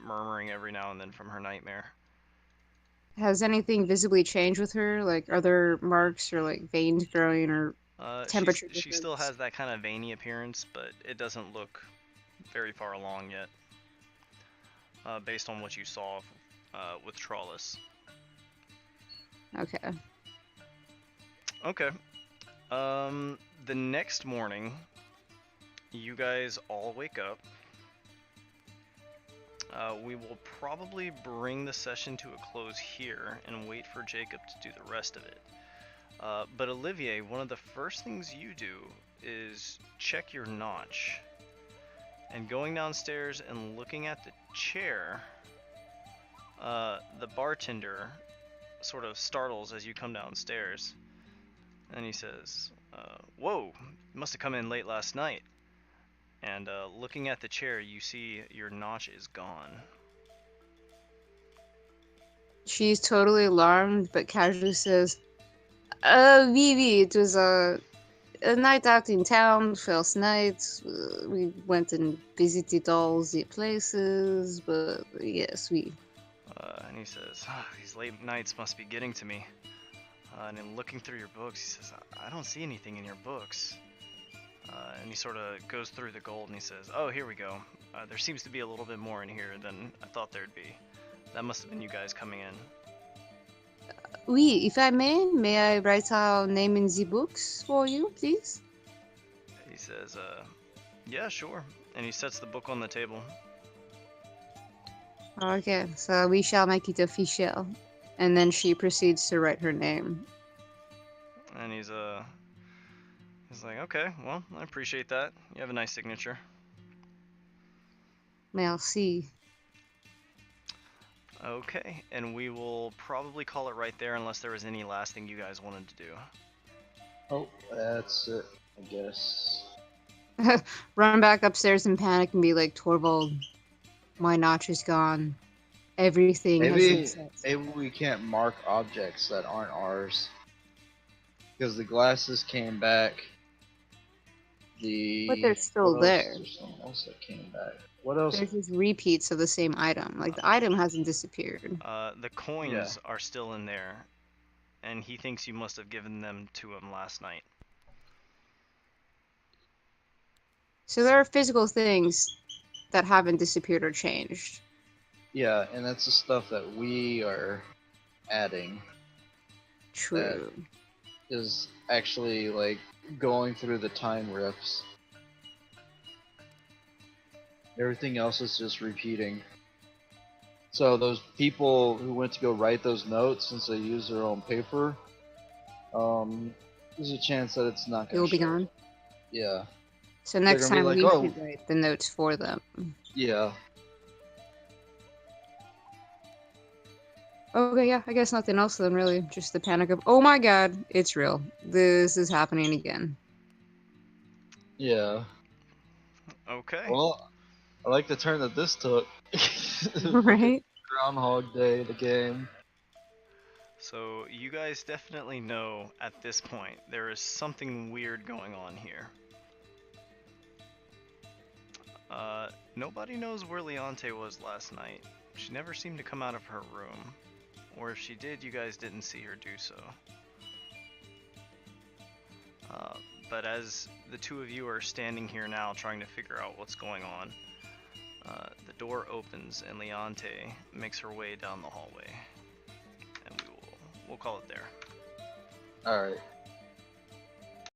Speaker 1: murmuring every now and then from her nightmare.
Speaker 2: Has anything visibly changed with her? Like, are there marks or like veins growing or temperature
Speaker 1: She still
Speaker 2: difference?
Speaker 1: has that kind of veiny appearance, but it doesn't look very far along yet, based on what you saw with Trawlus.
Speaker 2: Okay.
Speaker 1: Okay. The next morning, you guys all wake up. We will probably bring the session to a close here and wait for Jacob to do the rest of it. But Olivier, one of the first things you do is check your notch. And going downstairs and looking at the chair, the bartender sort of startles as you come downstairs. And he says, whoa, you must have come in late last night. And looking at the chair, you see your notch is gone.
Speaker 2: She's totally alarmed, but casually says, Vivi, it was a night out in town, first night. We went and visited all the places, but yes, we...
Speaker 1: And he says, these late nights must be getting to me. And in looking through your books, he says, I don't see anything in your books. And he sort of goes through the gold and he says, oh, here we go. There seems to be a little bit more in here than I thought there'd be. That must have been you guys coming in.
Speaker 2: Oui, if I may I write our name in the books for you, please?
Speaker 1: He says, yeah, sure. And he sets the book on the table.
Speaker 2: Okay, so we shall make it official. And then she proceeds to write her name.
Speaker 1: And he's like, okay, well, I appreciate that. You have a nice signature.
Speaker 2: Merci.
Speaker 1: Okay, and we will probably call it right there unless there was any last thing you guys wanted to do.
Speaker 3: Oh, that's it, I guess.
Speaker 2: Run back upstairs in panic and be like, Thorvald, my notch is gone. Everything has been set.
Speaker 3: Maybe we can't mark objects that aren't ours. Because the glasses came back.
Speaker 2: But they're still there.
Speaker 3: There's something else that came back. What else?
Speaker 2: There's just repeats of the same item. Like, the item hasn't disappeared.
Speaker 1: The coins are still in there, and he thinks you must have given them to him last night.
Speaker 2: So there are physical things that haven't disappeared or changed.
Speaker 3: Yeah, and that's the stuff that we are adding.
Speaker 2: True.
Speaker 3: Is actually like going through the time rifts. Everything else is just repeating. So those people who went to go write those notes, since they use their own paper, There's a chance that it's not
Speaker 5: It
Speaker 3: gonna
Speaker 5: will be
Speaker 3: show.
Speaker 5: gone.
Speaker 3: Yeah.
Speaker 2: So
Speaker 3: They're
Speaker 2: next
Speaker 3: gonna be
Speaker 2: time
Speaker 3: like,
Speaker 2: we
Speaker 3: oh,
Speaker 2: should write the notes for them.
Speaker 3: yeah.
Speaker 5: Okay, yeah, I guess nothing else then, really. Just the panic of, oh my god, it's real. This is happening again.
Speaker 3: Yeah.
Speaker 1: Okay.
Speaker 3: Well, I like the turn that this took. Fucking
Speaker 5: Right?
Speaker 3: Groundhog Day, the game.
Speaker 1: So you guys definitely know at this point there is something weird going on here. Nobody knows where Leonte was last night. She never seemed to come out of her room. Or if she did, you guys didn't see her do so. But as the two of you are standing here now trying to figure out what's going on, the door opens and Leonte makes her way down the hallway. And we'll call it there.
Speaker 3: Alright.